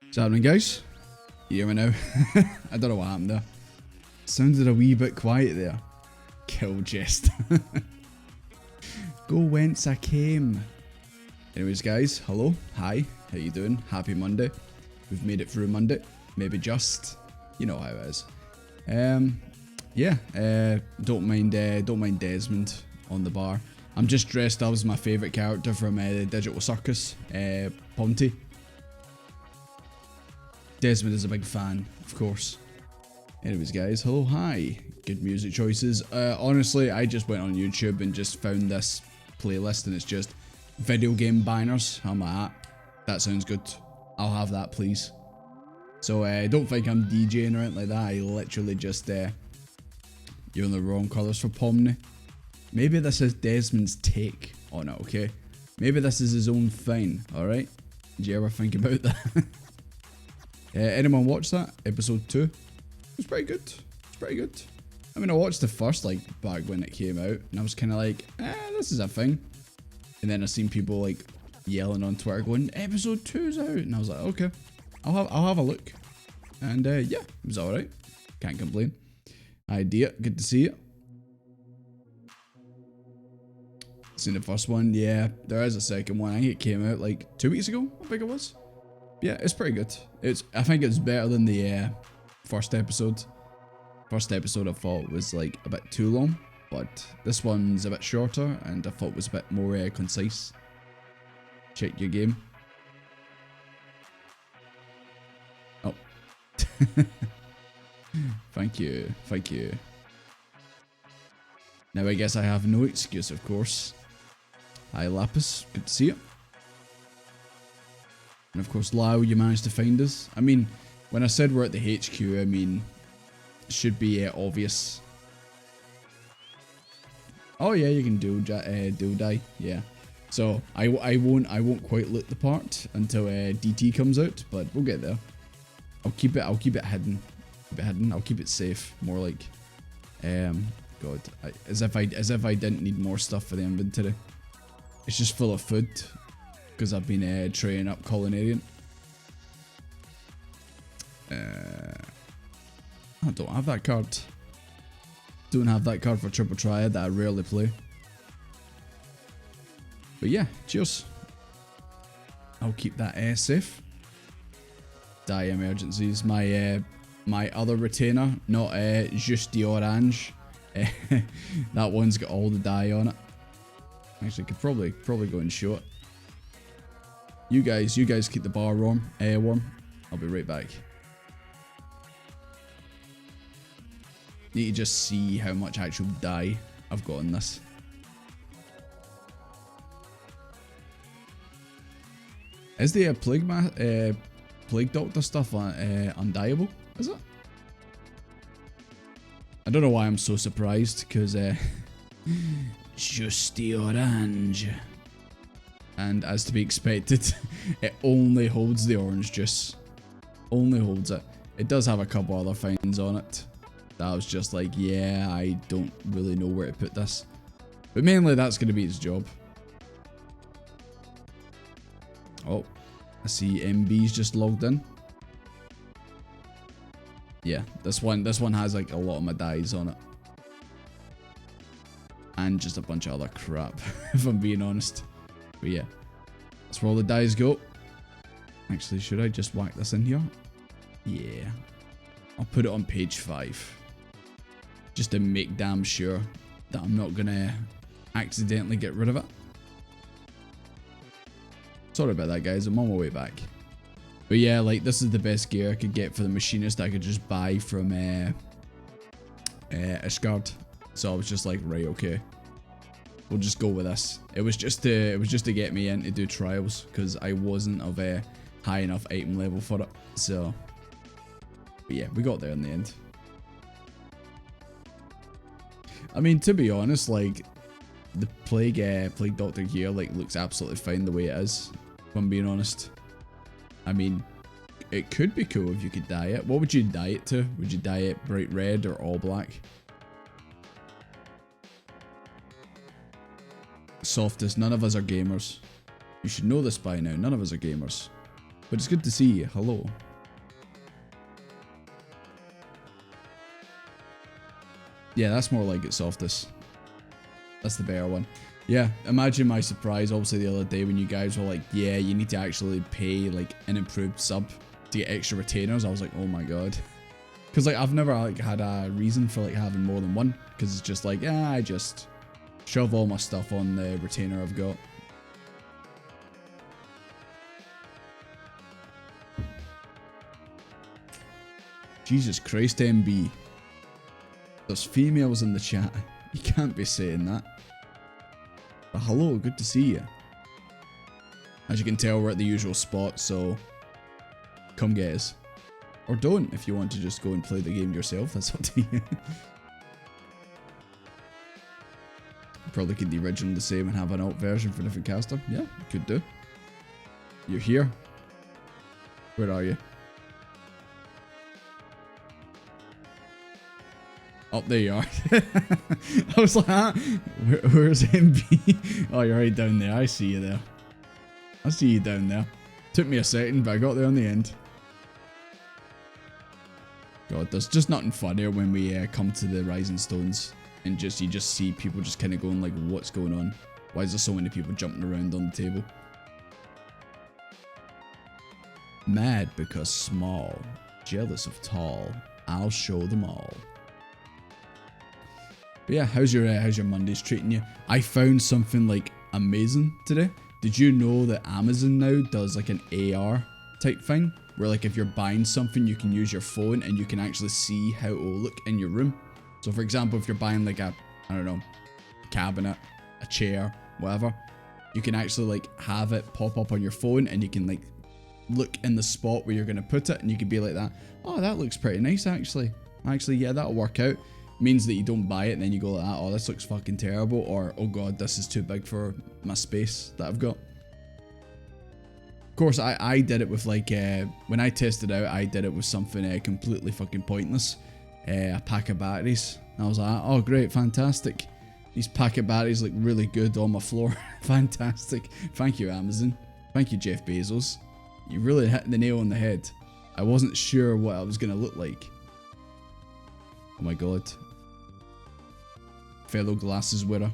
What's happening, guys? You hear me now? I don't know what happened there. Sounded a wee bit quiet there. Kill jest. Go whence I came. Anyways, guys, hello, hi, how you doing? Happy Monday. We've made it through Monday. Maybe just, you know how it is. Don't mind Desmond on the bar. I'm just dressed up as my favourite character from the Digital Circus, Ponty. Desmond is a big fan, of course. Anyways, guys, hello, hi. Good music choices. Honestly, I just went on YouTube and just found this playlist, and it's just video game bangers. I'm like, that sounds good. I'll have that, please. So don't think I'm DJing or anything like that. I literally just you're in the wrong colours for Pomni. Maybe this is Desmond's take on it, okay? Maybe this is his own thing, alright? Did you ever think about that? Anyone watch that? Episode 2? It was pretty good. It's pretty good. I mean, I watched the first, like, back when it came out, and I was kind of like, this is a thing. And then I seen people, like, yelling on Twitter going, episode 2's out. And I was like, okay, I'll have a look. And, yeah, it was alright. Can't complain. Idea, good to see it. Seen the first one, yeah, there is a second one. I think it came out, like, 2 weeks ago, I think it was. Yeah, it's pretty good. I think it's better than the first episode. First episode I thought was like a bit too long, but this one's a bit shorter and I thought it was a bit more concise. Check your game. Oh. Thank you, thank you. Now I guess I have no excuse, of course. Hi Lapis, good to see you. And of course, Lau, you managed to find us. I mean, when I said we're at the HQ, I mean, it should be obvious. Oh yeah, you can dual die, yeah. So I won't quite look the part until DT comes out, but we'll get there. I'll keep it hidden. I'll keep it safe. More like, God, as if I didn't need more stuff for the inventory. It's just full of food. Because I've been training up Culinarian. I don't have that card. Don't have that card for Triple Triad that I rarely play. But yeah, cheers. I'll keep that safe. Die emergencies. My my other retainer, not Just d'Orange. That one's got all the die on it. Actually, could probably go and show it. You guys keep the bar warm. I'll be right back. Need to just see how much actual dye I've got in this. Is the plague doctor stuff undyeable? Is it? I don't know why I'm so surprised, because Just d'Orange. And as to be expected, it only holds the orange juice. Only holds it. It does have a couple other finds on it. That was just like, yeah, I don't really know where to put this. But mainly that's going to be its job. Oh, I see MB's just logged in. Yeah, this one has like a lot of my dyes on it. And just a bunch of other crap, if I'm being honest. But yeah, that's where all the dice go. Actually, should I just whack this in here? Yeah. I'll put it on page 5. Just to make damn sure that I'm not gonna accidentally get rid of it. Sorry about that, guys. I'm on my way back. But yeah, like, this is the best gear I could get for the machinist I could just buy from Ishgard. So I was just like, right, okay. We'll just go with this. It was just to get me in to do trials, because I wasn't of a high enough item level for it. So, but yeah, we got there in the end. I mean, to be honest, like, the plague doctor gear like looks absolutely fine the way it is. If I'm being honest. I mean, it could be cool if you could dye it. What would you dye it to? Would you dye it bright red or all black? Softest, none of us are gamers. You should know this by now, none of us are gamers. But it's good to see you. Hello. Yeah, that's more like it, Softus. That's the better one. Yeah, imagine my surprise, obviously, the other day when you guys were like, yeah, you need to actually pay, like, an improved sub to get extra retainers. I was like, oh my god. Because, like, I've never, like, had a reason for, like, having more than one. Because it's just like, yeah, I just shove all my stuff on the retainer I've got. Jesus Christ, MB. There's females in the chat. You can't be saying that. But hello, good to see you. As you can tell, we're at the usual spot, so come get us. Or don't, if you want to just go and play the game yourself, that's up to you. Probably keep the original the same and have an alt version for different caster. Yeah, could do. You're here. Where are you? Oh, there you are. I was like, huh? Where's MB? Oh, you're right down there. I see you there. I see you down there. Took me a second, but I got there in the end. God, there's just nothing funnier when we come to the Rising Stones and you just see people just kind of going like, what's going on? Why is there so many people jumping around on the table? Mad because small, jealous of tall. I'll show them all. But yeah, how's your Mondays treating you? I found something like amazing today. Did you know that Amazon now does like an AR type thing? Where like if you're buying something, you can use your phone and you can actually see how it will look in your room. So for example, if you're buying like a, I don't know, a cabinet, a chair, whatever, you can actually like have it pop up on your phone and you can like look in the spot where you're going to put it and you can be like that. Oh, that looks pretty nice actually. Actually, yeah, that'll work out. Means that you don't buy it and then you go like that, oh, this looks fucking terrible, or oh god, this is too big for my space that I've got. Of course, I did it with like, when I tested out, I did it with something completely fucking pointless. A pack of batteries. And I was like, oh great, fantastic. These packet batteries look really good on my floor. Fantastic. Thank you, Amazon. Thank you, Jeff Bezos. You really hit the nail on the head. I wasn't sure what I was going to look like. Oh my god. Fellow glasses wearer.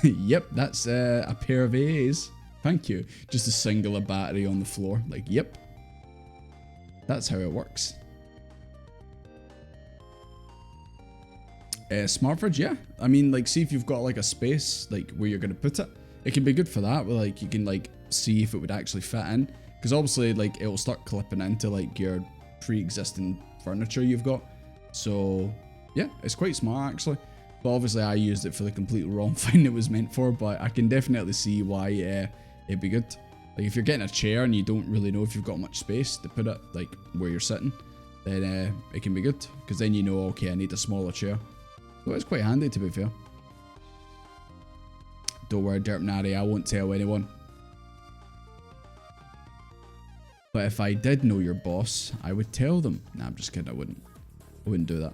Yep, that's a pair of AAs. Thank you. Just a singular battery on the floor. Like, yep. That's how it works. Smart fridge, yeah. I mean, like, see if you've got like a space like where you're gonna put it. It can be good for that. Where like you can like see if it would actually fit in. Because obviously, like, it will start clipping into like your pre-existing furniture you've got. So yeah, it's quite smart actually. But obviously I used it for the complete wrong thing it was meant for, but I can definitely see why it'd be good. Like if you're getting a chair and you don't really know if you've got much space to put it like where you're sitting, then it can be good. Because then you know, okay, I need a smaller chair. So it's quite handy to be fair. Don't worry, Derp Natty, I won't tell anyone. But if I did know your boss, I would tell them. Nah, I'm just kidding, I wouldn't do that.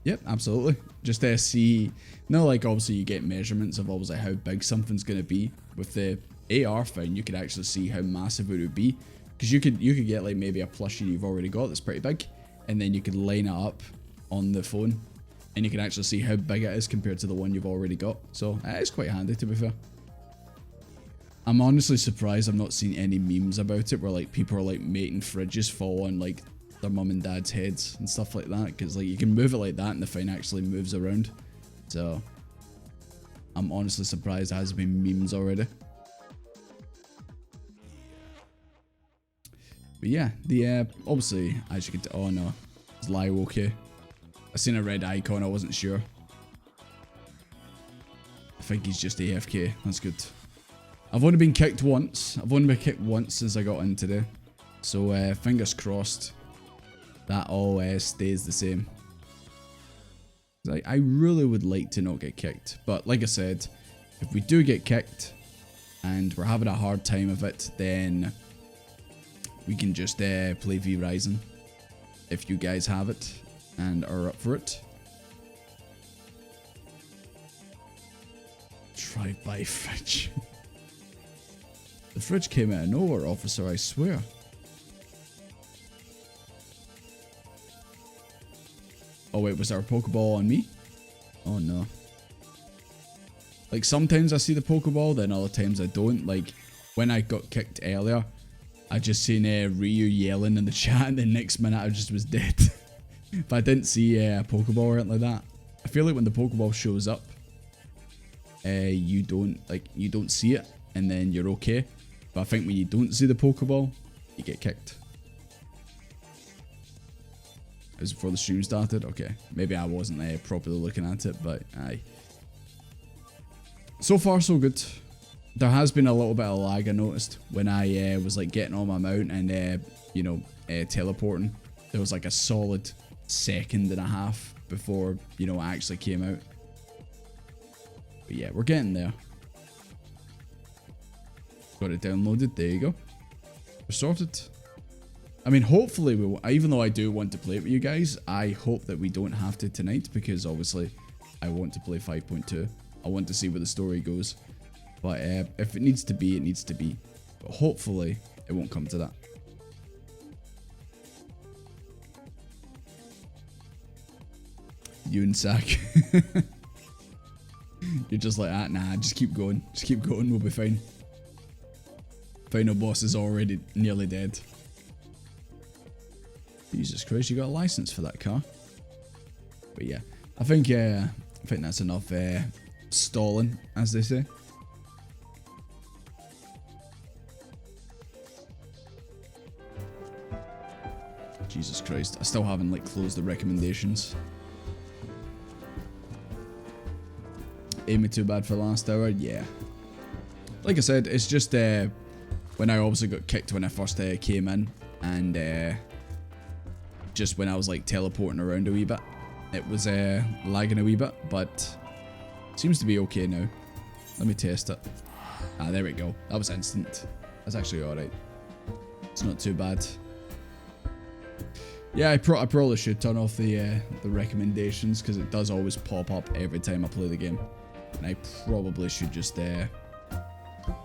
Yep, absolutely. Just see, no, like obviously you get measurements of obviously how big something's gonna be. With the AR thing, you could actually see how massive it would be, because you could get like maybe a plushie you've already got that's pretty big, and then you could line it up on the phone, and you can actually see how big it is compared to the one you've already got. So it's quite handy to be fair. I'm honestly surprised I've not seen any memes about it where like people are like making fridges fall on like their mum and dad's heads and stuff like that, because like you can move it like that and the thing actually moves around. So I'm honestly surprised there hasn't been memes already. But yeah, the obviously as you can tell, oh no, it's live okay. I seen a red icon, I wasn't sure. I think he's just AFK, that's good. I've only been kicked once. I've only been kicked once since I got in today. So fingers crossed that all stays the same. I really would like to not get kicked. But like I said, if we do get kicked and we're having a hard time of it, then we can just play V Rising if you guys have it and are up for it. drive-by fridge. The fridge came out of nowhere, officer, I swear. Oh wait, was there a Pokeball on me? Oh no. Like sometimes I see the Pokeball, then other times I don't. Like when I got kicked earlier, I just seen Ryu yelling in the chat and the next minute I just was dead. But I didn't see a Pokeball or anything like that. I feel like when the Pokeball shows up, you don't see it and then you're okay. But I think when you don't see the Pokeball, you get kicked. It was before the stream started? Okay. Maybe I wasn't properly looking at it, but aye. So far, so good. There has been a little bit of lag, I noticed, when I was like getting on my mount and, you know, teleporting. There was like a solid second and a half before, you know, it actually came out. But yeah, we're getting there. Got it downloaded. There you go. We're sorted. I mean, hopefully we will, even though I do want to play it with you guys, I hope that we don't have to tonight because obviously I want to play 5.2. I want to see where the story goes. But if it needs to be, it needs to be. But hopefully it won't come to that. You and Sack. You're just like, nah, just keep going. Just keep going, we'll be fine. Final boss is already nearly dead. Jesus Christ, you got a license for that car. But yeah, I think that's enough stalling, as they say. Jesus Christ, I still haven't like closed the recommendations. Ain't me too bad for the last hour, yeah. Like I said, it's just when I obviously got kicked when I first came in, and just when I was like teleporting around a wee bit, it was lagging a wee bit, but seems to be okay now. Let me test it. Ah, there we go. That was instant. That's actually alright. It's not too bad. Yeah, I probably should turn off the recommendations because it does always pop up every time I play the game. And I probably should just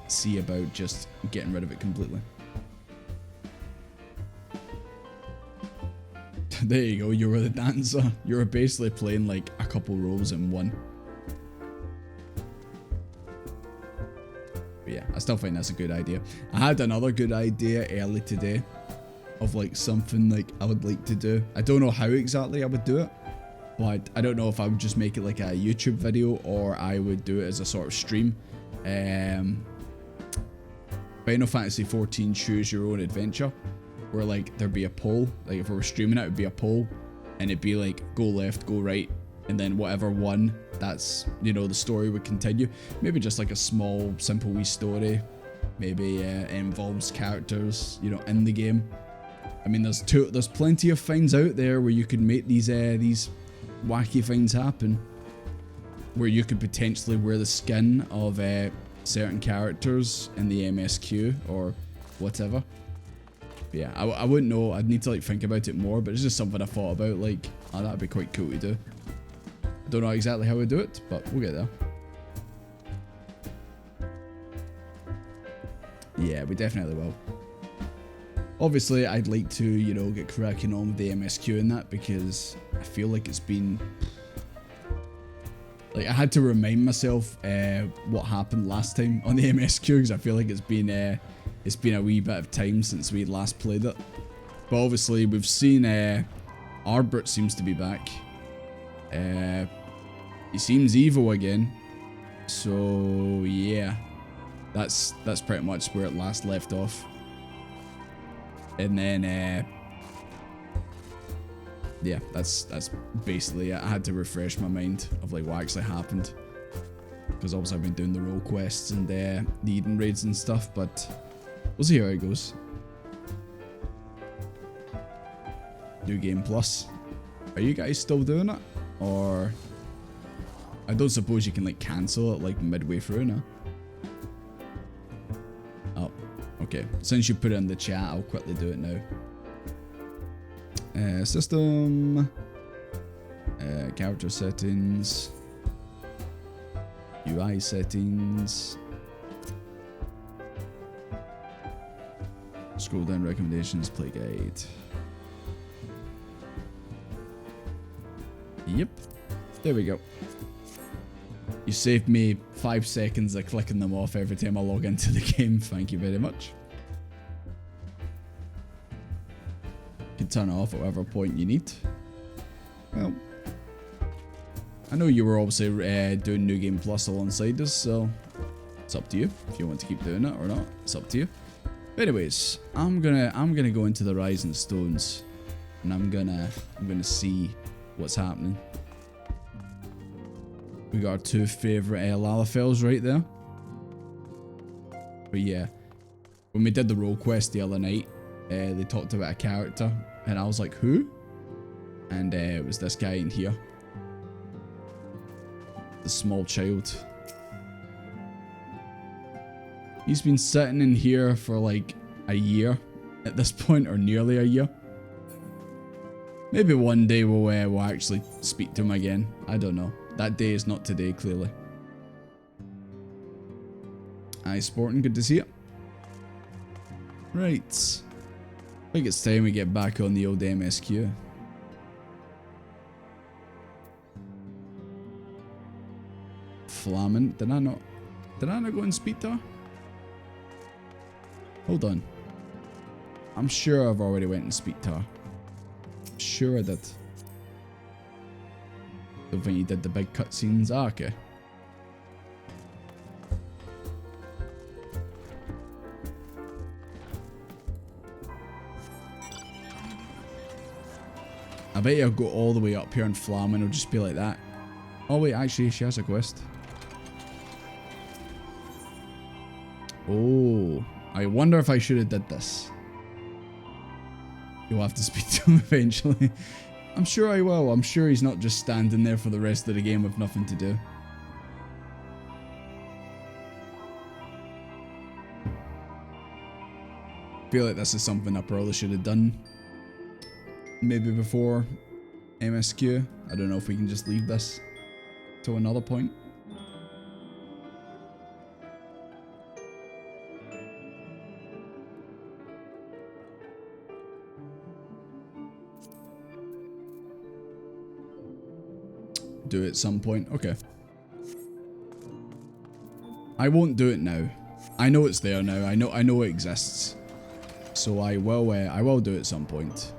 see about just getting rid of it completely. There you go, you were the dancer. You were basically playing like a couple roles in one. But yeah, I still think that's a good idea. I had another good idea early today of like something like I would like to do. I don't know how exactly I would do it, but I don't know if I would just make it like a YouTube video or I would do it as a sort of stream. Final Fantasy 14 Choose Your Own Adventure, where like there'd be a poll, like if we were streaming it would be a poll and it'd be like go left, go right, and then whatever won, that's, you know, the story would continue. Maybe just like a small simple wee story, maybe it involves characters, you know, in the game. I mean, there's plenty of things out there where you could make these wacky things happen, where you could potentially wear the skin of certain characters in the MSQ or whatever. But yeah, I wouldn't know. I'd need to like think about it more, but it's just something I thought about. Like, oh, that'd be quite cool to do. I don't know exactly how we do it, but we'll get there. Yeah, we definitely will. Obviously, I'd like to, you know, get cracking on with the MSQ and that because I feel like it's been... Like, I had to remind myself what happened last time on the MSQ because I feel like it's been a wee bit of time since we last played it. But obviously, we've seen Arbret seems to be back. He seems evil again. So, yeah. That's pretty much where it last left off. And then, yeah, that's basically it. I had to refresh my mind of like what actually happened. Because obviously I've been doing the role quests and the Eden raids and stuff, but we'll see how it goes. New Game Plus. Are you guys still doing it? Or... I don't suppose you can like cancel it like midway through now. Oh, okay. Since you put it in the chat, I'll quickly do it now. System. Character settings. UI settings. Scroll down, recommendations, play guide. Yep. There we go. You saved me 5 seconds of clicking them off every time I log into the game. Thank you very much. You can turn it off at whatever point you need. Well, I know you were obviously doing New Game Plus alongside us, so it's up to you if you want to keep doing it or not. It's up to you. But anyways, I'm gonna go into the Rising Stones, and I'm gonna see what's happening. We got our 2 favourite Lalafels right there. But yeah, when we did the role quest the other night, they talked about a character, and I was like, who? And it was this guy in here. The small child. He's been sitting in here for like a year at this point, or nearly a year. Maybe one day we'll actually speak to him again. I don't know. That day is not today, clearly. Aye, Sporting, good to see you. Right. I think it's time we get back on the old MSQ. Flamin. Did I not go and speak to her? Hold on. I'm sure I've already went and speak to her. Sure I did. Don't think you did the big cutscenes. Ah, okay. I bet you'll go all the way up here and Flamin will just be like that. Oh wait, actually she has a quest. Oh, I wonder if I should have did this. You'll have to speak to him eventually. I'm sure I will. I'm sure he's not just standing there for the rest of the game with nothing to do. I feel like this is something I probably should have done maybe before MSQ. I don't know if we can just leave this to another point. Do it at some point. Okay. I won't do it now. I know it's there now. I know it exists. So I will do it at some point.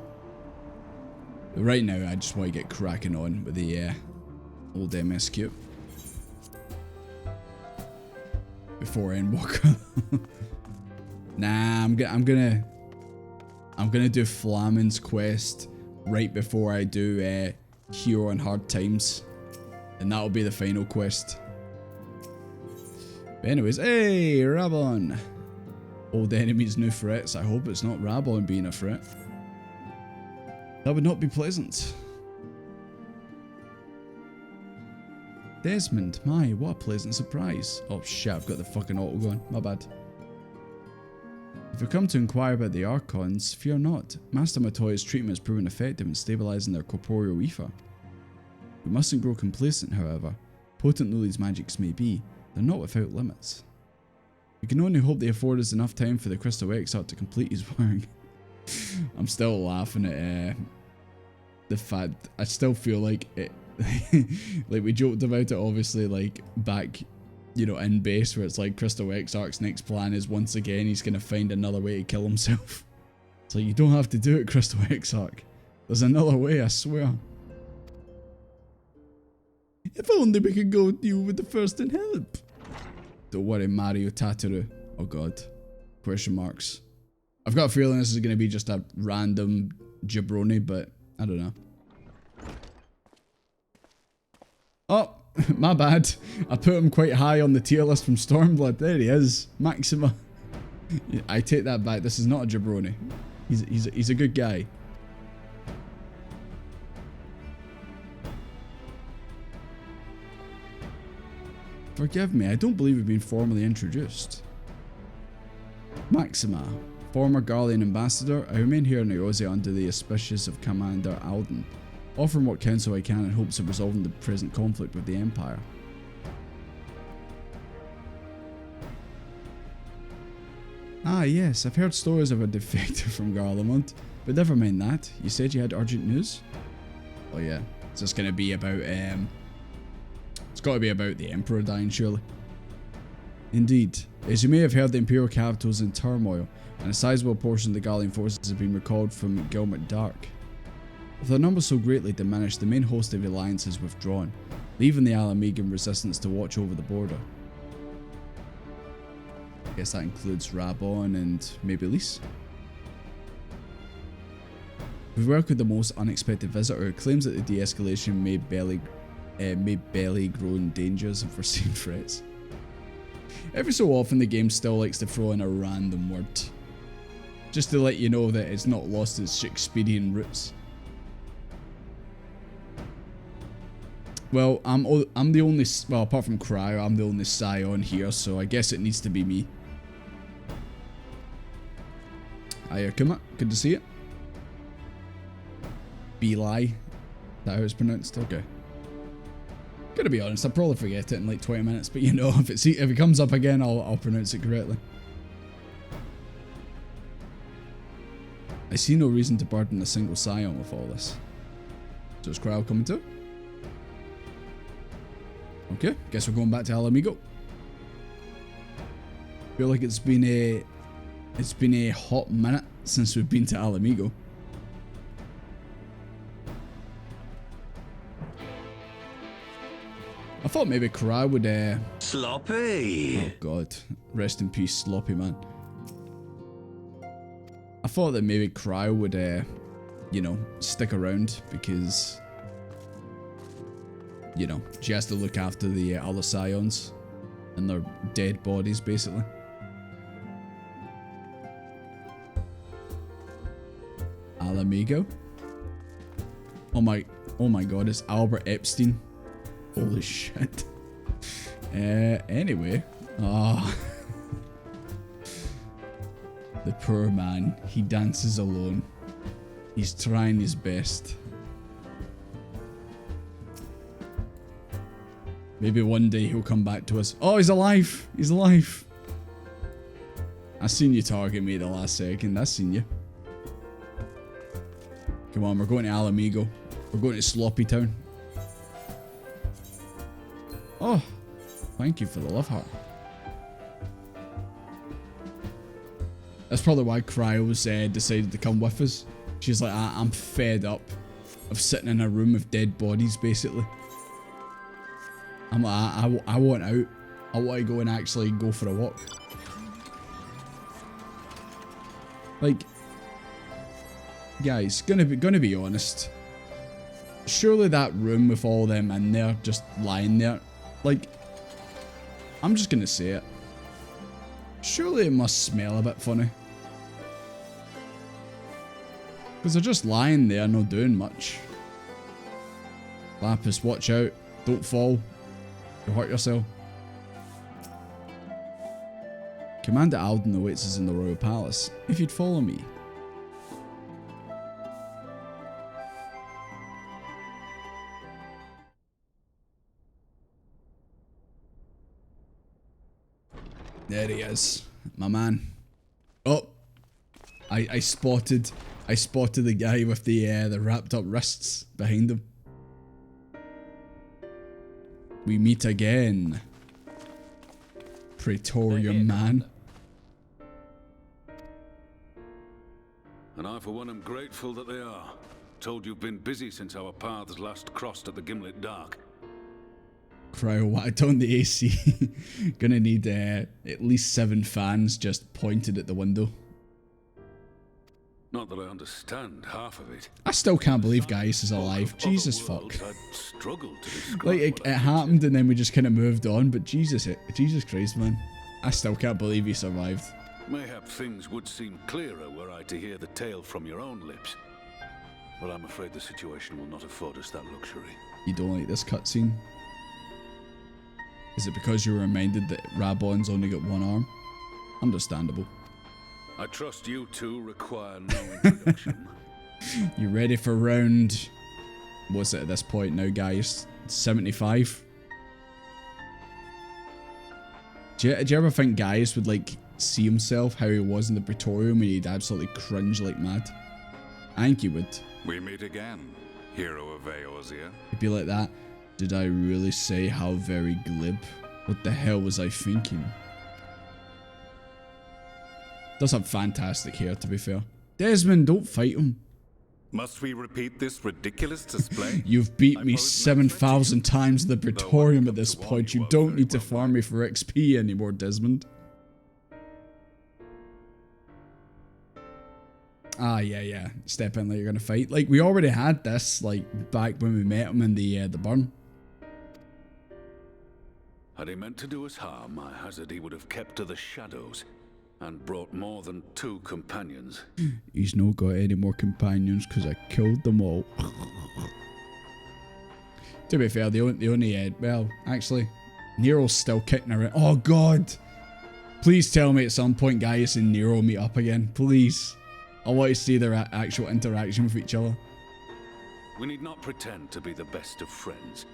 But right now, I just want to get cracking on with the old MSQ before Endwalker. Nah, I'm gonna do Flamin's quest right before I do Hero on Hard Times. And that'll be the final quest. But anyways, hey, Rabon! Old enemies, new threats. I hope it's not Rabon being a threat. That would not be pleasant. Desmond, my, what a pleasant surprise. Oh shit, I've got the fucking auto going. My bad. If you come to inquire about the Archons, fear not. Master Matoya's treatment has proven effective in stabilizing their corporeal ether. We mustn't grow complacent, however. Potent though these magics may be, they're not without limits. We can only hope they afford us enough time for the Crystal Exarch to complete his work. I'm still laughing at the fact, I still feel like it, like we joked about it obviously like back, you know, in base where it's like Crystal Exarch's next plan is once again he's going to find another way to kill himself. It's like, you don't have to do it, Crystal Exarch. There's another way, I swear. If only we could go to you with the first and help. Don't worry, Mario Tataru. Oh god. Question marks. I've got a feeling this is going to be just a random jabroni, but I don't know. Oh, my bad. I put him quite high on the tier list from Stormblood. There he is. Maxima. I take that back. This is not a jabroni. He's a good guy. Forgive me, I don't believe we've been formally introduced. Maxima, former Garlean ambassador, I remain here in Eorzea under the auspices of Commander Alden, offering what counsel I can in hopes of resolving the present conflict with the Empire. Ah yes, I've heard stories of a defector from Garlemont, but never mind that. You said you had urgent news? Oh yeah, it's just gonna be about, it's gotta be about the Emperor dying surely. Indeed. As you may have heard, the Imperial capital is in turmoil, and a sizable portion of the Gallian forces has been recalled from Gilmert Dark. With their numbers so greatly diminished, the main host of the Alliance has withdrawn, leaving the Alamegan resistance to watch over the border. I guess that includes Rabon and maybe Lys. We work with the most unexpected visitor who claims that the de-escalation may barely grow in dangers and foreseen threats. Every so often the game still likes to throw in a random word, just to let you know that it's not lost its Shakespearean roots. Well, I'm the only, well, apart from Cryo, I'm the only Scion here, so I guess it needs to be me. Hiya Kuma, good to see you. Belai, is that how it's pronounced? Okay. Gotta be honest, I'll probably forget it in like 20 minutes, but you know, if it comes up again, I'll pronounce it correctly. I see no reason to burden a single Scion with all this. So is Cryo coming too? Okay, guess we're going back to Alamigo. Feel like it's been a hot minute since we've been to Alamigo. I thought maybe Cryo would Sloppy! Oh god, rest in peace, Sloppy man. I thought that maybe Cryo would you know, stick around because, you know, she has to look after the other Scions and their dead bodies basically. Alamigo? Oh my god, it's Albert Epstein. Holy shit. Anyway. Ah. The poor man. He dances alone. He's trying his best. Maybe one day he'll come back to us. Oh, he's alive! He's alive! I seen you target me the last second. I seen you. Come on, we're going to Alamigo. We're going to Sloppy Town. Oh, thank you for the love heart. That's probably why Cryo's decided to come with us. She's like, I'm fed up of sitting in a room of dead bodies, basically. I'm like, I want out. I want to go and actually go for a walk. Like, guys, gonna be honest. Surely that room with all them in there, just lying there, like, I'm just gonna say it. Surely it must smell a bit funny. Because they're just lying there, not doing much. Lapis, watch out. Don't fall. You'll hurt yourself. Commander Alden awaits us in the Royal Palace. If you'd follow me. There he is, my man. Oh, I spotted the guy with the wrapped up wrists behind him. We meet again, Praetorian man. And I for one am grateful that they are. Told you've been busy since our paths last crossed at the Gimlet Dark. Cryo, what on the AC? Gonna need at least 7 fans just pointed at the window. Not that I understand half of it. I still can't believe Gaius is alive. Jesus fuck. Like it happened and then we just kind of moved on, but Jesus Christ, man. I still can't believe he survived. Mayhap things would seem clearer were I to hear the tale from your own lips. But I'm afraid the situation will not afford us that luxury. You don't like this cutscene? Is it because you were reminded that Rabon's only got one arm? Understandable. I trust you two require no introduction. You ready for round... What's it at this point now, guys? 75? Do you ever think Gaius would, like, see himself how he was in the Praetorium and he'd absolutely cringe like mad. I think he would. We meet again, hero of Eorzea. He'd be like that. Did I really say how very glib? What the hell was I thinking? Does have fantastic hair, to be fair. Desmond, don't fight him. Must we repeat this ridiculous display? You've beat me 7,000 times in the Praetorium at this point. You don't need to farm me for XP anymore, Desmond. Ah, yeah. Step in like you're gonna fight. Like, we already had this, like, back when we met him in the burn. Had he meant to do us harm, I hazard he would have kept to the shadows and brought more than 2 companions. He's not got any more companions because I killed them all. To be fair, the only well, actually, Nero's still kicking around. Oh god! Please tell me at some point Gaius and Nero meet up again, please. I want to see their actual interaction with each other. We need not pretend to be the best of friends,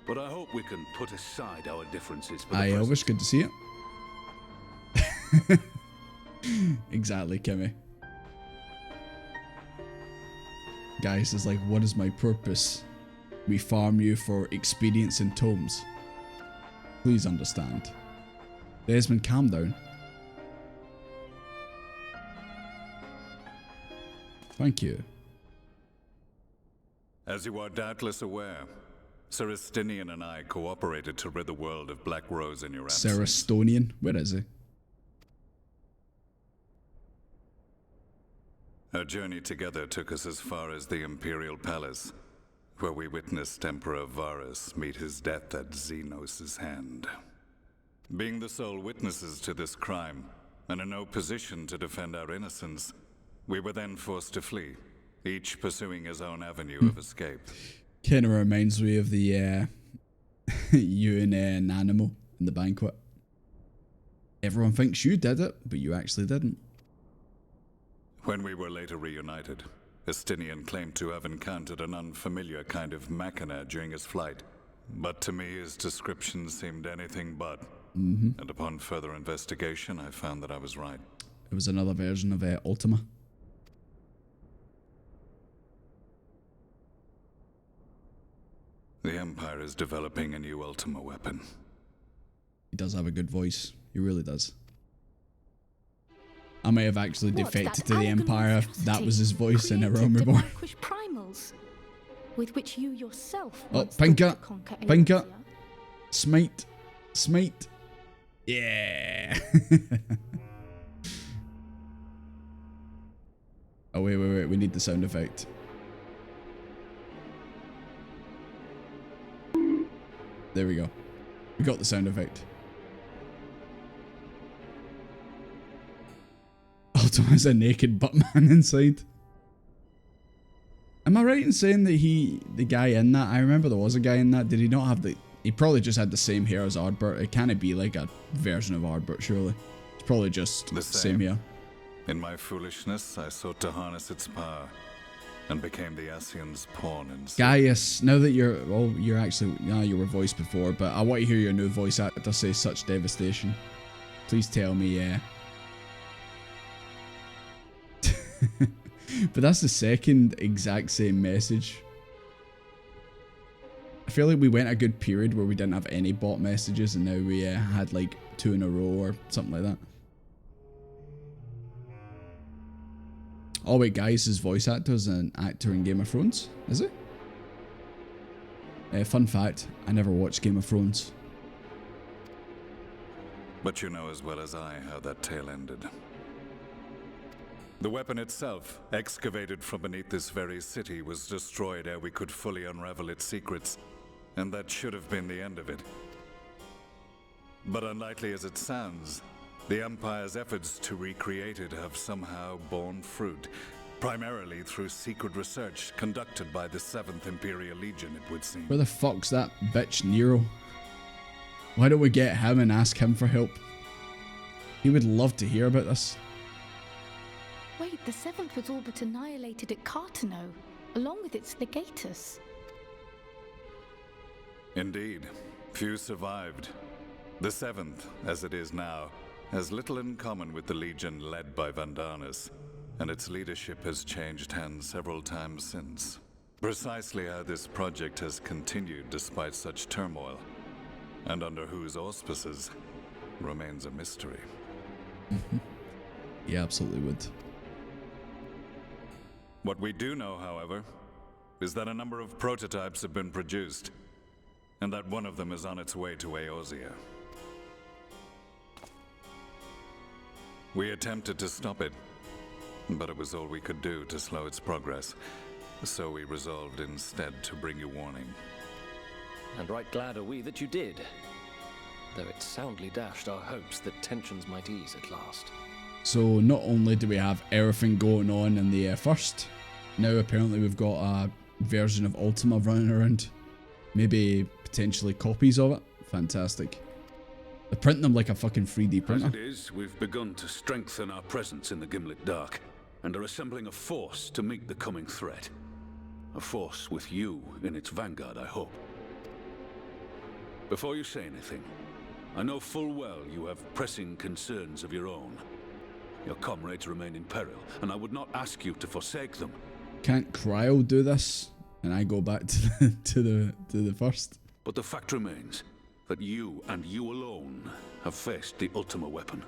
but I hope we can put aside our differences for the present. Elvis, good to see it. Exactly, Kimmy. Gaius is like, what is my purpose? We farm you for experience and tomes. Please understand. Desmond, calm down. Thank you. As you are doubtless aware, Sir Estinian and I cooperated to rid the world of Black Rose in your absence. Sir Estonian? Where is he? Our journey together took us as far as the Imperial Palace, where we witnessed Emperor Varus meet his death at Xenos' hand. Being the sole witnesses to this crime, and in no position to defend our innocence, we were then forced to flee, each pursuing his own avenue of escape. Kind of reminds me of the you and Nanimal in the banquet. Everyone thinks you did it, but you actually didn't. When we were later reunited, Estinian claimed to have encountered an unfamiliar kind of machina during his flight. But to me, his description seemed anything but. And upon further investigation, I found that I was right. It was another version of Ultima. The Empire is developing a new Ultima weapon. He does have a good voice. He really does. I may have actually defected to the Empire if that was his voice in A Realm Reborn. Primals, with which you yourself Pinker! Pinker! Smite! Smite! Yeah! Oh, wait. We need the sound effect. There we go. We got the sound effect. Ultima's a naked buttman inside. Am I right in saying that the guy in that, I remember there was a guy in that, did he not have the, he probably just had the same hair as Ardbert. It can't be like a version of Ardbert, surely. It's probably just the same hair. In my foolishness, I sought to harness its power and became the Ascian's pawn and Gaius, now that you're, well, you're actually, you were voiced before, but I want to hear your new voice actor say such devastation. Please tell me, yeah. But that's the second exact same message. I feel like we went a good period where we didn't have any bot messages, and now we had like 2 in a row or something like that. Oh wait, guys, his voice actor is an actor in Game of Thrones, is it? Fun fact, I never watched Game of Thrones. But you know as well as I how that tale ended. The weapon itself, excavated from beneath this very city, was destroyed ere we could fully unravel its secrets, and that should have been the end of it. But unlikely as it sounds, the Empire's efforts to recreate it have somehow borne fruit, primarily through secret research conducted by the 7th Imperial Legion, it would seem. Where the fuck's that bitch Nero? Why don't we get him and ask him for help? He would love to hear about this. Wait, the 7th was all but annihilated at Cartano, along with its legatus. Indeed, few survived. The 7th, as it is now, has little in common with the Legion led by Vandanis, and its leadership has changed hands several times since. Precisely how this project has continued despite such turmoil, and under whose auspices, remains a mystery. He absolutely would. What we do know, however, is that a number of prototypes have been produced, and that one of them is on its way to Eorzea. We attempted to stop it, but it was all we could do to slow its progress, so we resolved instead to bring you warning. And right glad are we that you did, though it soundly dashed our hopes that tensions might ease at last. So not only do we have everything going on in the first, now apparently we've got a version of Ultima running around. Maybe potentially copies of it. Fantastic. They're printing them like a fucking 3D printer. As it is, we've begun to strengthen our presence in the Gimlet Dark, and are assembling a force to meet the coming threat. A force with you in its vanguard, I hope. Before you say anything, I know full well you have pressing concerns of your own. Your comrades remain in peril, and I would not ask you to forsake them. Can't Cryo do this? And I go back to the first. But the fact remains that you and you alone have faced the Ultima weapon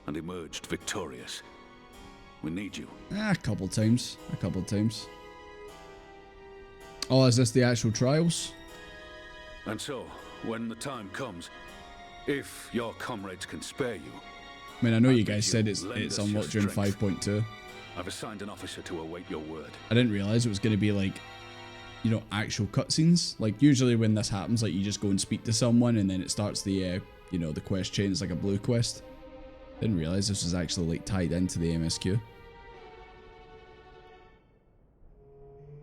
and emerged victorious. We need you. A couple times. Oh, is this the actual trials? And so, when the time comes, if your comrades can spare you, I mean, I know I'll you bid guys said you it's lend us your unlocked during strength. 5.2. I've assigned an officer to await your word. I didn't realize it was going to be like, you know, actual cutscenes. Like usually when this happens, like you just go and speak to someone and then it starts the, you know, the quest chain. It's like a blue quest. Didn't realize this was actually like tied into the MSQ.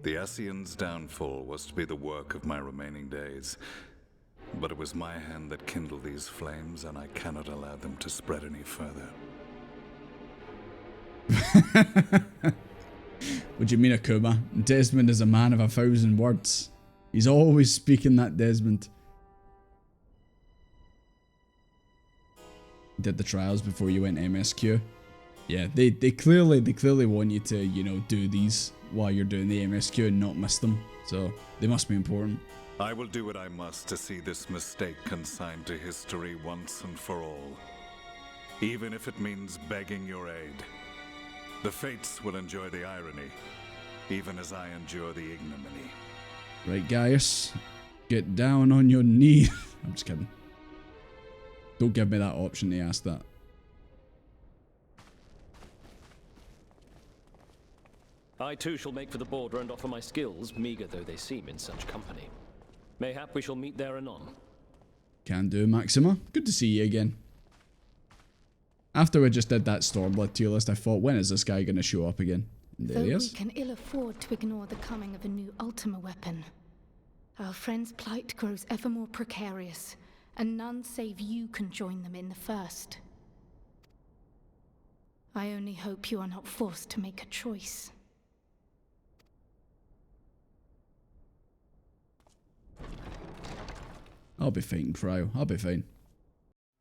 The Ascian's downfall was to be the work of my remaining days. But it was my hand that kindled these flames, and I cannot allow them to spread any further. What do you mean, Akuma? Desmond is a man of 1,000 words. He's always speaking that, Desmond. Did the trials before you went MSQ? Yeah, they clearly want you to, you know, do these while you're doing the MSQ and not miss them. So they must be important. I will do what I must to see this mistake consigned to history once and for all. Even if it means begging your aid. The Fates will enjoy the irony, even as I endure the ignominy. Right, Gaius, get down on your knee. I'm just kidding. Don't give me that option to ask that. I too shall make for the border and offer my skills, meager though they seem in such company. Mayhap we shall meet there anon. Can do, Maxima. Good to see you again. After we just did that Stormblood tier list, I thought, when is this guy going to show up again? And there Though he we is. can ill afford to ignore the coming of a new Ultima weapon, our friend's plight grows ever more precarious, and none save you can join them in the first. I only hope you are not forced to make a choice. I'll be fine, Cryo. I'll be fine.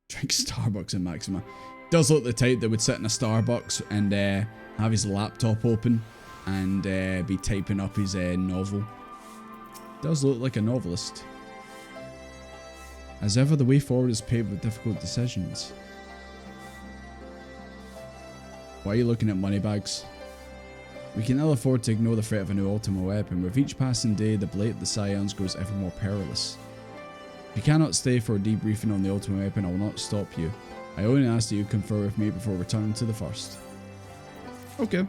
Drink Starbucks in Maxima. Does look the type that would sit in a Starbucks and have his laptop open and be typing up his novel. Does look like a novelist. As ever, the way forward is paved with difficult decisions. Why are you looking at moneybags? We can ill afford to ignore the threat of a new Ultima weapon. With each passing day, the blade of the Scions grows ever more perilous. If you cannot stay for a debriefing on the Ultima weapon, I will not stop you. I only ask that you confer with me before returning to the first. Okay.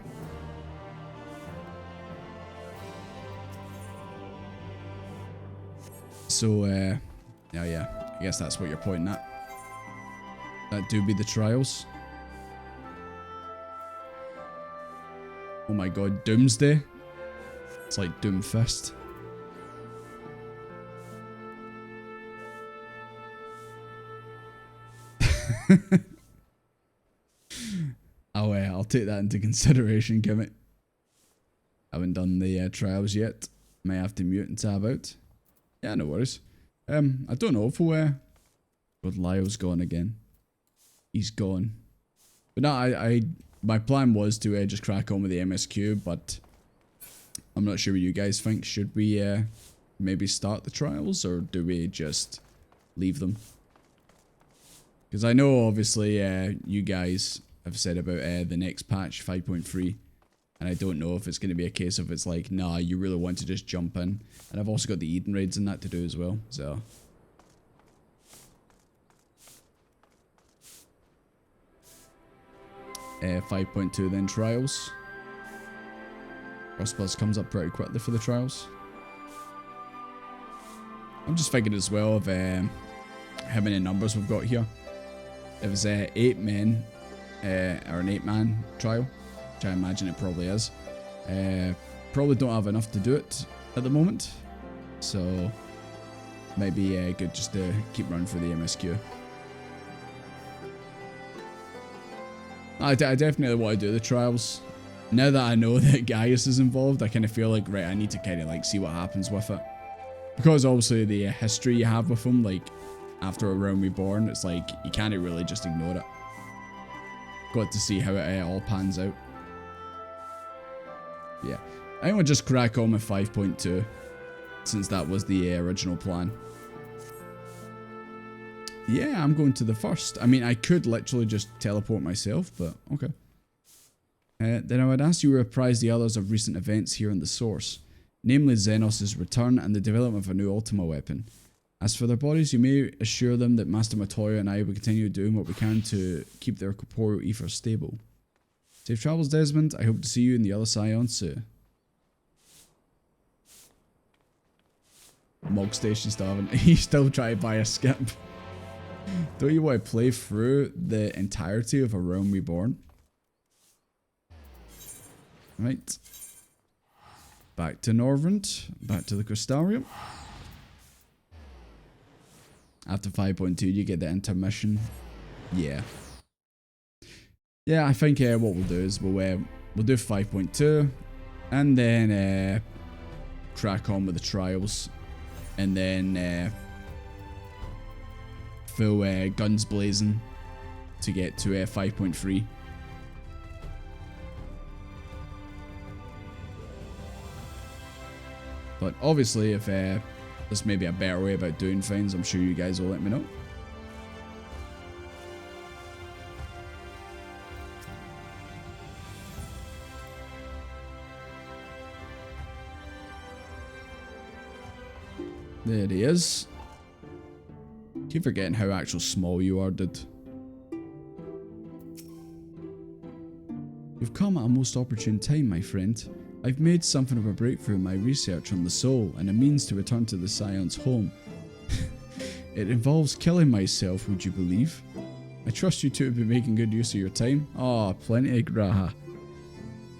So, yeah, I guess that's what you're pointing at. That do be the trials. Oh my god, Doomsday? It's like Doomfist. I'll take that into consideration, Gimmick. Haven't done the trials yet. May have to mute and tab out. Yeah, no worries. I don't know if God, Lyle's gone again. he's gone. But no, my plan was to just crack on with the MSQ, but I'm not sure what you guys think. Should we maybe start the trials, or do we just leave them? Because I know obviously you guys have said about the next patch 5.3, and I don't know if it's going to be a case of it's like, nah, you really want to just jump in. And I've also got the Eden raids and that to do as well, so 5.2 then trials. Rust Plus comes up pretty quickly for the trials. I'm just thinking as well of how many numbers we've got here. If it's 8 men, or an 8-man trial, which I imagine it probably is, probably don't have enough to do it at the moment, so might be good just to keep running for the MSQ. I definitely want to do the trials. Now that I know that Gaius is involved, I kind of feel like, right, I need to kind of like see what happens with it. Because obviously the history you have with him, like, after A Realm Reborn, it's like, you can't really just ignore it. Got to see how it all pans out. Yeah. I think we'll just crack on with 5.2, since that was the original plan. Yeah, I'm going to the first. I mean, I could literally just teleport myself, but okay. Then I would ask you to apprise the others of recent events here in the source, namely Xenos' return and the development of a new Ultima weapon. As for their bodies, you may assure them that Master Matoya and I will continue doing what we can to keep their corporeal ether stable. Safe travels, Desmond. I hope to see you in the other Scion soon. Mog Station still haven't. You still try to buy a skip. Don't you want to play through the entirety of A Realm Reborn? Right. Back to Norvrend. Back to the Crystarium. After 5.2 you get the intermission. Yeah. Yeah, I think what we'll do is we'll do 5.2 and then crack on with the trials, and then full guns blazing to get to 5.3. But obviously if there's maybe a better way about doing things, I'm sure you guys will let me know. There he is. Keep forgetting how actual small you are, dude. You've come at a most opportune time, my friend. I've made something of a breakthrough in my research on the soul and a means to return to the Scion's home. It involves killing myself, would you believe? I trust you two to be making good use of your time. Oh, plenty of graha.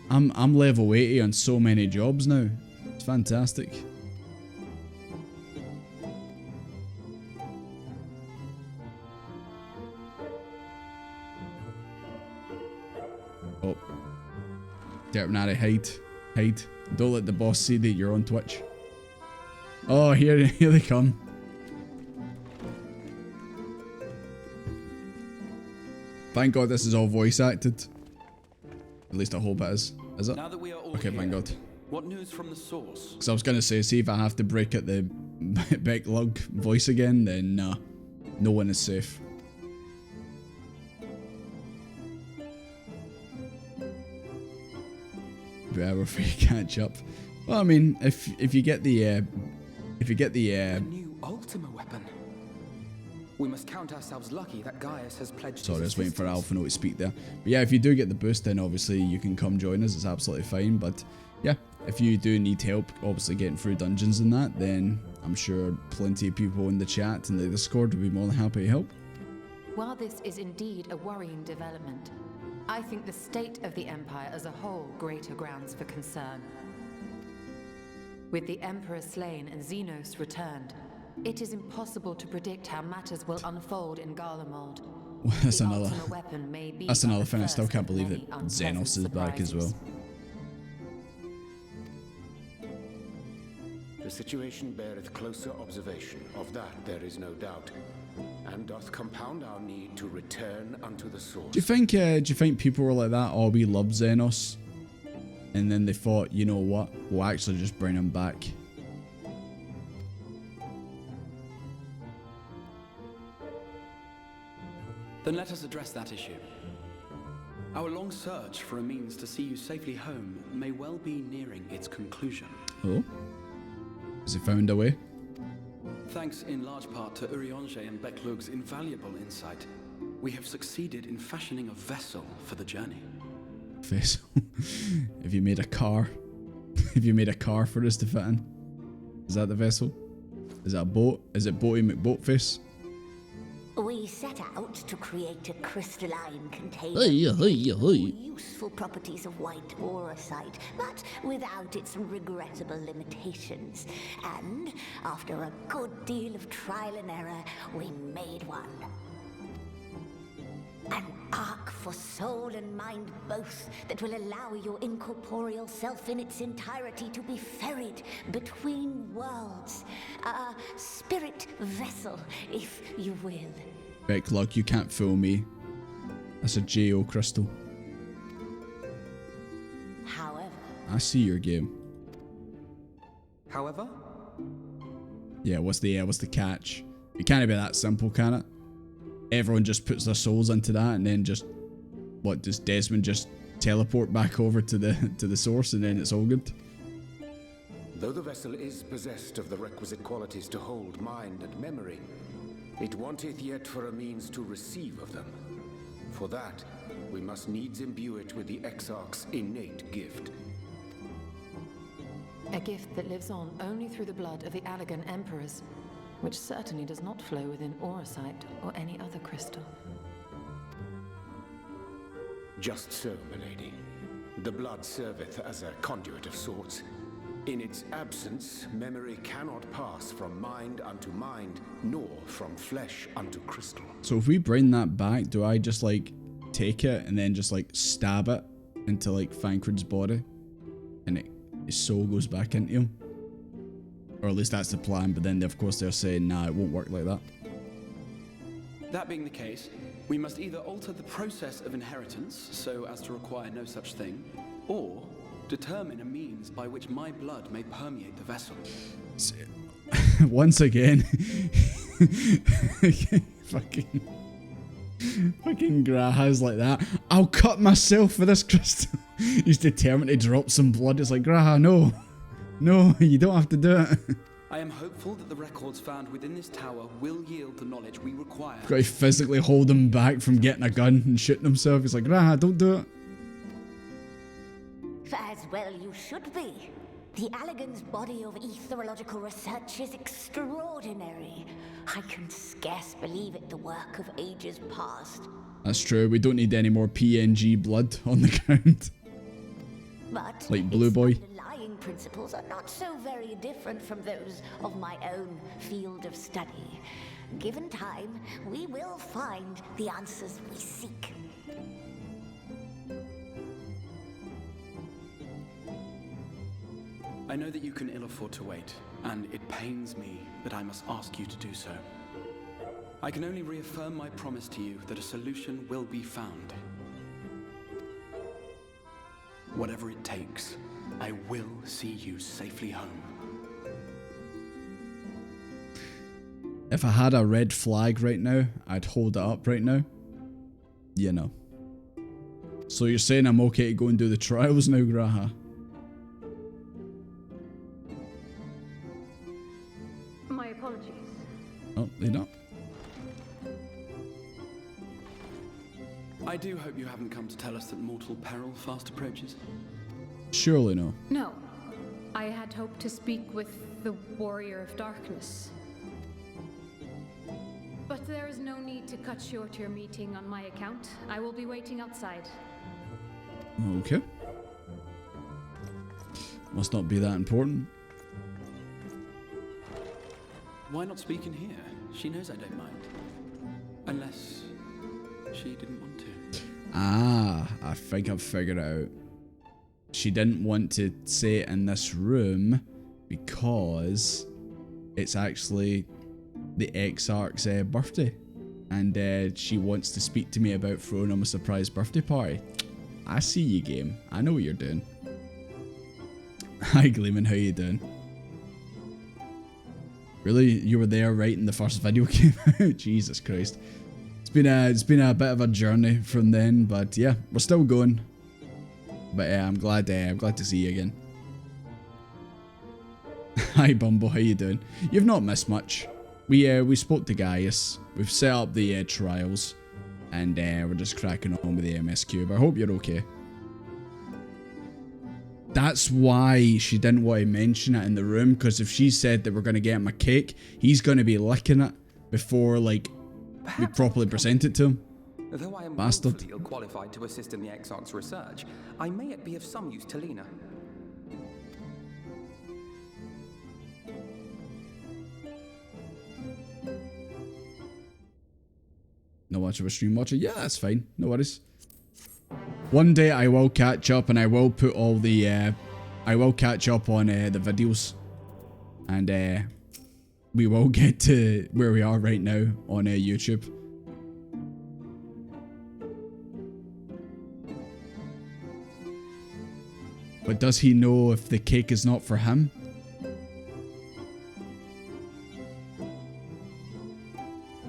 I'm level 80 on so many jobs now. It's fantastic. Oh. Derpnari, hide. Hide. Don't let the boss see that you're on Twitch. Oh, here they come. Thank God this is all voice acted. At least I hope it is. Is it? Now that we are all okay, here, thank God. What news from the source? Because I was going to say, see if I have to break out the backlog voice again, then nah. No one is safe. Whatever for you catch up. Well, I mean, if you get the A new Ultima weapon. We must count ourselves lucky that Gaius has pledged. Sorry, I was waiting for Alphino to speak there. But yeah, if you do get the boost, then obviously you can come join us. It's absolutely fine. But yeah, if you do need help, obviously getting through dungeons and that, then I'm sure plenty of people in the chat and the Discord will be more than happy to help. While this is indeed a worrying development, I think the state of the Empire as a whole greater grounds for concern. With the Emperor slain and Xenos returned, it is impossible to predict how matters will unfold in Garlemald. That's The another. Ultima weapon may be That's but another the thing. I still first can't of believe that many Xenos unpleasant is back as well. surprises. The situation beareth closer observation, of that there is no doubt, and doth compound our need to return unto the source. Do you think people were like that? Oh, we love Xenos, and then they thought, you know what? We'll actually just bring him back. Then let us address that issue. Our long search for a means to see you safely home may well be nearing its conclusion. Oh? Has he found a way? Thanks in large part to Urianger and Beklug's invaluable insight, we have succeeded in fashioning a vessel for the journey. Vessel? Have you made a car? Have you made a car for us to fit in? Is that the vessel? Is that a boat? Is it Boaty McBoatface? We set out to create a crystalline container with useful properties of white aurosite, but without its regrettable limitations. And after a good deal of trial and error, we made one. An ark for soul and mind both that will allow your incorporeal self in its entirety to be ferried between worlds. A spirit vessel, if you will. Beklug, you can't fool me. That's a JO crystal. However... I see your game. However? Yeah, what's the catch? It can't be that simple, can it? Everyone just puts their souls into that and then just... What, does Desmond just teleport back over to the source and then it's all good? Though the vessel is possessed of the requisite qualities to hold mind and memory, it wanteth yet for a means to receive of them. For that, we must needs imbue it with the Exarch's innate gift. A gift that lives on only through the blood of the Allegan Emperors, which certainly does not flow within aurosite or any other crystal. Just so, milady. The blood serveth as a conduit of sorts. In its absence, memory cannot pass from mind unto mind, nor from flesh unto crystal. So if we bring that back, do I just like take it and then just like stab it into like Thancred's body and his soul goes back into him? Or at least that's the plan, but then of course they're saying, nah, it won't work like that. That being the case, we must either alter the process of inheritance so as to require no such thing, or determine a means by which my blood may permeate the vessel. Once again, fucking Graha's like that. I'll cut myself for this crystal. He's determined to drop some blood. It's like, Graha, no, you don't have to do it. I am hopeful that the records found within this tower will yield the knowledge we require. Got to physically hold him back from getting a gun and shooting himself. He's like, Graha, don't do it. As well you should be. The Allegan's body of etherological research is extraordinary. I can scarce believe it the work of ages past. That's true. We don't need any more PNG blood on the ground. But like Blue Boy. Its underlying principles are not so very different from those of my own field of study. Given time, we will find the answers we seek. I know that you can ill afford to wait, and it pains me that I must ask you to do so. I can only reaffirm my promise to you that a solution will be found. Whatever it takes, I will see you safely home. If I had a red flag right now, I'd hold it up right now. You know. So you're saying I'm okay to go and do the trials now, Graha? My apologies. Oh, they don't. I do hope you haven't come to tell us that mortal peril fast approaches. Surely no. No. I had hoped to speak with the Warrior of Darkness. But there is no need to cut short your meeting on my account. I will be waiting outside. Okay. Must not be that important. Why not speak in here? She knows I don't mind. Unless she didn't want to. Ah, I think I've figured it out. She didn't want to say it in this room because it's actually the Exarch's birthday. And she wants to speak to me about throwing him a surprise birthday party. I see you, game. I know what you're doing. Hi, Gleeman. How you doing? Really? You were there right in the first video came out? Jesus Christ. It's been a bit of a journey from then, but yeah, we're still going. But I'm glad to see you again. Hi, Bumble. How you doing? You've not missed much. We spoke to Gaius. We've set up the trials, and we're just cracking on with the MSQ. But I hope you're okay. That's why she didn't want to mention it in the room, because if she said that we're going to get him a cake, he's going to be licking it before, like, we properly present it to him. Though I am Bastard. woefully ill-qualified to assist in the Exarch's research, I may yet be of some use to Lena. Not much of a stream watcher. Yeah, that's fine. No worries. One day I will catch up, and I will put all the, I will catch up on the videos, and we will get to where we are right now on YouTube. But does he know if the cake is not for him?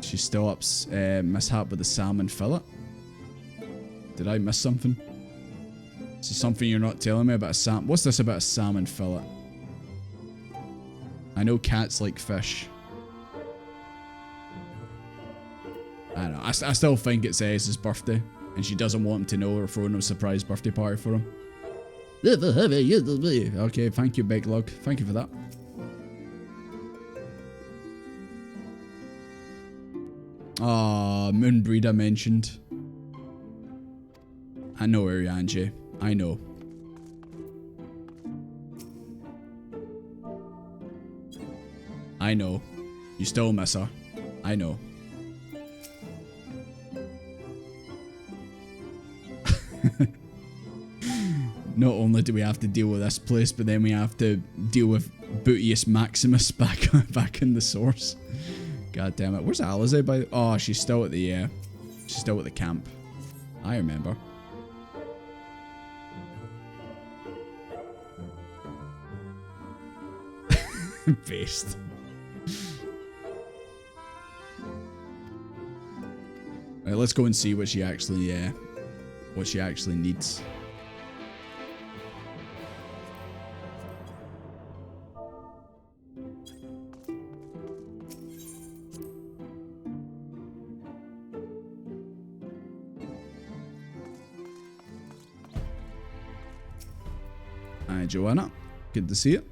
She's still up, mishap with the salmon fillet. Did I miss something? Is there something you're not telling me about a salmon? What's this about a salmon fillet? I know cats like fish. I don't know. I still think it's his birthday, and she doesn't want him to know we're throwing a surprise birthday party for him. Okay, thank you, Big Lug. Thank you for that. Ah, Moonbreeder mentioned. I know her, Angie. I know. I know. You still miss her. I know. Not only do we have to deal with this place, but then we have to deal with Bootius Maximus back in the source. God damn it. Where's Alize by? Oh, she's still at the camp. I remember. Based. Right, let's go and see what she actually needs. Hi, Joanna. Good to see you.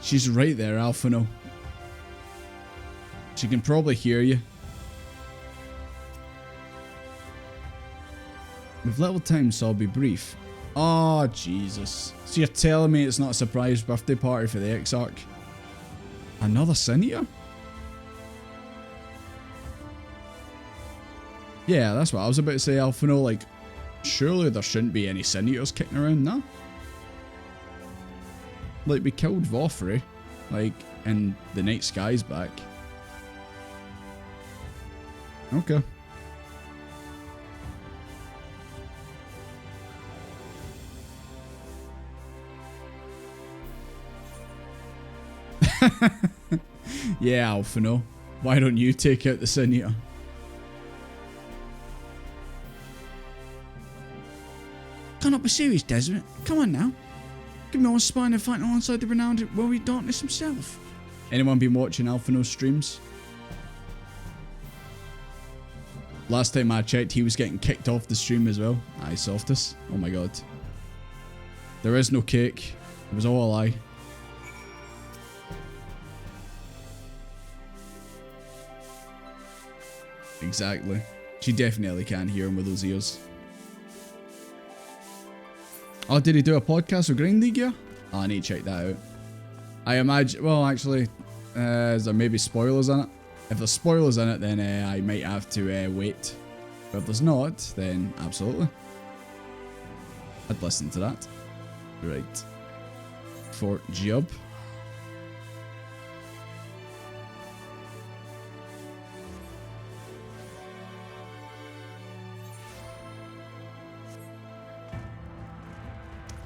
She's right there, Alphino. She can probably hear you. With little time, so I'll be brief. Oh, Jesus. So you're telling me it's not a surprise birthday party for the Exarch? Another Sin-Eater? Yeah, that's what I was about to say, Alphino. Like, surely there shouldn't be any Sin-Eaters kicking around, no? Like, we killed Vofrey, like, and the Night Sky's back. Okay. Yeah, Alphino. Why don't you take out the Sin-Eater? Cannot be serious, Desert. Come on now. Give me one spine and fight alongside the renowned Warrior Darkness himself. Anyone been watching Alphino's streams? Last time I checked, he was getting kicked off the stream as well. Aye, Softus. Oh my god. There is no cake. It was all a lie. Exactly. She definitely can't hear him with those ears. Oh, did he do a podcast with Grinding Gear? Oh, I need to check that out. I imagine, well, actually, is there maybe spoilers in it? If there's spoilers in it, then I might have to wait. But if there's not, then absolutely. I'd listen to that. Right. For job.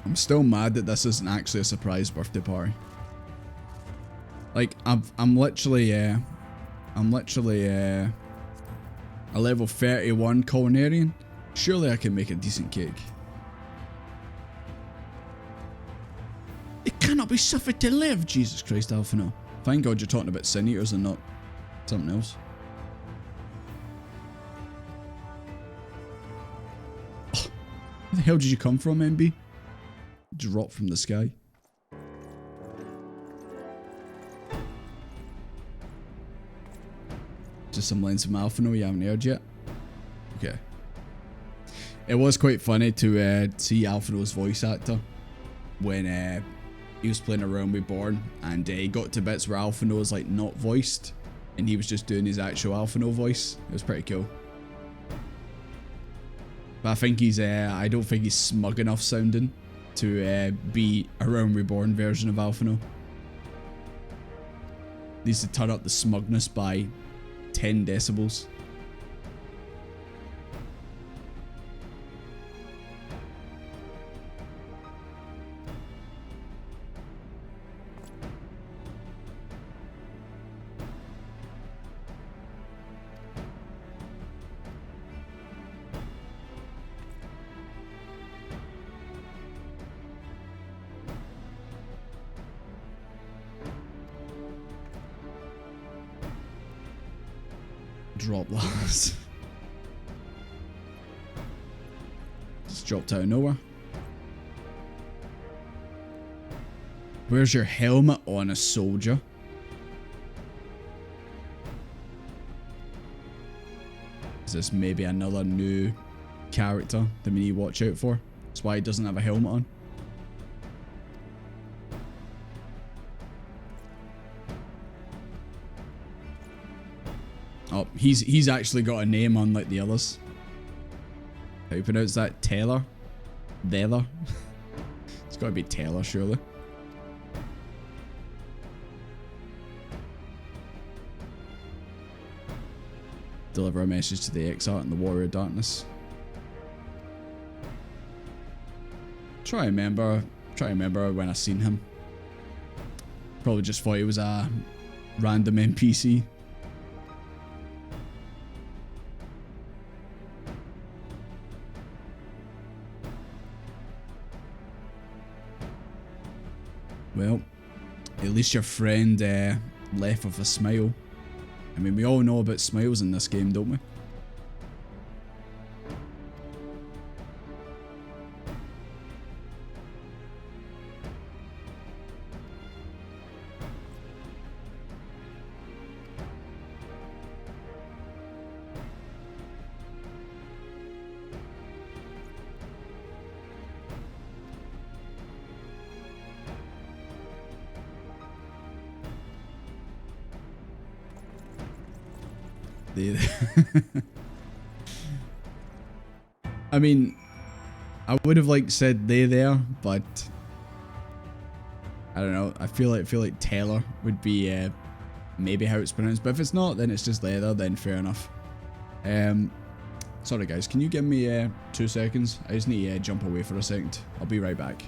I'm still mad that this isn't actually a surprise birthday party. Like, I'm literally a level 31 culinarian. Surely I can make a decent cake. It cannot be suffered to live! Jesus Christ, Alphino. Thank God you're talking about Sin Eaters and not something else. Oh, where the hell did you come from, MB? Drop from the sky. Just some lines from Alphino you haven't heard yet. Okay. It was quite funny to see Alphino's voice actor when he was playing around with Born, and he got to bits where Alphino was like not voiced and he was just doing his actual Alphino voice. It was pretty cool. But I think he's I don't think he's smug enough sounding to be a Realm Reborn version of Alphino. Needs to turn up the smugness by 10 decibels. Drop loss. Just dropped out of nowhere. Where's your helmet on a soldier? Is this maybe another new character that we need to watch out for? That's why he doesn't have a helmet on. Oh, he's actually got a name unlike the others. How do you pronounce that? Taylor? Taylor? It's gotta be Taylor, surely. Deliver a message to the Exarch and the Warrior of Darkness. Try to remember when I seen him. Probably just thought he was a random NPC. Well, at least your friend left with a smile. I mean, we all know about smiles in this game, don't we? I mean, I would have said they there, but I don't know. I feel like Taylor would be maybe how it's pronounced, but if it's not, then it's just leather. Then fair enough. Sorry guys, can you give me 2 seconds? I just need to jump away for a second. I'll be right back.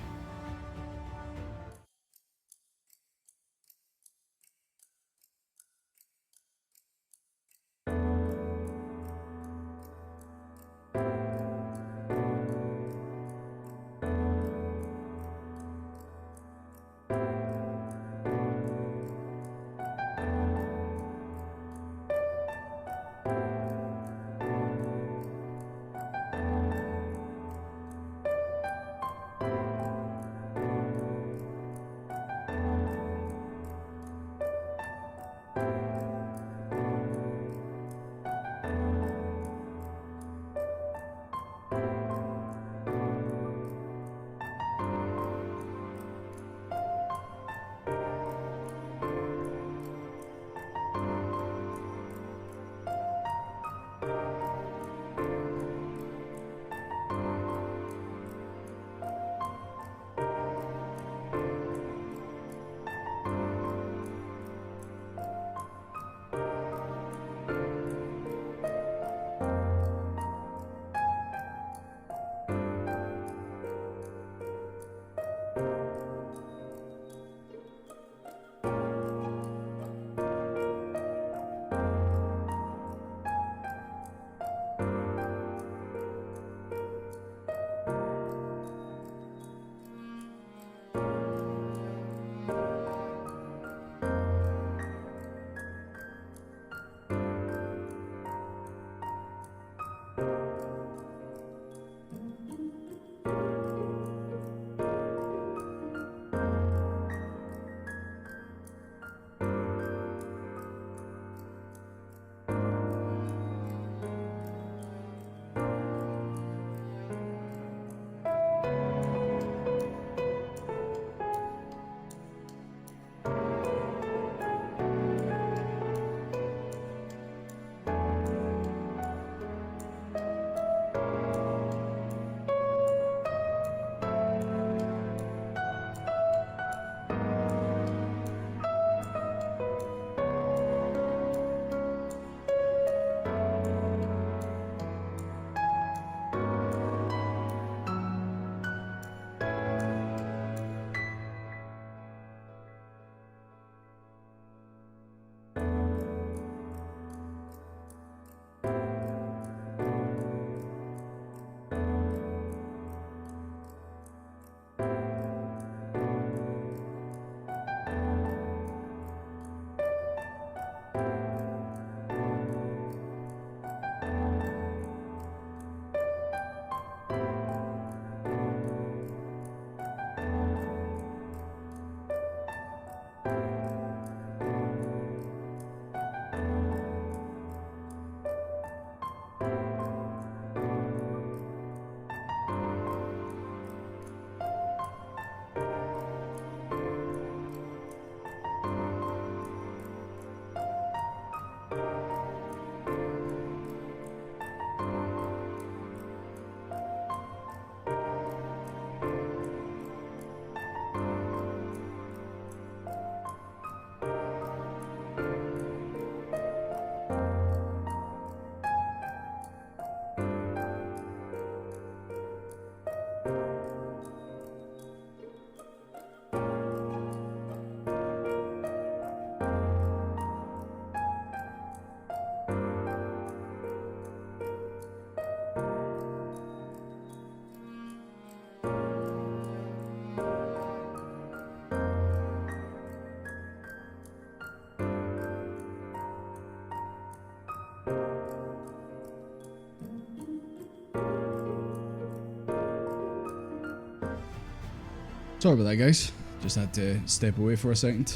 Sorry about that, guys. Just had to step away for a second.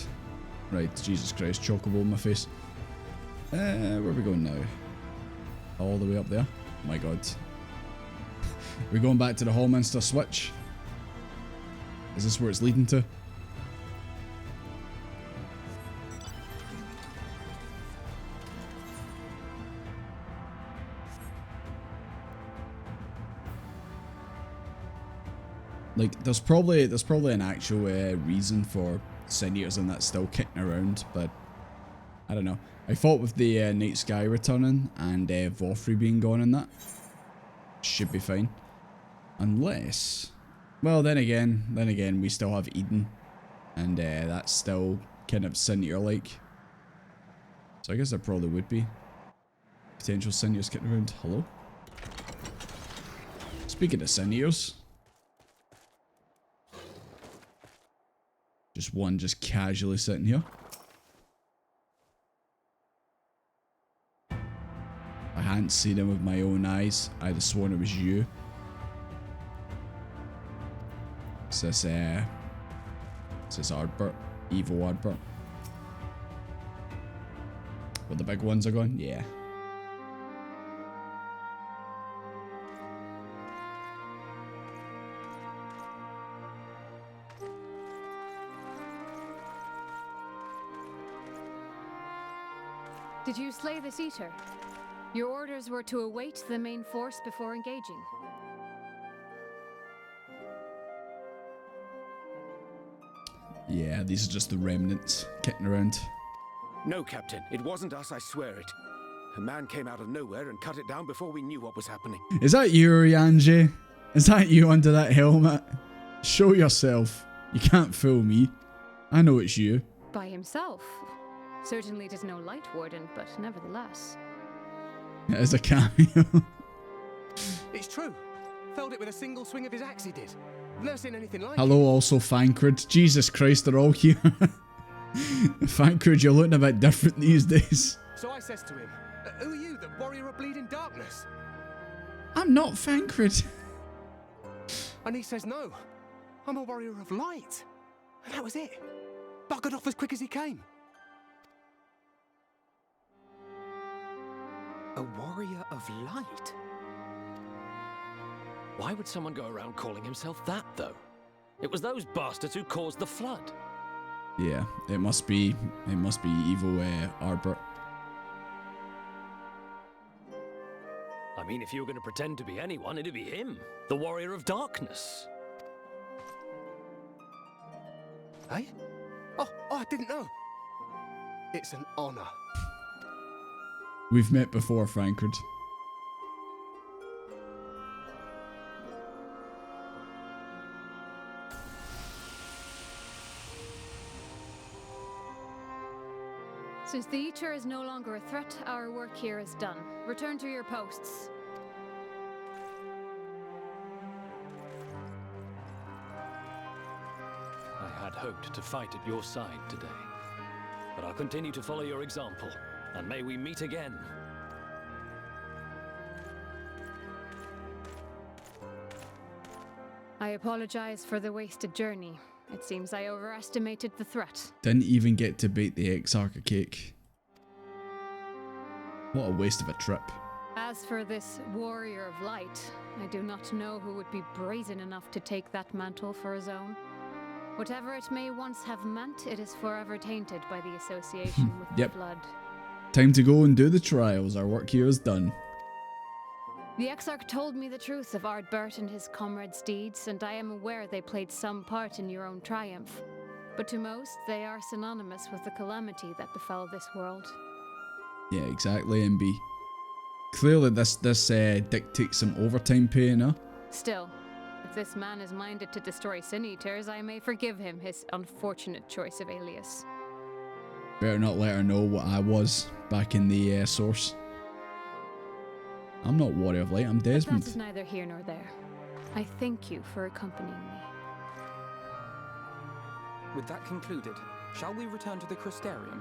Right, Jesus Christ, chocobo in my face. Where are we going now? All the way up there? Oh my god. We're going back to the Hallminster switch. Is this where it's leading to? Like, there's probably an actual reason for Senators and that still kicking around, but I don't know. I thought with the Night Sky returning and Vofri being gone and that, should be fine. Unless, well, then again, we still have Eden, and that's still kind of Senator-like. So I guess there probably would be potential Senators kicking around. Hello? Speaking of Senators. Just one just casually sitting here. I hadn't seen him with my own eyes. I'd have sworn it was you. Is this Ardbert? Evil Ardbert? Where the big ones are going? Yeah. Did you slay this eater? Your orders were to await the main force before engaging. Yeah, these are just the remnants kicking around. No, Captain. It wasn't us, I swear it. A man came out of nowhere and cut it down before we knew what was happening. Is that you, Rianji? Is that you under that helmet? Show yourself. You can't fool me. I know it's you. By himself. Certainly it is no light warden, but nevertheless. It is a cameo. It's true. Felled it with a single swing of his axe, he did. I've never seen anything like Hello, also Fancred. Jesus Christ, they're all here. Fancred, you're looking a bit different these days. So I says to him, who are you, the warrior of bleeding darkness? I'm not Fancred. And he says, no, I'm a warrior of light. And that was it. Buggered off as quick as he came. A warrior of light? Why would someone go around calling himself that, though? It was those bastards who caused the flood. Yeah, it must be evil Ardbert. I mean, if you were going to pretend to be anyone, it'd be him, the warrior of darkness. Hey? Oh, I didn't know. It's an honor. We've met before, Fancred. Since the Eater is no longer a threat, our work here is done. Return to your posts. I had hoped to fight at your side today, but I'll continue to follow your example, and may we meet again. I apologize for the wasted journey. It seems I overestimated the threat. Didn't even get to bake the Exarch cake. What a waste of a trip. As for this warrior of light, I do not know who would be brazen enough to take that mantle for his own. Whatever it may once have meant, it is forever tainted by the association with the blood. Time to go and do the trials. Our work here is done. The Exarch told me the truth of Ardbert and his comrades' deeds, and I am aware they played some part in your own triumph. But to most, they are synonymous with the calamity that befell this world. Yeah, exactly, MB. Clearly this dictates some overtime pay, no? Still, if this man is minded to destroy Sin-Eaters, I may forgive him his unfortunate choice of alias. Better not let her know what I was back in the source. I'm not Warrior of Light, I'm Desmond. But that is neither here nor there. I thank you for accompanying me. With that concluded, shall we return to the Crystarium?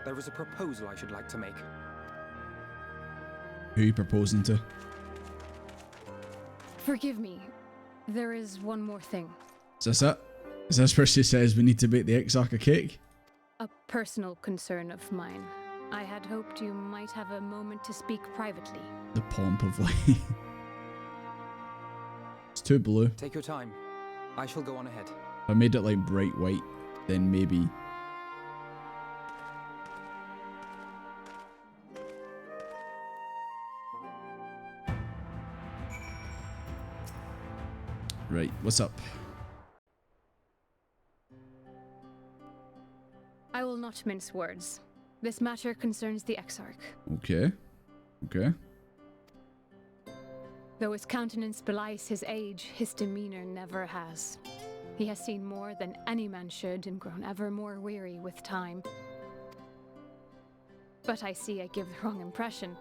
There is a proposal I should like to make. Who are you proposing to? Forgive me. There is one more thing. Is this it? Is this where she says we need to bake the Exarch a cake? A personal concern of mine. I had hoped you might have a moment to speak privately. The pomp of life. It's too blue. Take your time. I shall go on ahead. If I made it like bright white, then maybe. Right, what's up? I will not mince words. This matter concerns the Exarch. Okay. Okay. Though his countenance belies his age, his demeanor never has. He has seen more than any man should and grown ever more weary with time. But I see I give the wrong impression.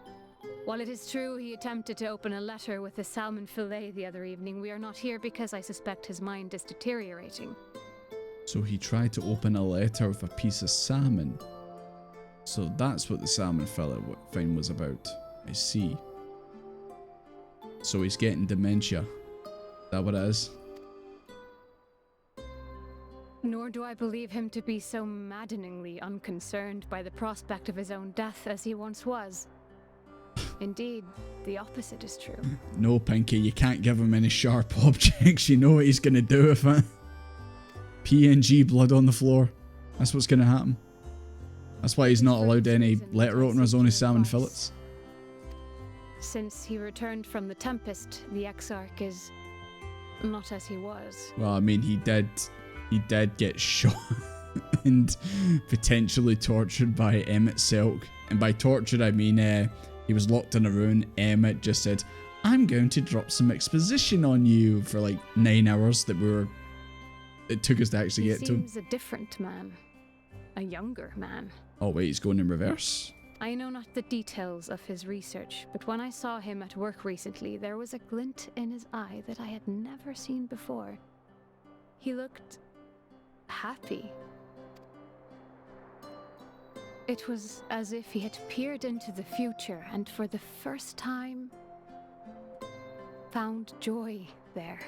While it is true he attempted to open a letter with a salmon fillet the other evening, we are not here because I suspect his mind is deteriorating. So he tried to open a letter with a piece of salmon. So that's what the salmon fillet thing was about. I see. So he's getting dementia. Is that what it is? Nor do I believe him to be so maddeningly unconcerned by the prospect of his own death as he once was. Indeed, the opposite is true. No, Pinky, you can't give him any sharp objects. You know what he's going to do with it. PNG blood on the floor. That's what's going to happen. That's why he's not allowed any letter openers on his salmon fillets. Since he returned from the Tempest, the Exarch is not as he was. Well, I mean, he did get shot and potentially tortured by Emmett Selk. And by tortured, I mean he was locked in a room. Emmett just said, I'm going to drop some exposition on you for like 9 hours it took us to actually get to him. He seems a different man. A younger man. Oh wait, he's going in reverse? I know not the details of his research, but when I saw him at work recently, there was a glint in his eye that I had never seen before. He looked happy. It was as if he had peered into the future and for the first time found joy there.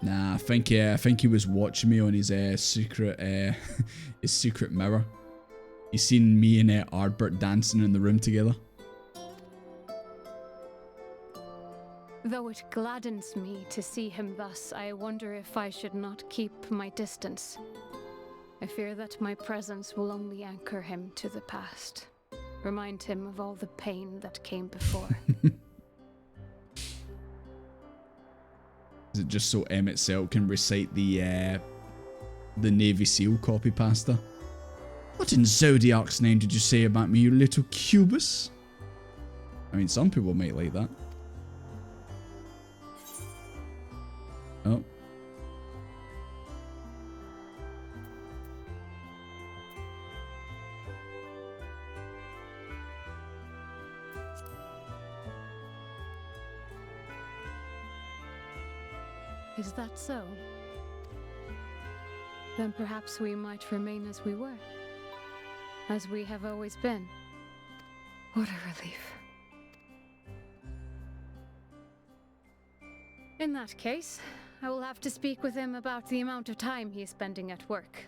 Nah, I think he was watching me on his secret his secret mirror. He's seen me and Ardbert dancing in the room together. Though it gladdens me to see him thus, I wonder if I should not keep my distance. I fear that my presence will only anchor him to the past, remind him of all the pain that came before. Is it just so Emmett Selk can recite the Navy SEAL copy pasta? What in Zodiac's name did you say about me, you little cubus? I mean, some people might like that. Oh. Is that so? Then perhaps we might remain as we were. As we have always been. What a relief. In that case, I will have to speak with him about the amount of time he is spending at work.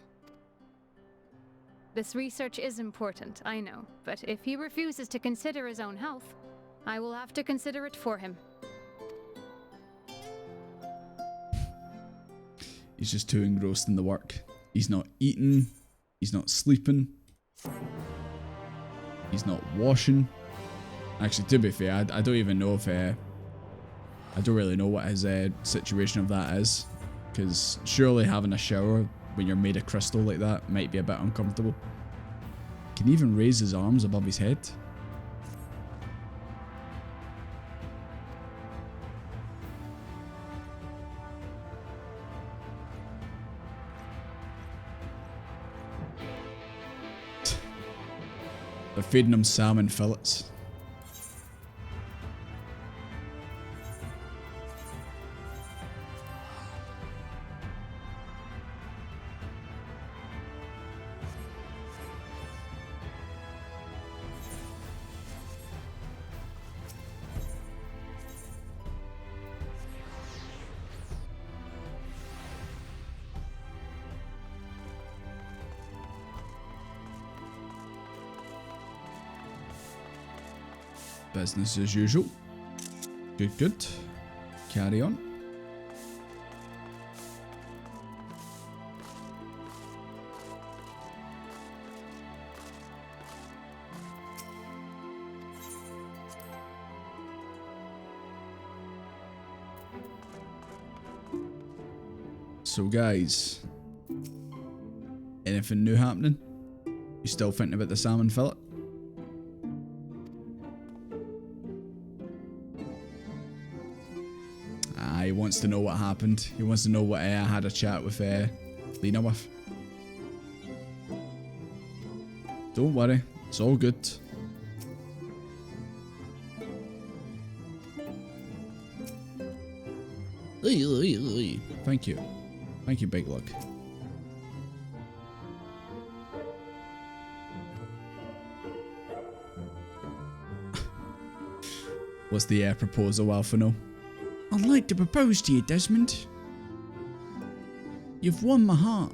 This research is important, I know, but if he refuses to consider his own health, I will have to consider it for him. He's just too engrossed in the work. He's not eating. He's not sleeping. He's not washing. Actually, to be fair, I don't even know if... I don't really know what his situation of that is. Because surely having a shower when you're made of crystal like that might be a bit uncomfortable. Can he even raise his arms above his head? They're feeding him salmon fillets. Business as usual. Good, good. Carry on. So guys, anything new happening? You still thinking about the salmon fillet? He wants to know what happened. He wants to know what I had a chat with Lena with. Don't worry, it's all good. Thank you. Thank you, Big Luck. What's the proposal, Alphino? I'd like to propose to you, Desmond. You've won my heart.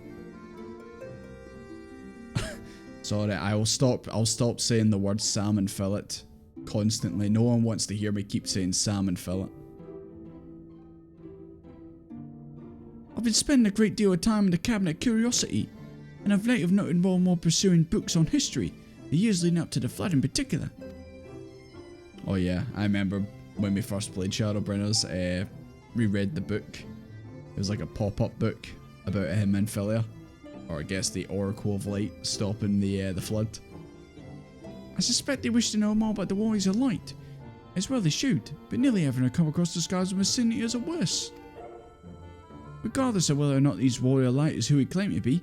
Sorry, I'll stop saying the word salmon fillet constantly. No one wants to hear me keep saying salmon fillet. I've been spending a great deal of time in the Cabinet of Curiosity, and I've lately noted more and more pursuing books on history, the years leading up to the flood in particular. Oh yeah, I remember when we first played Shadowbringers, reread the book. It was like a pop-up book about Minfilia, or I guess the Oracle of Light stopping the flood. I suspect they wish to know more about the Warriors of Light. As well they should, but nearly everyone I come across describes them as sinners or worse. Regardless of whether or not these Warrior Light is who we claim to be,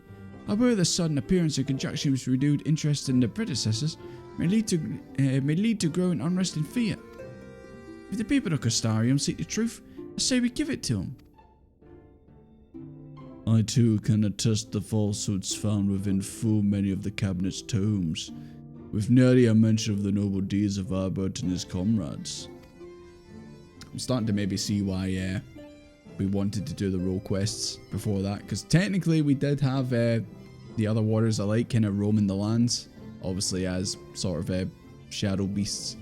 I worry the sudden appearance in conjunction with renewed interest in their predecessors may lead to growing unrest and fear. If the people of Costarium seek the truth, I say we give it to them. I too can attest the falsehoods found within full many of the Cabinet's tomes, with nary a mention of the noble deeds of Albert and his comrades. I'm starting to maybe see why we wanted to do the role quests before that, because technically we did have the other Warriors of Light kind of roaming the lands, obviously as sort of shadow beasts.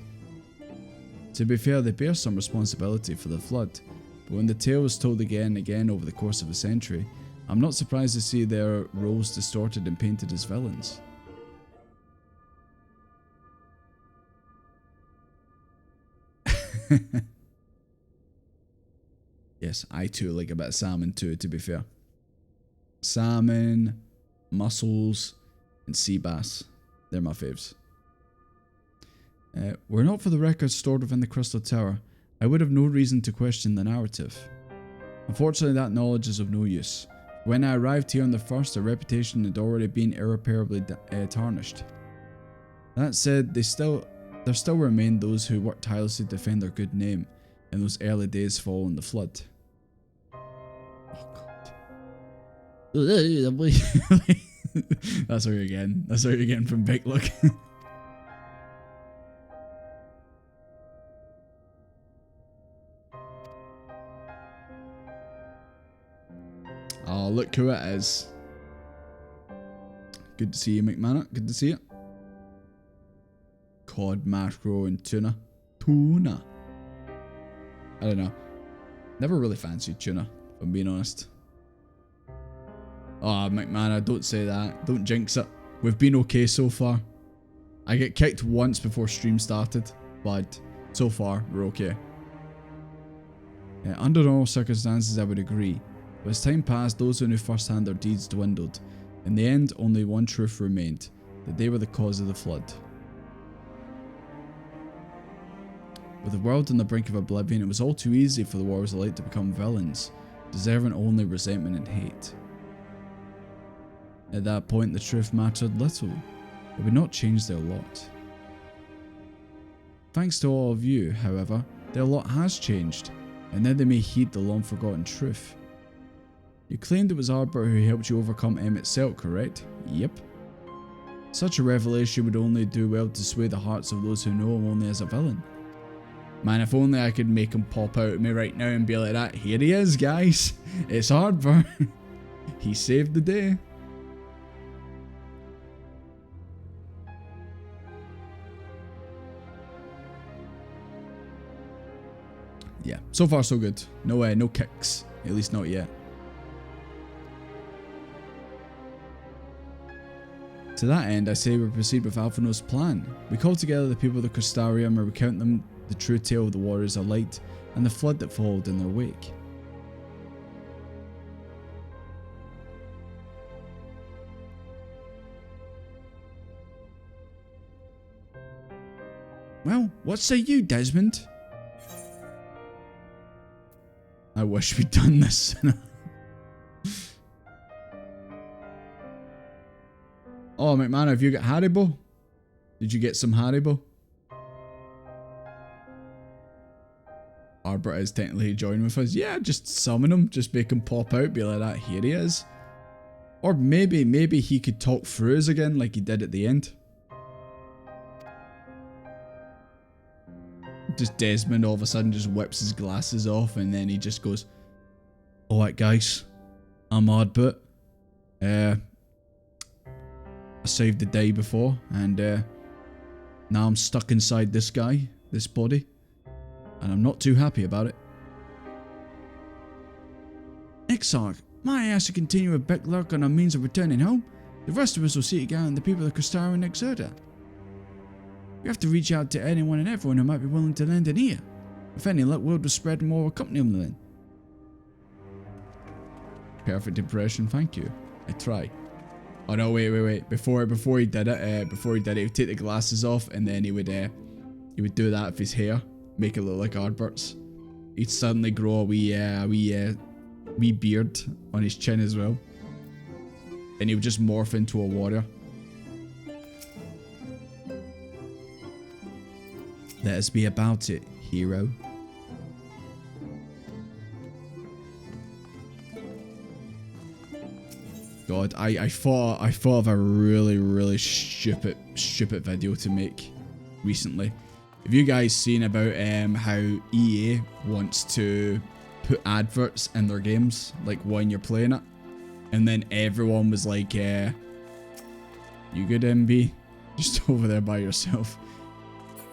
To be fair, they bear some responsibility for the flood, but when the tale was told again and again over the course of a century, I'm not surprised to see their roles distorted and painted as villains. Yes, I too like a bit of salmon too, to be fair. Salmon, mussels, and sea bass. They're my faves. Were not for the records stored within the Crystal Tower, I would have no reason to question the narrative. Unfortunately, that knowledge is of no use. When I arrived here on the first, their reputation had already been irreparably tarnished. That said, there still remain those who worked tirelessly to defend their good name in those early days following the flood. Oh god. That's what you're getting. That's what you're getting from Big Luck. Oh, look who it is. Good to see you, McManus. Good to see you. Cod, mackerel, and tuna. Tuna. I don't know. Never really fancied tuna, if I'm being honest. Oh, McManus, don't say that. Don't jinx it. We've been okay so far. I get kicked once before stream started, but so far, we're okay. Under normal circumstances, I would agree. But as time passed, those who knew firsthand their deeds dwindled. In the end, only one truth remained, that they were the cause of the flood. With the world on the brink of oblivion, it was all too easy for the Warriors of Light to become villains, deserving only resentment and hate. At that point, the truth mattered little. It would not change their lot. Thanks to all of you, however, their lot has changed, and now they may heed the long-forgotten truth. You claimed it was Arbor who helped you overcome Emmett Selk, correct? Yep. Such a revelation would only do well to sway the hearts of those who know him only as a villain. Man, if only I could make him pop out at me right now and be like that. Here he is, guys. It's Arbor. He saved the day. so far so good. No kicks, at least not yet. To that end, I say we proceed with Alphino's plan. We call together the people of the Crystarium and recount them the true tale of the Warriors of Light and the flood that followed in their wake. Well, what say you, Desmond? I wish we'd done this. Oh, McMahon, have you got Haribo? Did you get some Haribo? Arbor is technically joining with us. Yeah, just summon him. Just make him pop out. Be like that. Here he is. Or maybe he could talk through us again like he did at the end. Just Desmond all of a sudden just whips his glasses off and then he just goes, alright guys, I'm Ardbert. I saved the day before and now I'm stuck inside this guy, this body, and I'm not too happy about it. Exarch, may I ask to continue with Becklurk on our means of returning home? The rest of us will see it again and the people of Crystarium and Exerta. We have to reach out to anyone and everyone who might be willing to lend an ear. If any luck, word will spread and more accompany them then. Perfect impression, thank you. I try. Oh no, wait. Before he did it, he would take the glasses off and then he would do that with his hair, make it look like Ardbert's. He'd suddenly grow a wee beard on his chin as well, and he would just morph into a warrior. Let us be about it, hero. God, I thought of a really stupid video to make recently. Have you guys seen about how EA wants to put adverts in their games, like when you're playing it, and then everyone was like, "You good, MB? Just over there by yourself."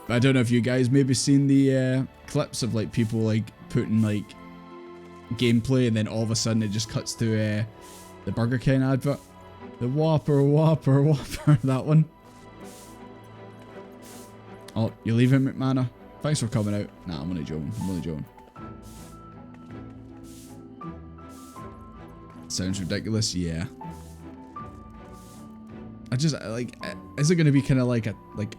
But I don't know if you guys maybe seen the clips of like people like putting like gameplay and then all of a sudden it just cuts to the Burger King advert. The Whopper, that one. Oh, you leaving, McMahon? Thanks for coming out. Nah, I'm only joking. Sounds ridiculous, yeah. I just like, is it going to be kind of like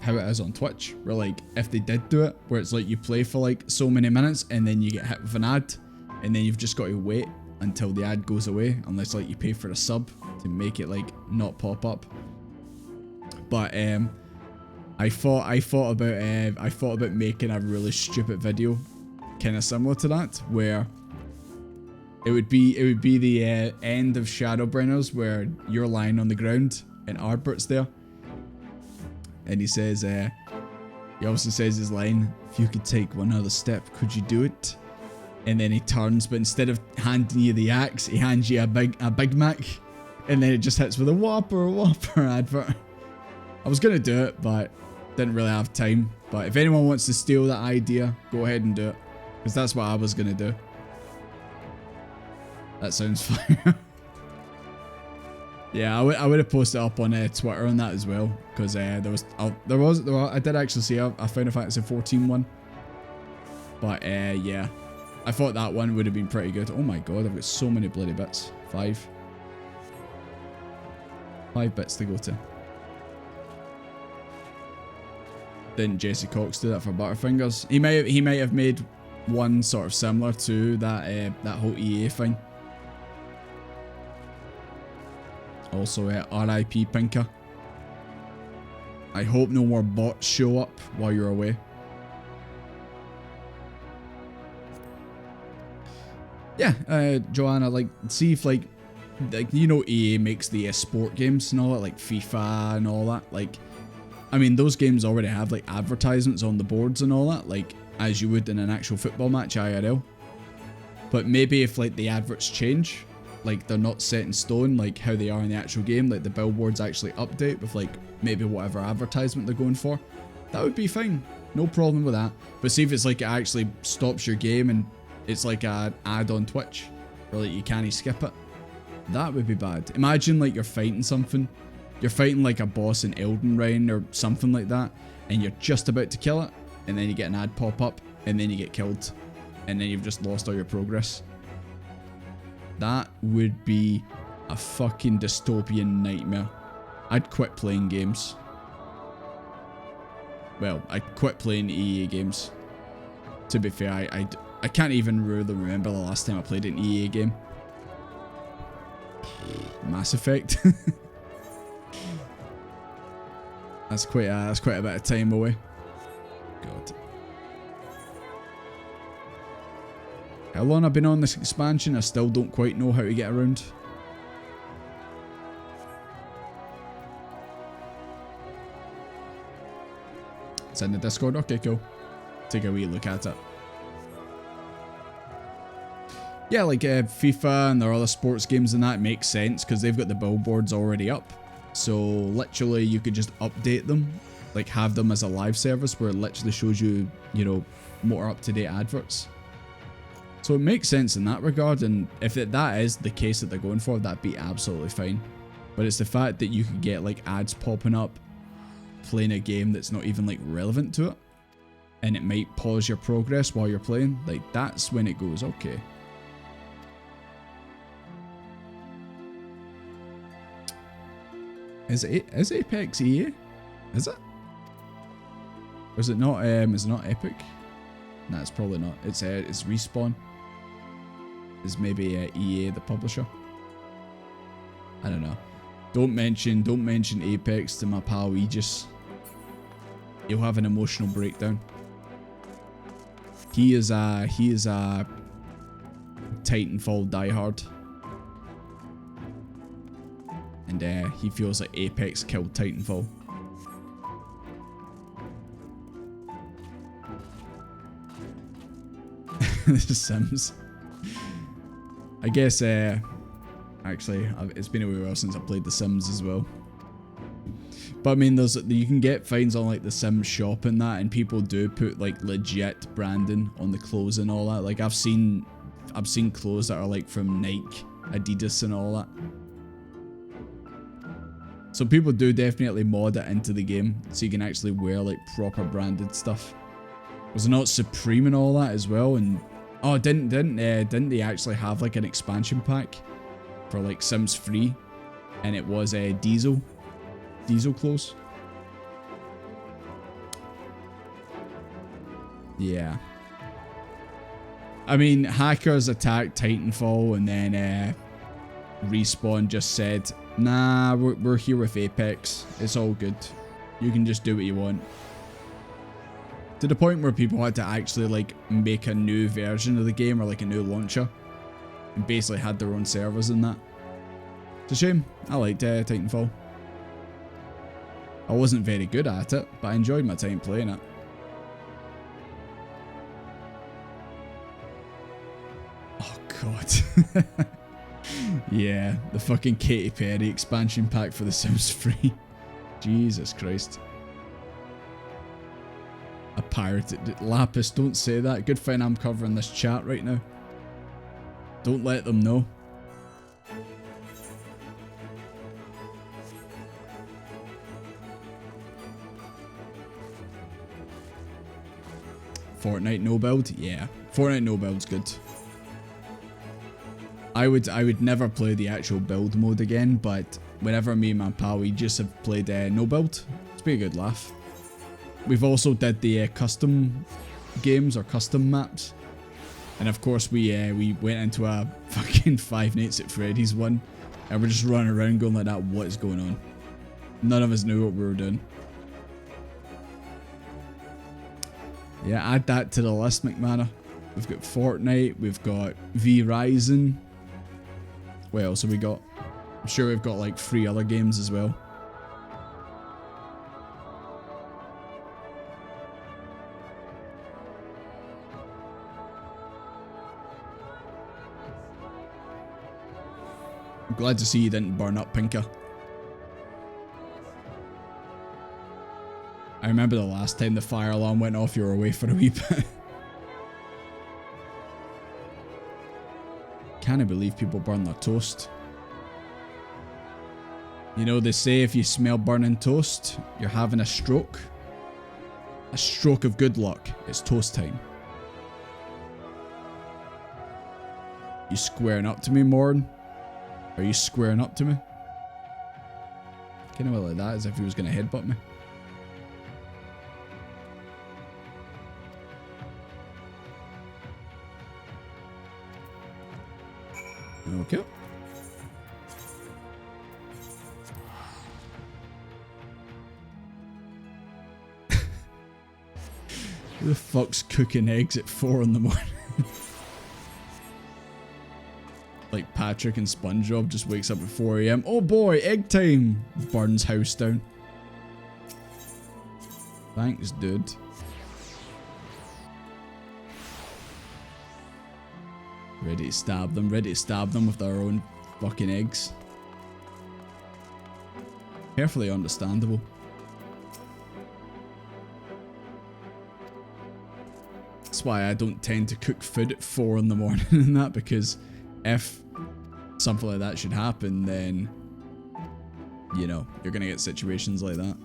how it is on Twitch, where like if they did do it, where it's like you play for like so many minutes and then you get hit with an ad, and then you've just got to wait until the ad goes away, unless like you pay for a sub to make it like not pop up. But I thought about making a really stupid video, kind of similar to that, where it would be the end of Shadowbringers, where you're lying on the ground and Arbert's there, and he says, he also says his line, "If you could take one other step, could you do it?" And then he turns, but instead of handing you the axe, he hands you a Big Mac, and then it just hits with a Whopper advert. I was gonna do it, but didn't really have time. But if anyone wants to steal that idea, go ahead and do it, because that's what I was gonna do. That sounds fire. Yeah, I would have posted up on Twitter on that as well, because I did actually see a Final Fantasy 14 one. But yeah, I thought that one would have been pretty good. Oh my god, I've got so many bloody bits. 5 bits to go to. Didn't Jesse Cox do that for Butterfingers? He might have made one sort of similar to that that whole EA thing. Also, R.I.P. Pinker. I hope no more bots show up while you're away. Yeah, Joanna, like, see if like you know, EA makes the sport games and all that, like FIFA and all that. Like, I mean, those games already have like advertisements on the boards and all that, like as you would in an actual football match IRL. But maybe if like the adverts change, like they're not set in stone like how they are in the actual game, like the billboards actually update with like maybe whatever advertisement they're going for, that would be fine. No problem with that. But see if it's like it actually stops your game and it's like an ad on Twitch, or like you can't skip it. That would be bad. Imagine like you're fighting something. You're fighting like a boss in Elden Ring or something like that, and you're just about to kill it, and then you get an ad pop up, and then you get killed, and then you've just lost all your progress. That would be a fucking dystopian nightmare. I'd quit playing games. Well, I'd quit playing EA games. To be fair, I can't even really remember the last time I played an EA game. Mass Effect. That's quite a bit of time away. God. How long I've been on this expansion, I still don't quite know how to get around. It's in the Discord. Okay, cool. Take a wee look at it. Yeah, like FIFA and their other sports games and that makes sense because they've got the billboards already up. So literally you could just update them, like have them as a live service where it literally shows you, you know, more up-to-date adverts. So it makes sense in that regard, and if that is the case that they're going for, that'd be absolutely fine. But it's the fact that you could get like ads popping up playing a game that's not even like relevant to it, and it might pause your progress while you're playing. Like that's when it goes, okay. Is Apex EA? Is it? Or is it not? Is it not Epic? Nah, it's probably not. It's Respawn. Is maybe EA the publisher? I don't know. Don't mention Apex to my pal Aegis. He'll have an emotional breakdown. He is a Titanfall diehard. And he feels like Apex killed Titanfall. The Sims. I guess, actually, it's been a wee while since I played The Sims as well. But I mean, you can get finds on like the Sims shop and that, and people do put like legit branding on the clothes and all that. Like I've seen clothes that are like from Nike, Adidas and all that. So people do definitely mod it into the game, so you can actually wear like proper branded stuff. Was it not Supreme and all that as well? And oh, didn't they actually have like an expansion pack for like Sims 3, and it was Diesel clothes. Yeah. I mean, hackers attacked Titanfall, and then Respawn just said, nah, we're here with Apex. It's all good. You can just do what you want. To the point where people had to actually like make a new version of the game, or like a new launcher, and basically had their own servers and that. It's a shame. I liked Titanfall. I wasn't very good at it, but I enjoyed my time playing it. Oh god. Yeah, the fucking Katy Perry expansion pack for The Sims 3. Jesus Christ. A pirated Lapis, don't say that. Good thing I'm covering this chat right now. Don't let them know. Fortnite no build? Yeah. Fortnite no build's good. I would never play the actual build mode again, but whenever me and my pal we just have played no build, it's been a good laugh. We've also did the custom games or custom maps, and of course we went into a fucking Five Nights at Freddy's one, and we're just running around going like that. What is going on? None of us knew what we were doing. Yeah, add that to the list, McManor. We've got Fortnite, we've got V-Rising. What else have we got? I'm sure we've got like 3 other games as well. I'm glad to see you didn't burn up, Pinker. I remember the last time the fire alarm went off, you were away for a wee bit. Can't believe people burn their toast. You know, they say if you smell burning toast, you're having a stroke. A stroke of good luck. It's toast time. You squaring up to me, Morn? Are you squaring up to me? Kind of went like that, as if he was going to headbutt me. Okay. Who the fuck's cooking eggs at 4 in the morning? Like Patrick and SpongeBob just wakes up at 4 AM. Oh boy, egg time! Burns house down. Thanks, dude. Ready to stab them with their own fucking eggs. Perfectly understandable. That's why I don't tend to cook food at 4 in the morning and that, because if something like that should happen, then, you know, you're gonna get situations like that.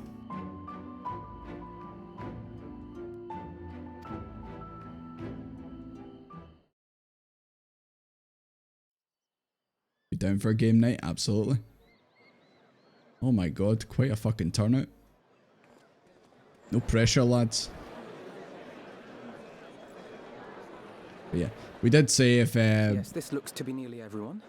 You down for a game night? Absolutely. Oh my god, quite a fucking turnout. No pressure, lads. But yeah, we did say if yes, this looks to be nearly everyone.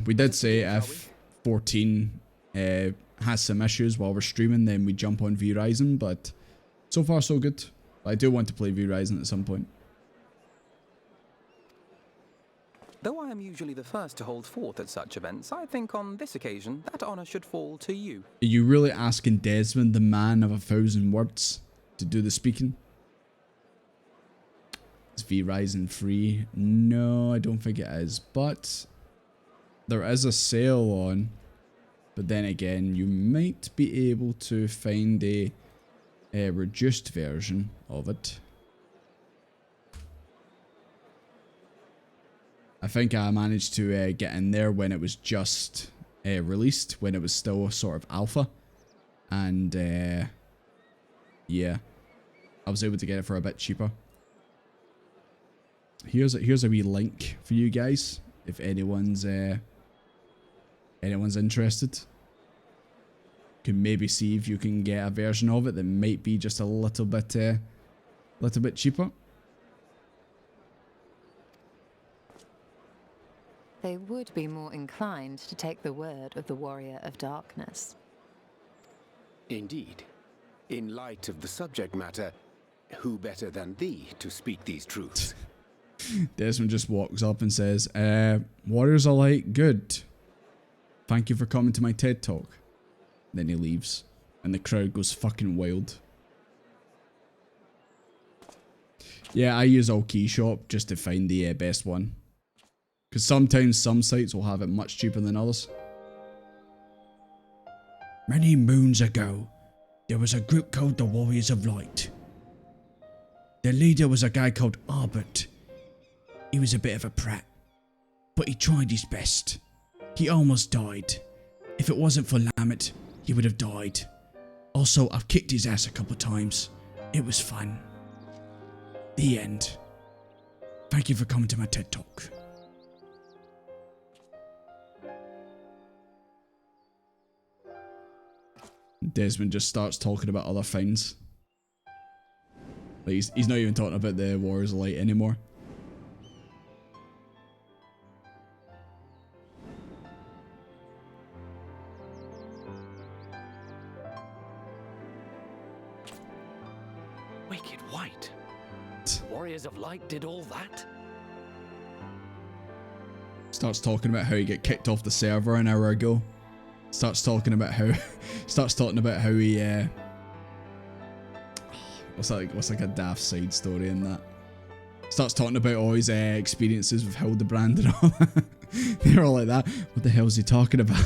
We did say if 14 has some issues while we're streaming, then we jump on V-Rising, but so far so good. I do want to play V-Rising at some point. Though I am usually the first to hold forth at such events, I think on this occasion that honour should fall to you. Are you really asking Desmond, the man of 1,000 words, to do the speaking? Is V-Rising free? No, I don't think it is, but there is a sale on. But then again, you might be able to find a reduced version of it. I think I managed to get in there when it was just released, when it was still sort of alpha. And yeah, I was able to get it for a bit cheaper. Here's a wee link for you guys if anyone's interested. Can maybe see if you can get a version of it that might be just a little bit cheaper. They would be more inclined to take the word of the Warrior of Darkness. Indeed. In light of the subject matter, who better than thee to speak these truths? Desmond just walks up and says, Warriors are like, good. Thank you for coming to my TED Talk. Then he leaves, and the crowd goes fucking wild. Yeah, I use All Key Shop just to find the best one. Because sometimes some sites will have it much cheaper than others. Many moons ago, there was a group called the Warriors of Light. Their leader was a guy called Albert. He was a bit of a prat, but he tried his best. He almost died. If it wasn't for Lamet, he would have died. Also, I've kicked his ass a couple times. It was fun. The end. Thank you for coming to my TED Talk. Desmond just starts talking about other things. Like he's not even talking about the Warriors of Light anymore. Wicked White. Warriors of Light did all that? Starts talking about how he got kicked off the server an hour ago. Starts talking about how he what's like a daft side story in that. Starts talking about all his experiences with Hildebrand and all that. They're all like that. What the hell is he talking about?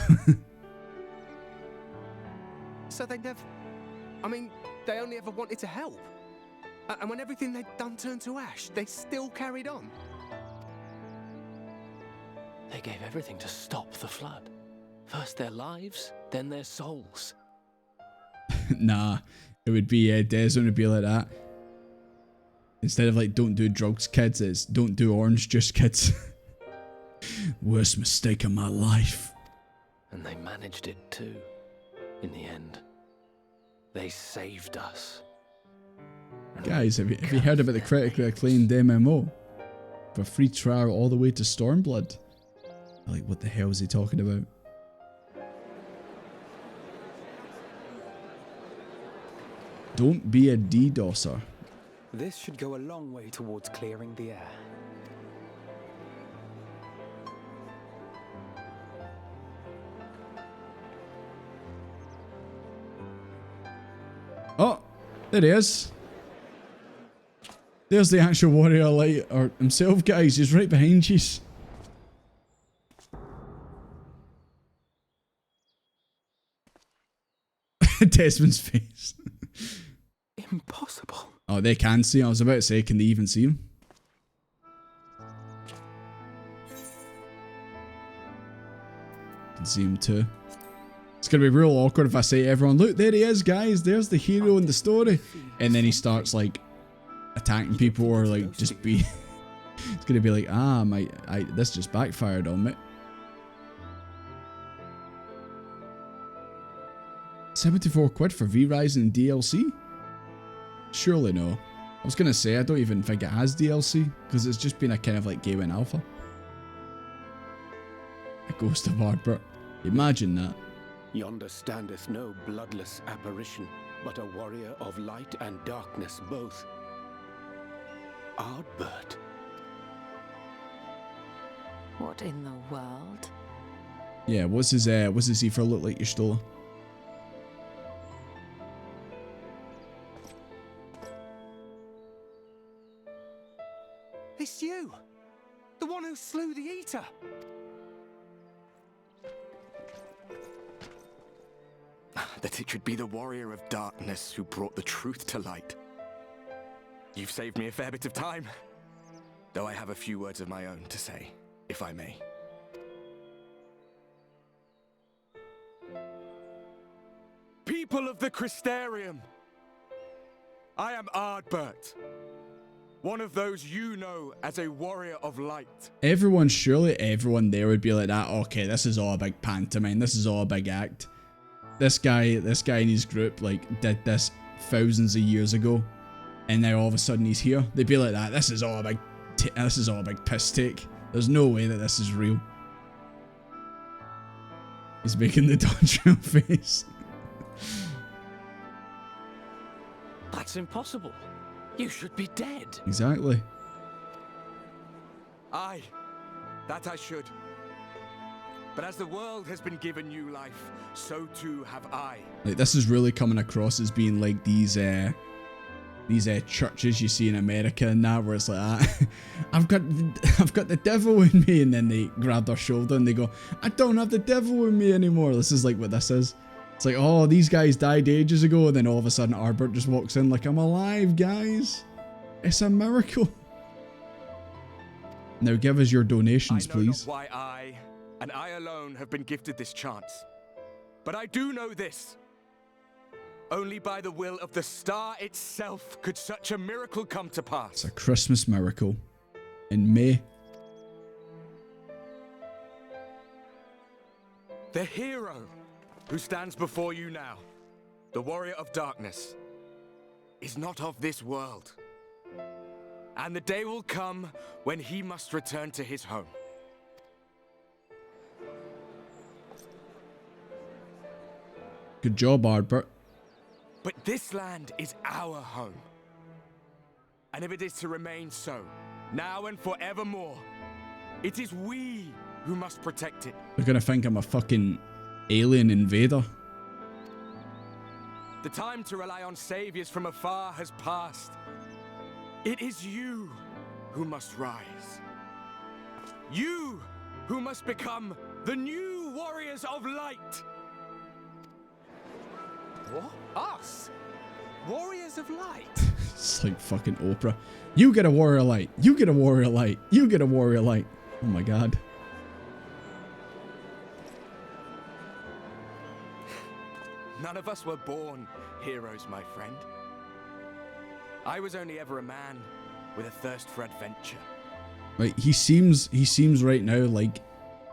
So they never... I mean, they only ever wanted to help. And when everything they'd done turned to ash, they still carried on. They gave everything to stop the flood. First their lives, then their souls. Nah, it would be Desmond would be like that. Instead of like, don't do drugs, kids, it's don't do orange juice, kids. Worst mistake of my life. And they managed it too, in the end. They saved us. Guys, have you heard about the critically acclaimed MMO? For free trial all the way to Stormblood? Like, what the hell is he talking about? Don't be a DDoSer. This should go a long way towards clearing the air. Oh, there he is. There's the actual warrior light or himself, guys. He's right behind you. Desmond's face. Impossible. Oh, they can see him. I was about to say, can they even see him? Can see him too. It's going to be real awkward if I say to everyone, look, there he is, guys. There's the hero in the story. And then he starts, like, attacking people or, like, just be... It's going to be like, ah, this just backfired on me. 74 quid for V-Rising DLC? Surely no. I was going to say, I don't even think it has DLC, because it's just been a kind of, like, game in alpha. A Ghost of Ardbert. Imagine that. Yonder standeth no bloodless apparition, but a warrior of light and darkness both. Ardbert. What in the world? Yeah, what's his Ether look like, Y'shtola? It's you! The one who slew the Eater! That it should be the warrior of darkness who brought the truth to light. You've saved me a fair bit of time, though I have a few words of my own to say, if I may. People of the Crystarium, I am Ardbert, one of those you know as a warrior of light. Surely everyone there would be like that, okay, this is all a big pantomime, this is all a big act. This guy in his group, like, did this thousands of years ago, and now all of a sudden he's here. They'd be like that. This is all a big piss take. There's no way that this is real. He's making the Dontrell face. That's impossible. You should be dead. Exactly. Aye, that I should. But as the world has been given new life, so too have I. Like, this is really coming across as being like these churches you see in America and that, where it's like, I've got the devil in me, and then they grab their shoulder and they go, I don't have the devil in me anymore. This is like what this is. It's like, oh, these guys died ages ago, and then all of a sudden Ardbert just walks in like, I'm alive, guys. It's a miracle. Now give us your donations, please. I know not why I, and I alone, have been gifted this chance. But I do know this. Only by the will of the star itself could such a miracle come to pass. It's a Christmas miracle in May. The hero who stands before you now, the warrior of darkness, is not of this world. And the day will come when he must return to his home. Good job, Ardbert. But this land is our home. And if it is to remain so, now and forevermore, it is we who must protect it. They're gonna think I'm a fucking alien invader. The time to rely on saviors from afar has passed. It is you who must rise. You who must become the new warriors of light. What? Us? Warriors of light? It's like fucking Oprah. You get a warrior light. You get a warrior light. You get a warrior light. Oh my god. None of us were born heroes, my friend. I was only ever a man with a thirst for adventure. Right, he seems right now like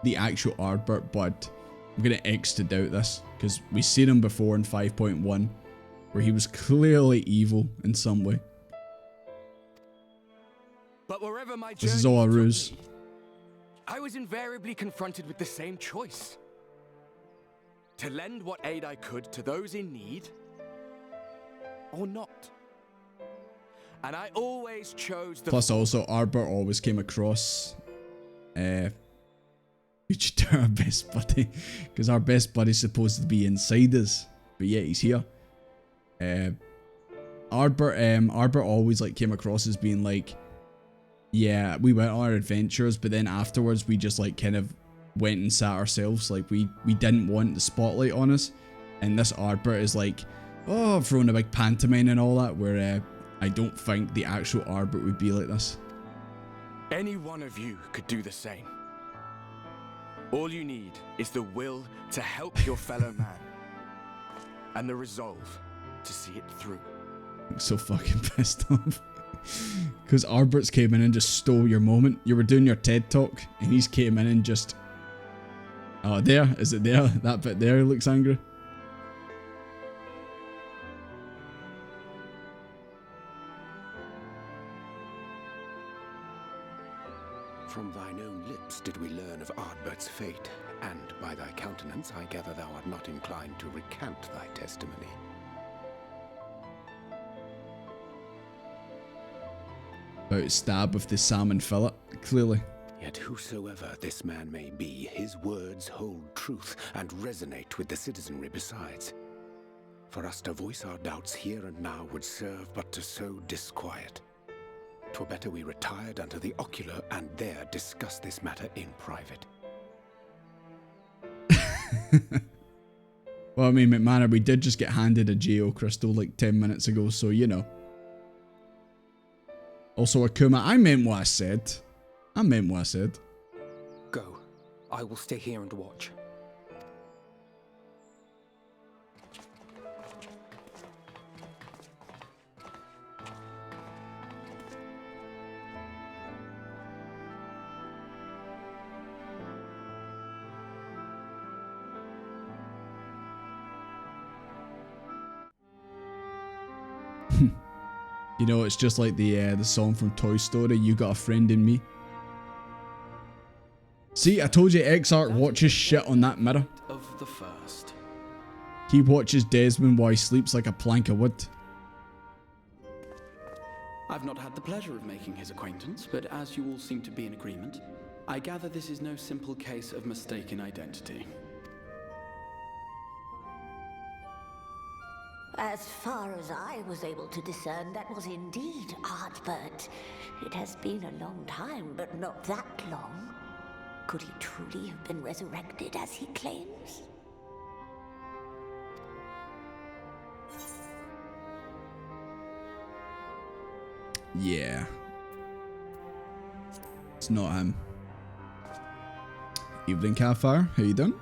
the actual Ardbert, but I'm gonna X to doubt this because we've seen him before in 5.1, where he was clearly evil in some way. But wherever my This is all a ruse. me, I was invariably confronted with the same choice: to lend what aid I could to those in need, or not. And I always chose the... Plus also, Ardbert always came across we should do our best buddy, because our best buddy's supposed to be inside us, but yeah, he's here. Ardbert always like came across as being like, yeah, we went on our adventures, but then afterwards we just like kind of went and sat ourselves. Like we didn't want the spotlight on us. And this Ardbert is like, oh, I've thrown a big pantomime and all that, where I don't think the actual Ardbert would be like this. Any one of you could do the same. All you need is the will to help your fellow man, and the resolve to see it through. I'm so fucking pissed off. Because Arbert's came in and just stole your moment. You were doing your TED talk, and he's came in and just... Oh, there? Is it there? That bit there looks angry. From thine own lips did we learn of Ardbert's fate, and by thy countenance I gather thou art not inclined to recant thy testimony. About stab with the salmon fillet, clearly. Yet whosoever this man may be, his words hold truth and resonate with the citizenry besides. For us to voice our doubts here and now would serve but to sow disquiet. 'Twere better we retired unto the ocular and there discuss this matter in private. Well, I mean, McManor, we did just get handed a Geo crystal like 10 minutes ago, so you know. Also, Akuma, I meant what I said. I meant what I said. Go. I will stay here and watch. You know, it's just like the song from Toy Story, You Got a Friend in Me. See, I told you Exarch watches shit on that mirror. Of the first. He watches Desmond while he sleeps like a plank of wood. I've not had the pleasure of making his acquaintance, but as you all seem to be in agreement, I gather this is no simple case of mistaken identity. As far as I was able to discern, that was indeed Ardbert. It has been a long time, but not that long. Could he truly have been resurrected as he claims? Yeah. It's not him. Evening, Campfire. How you doing?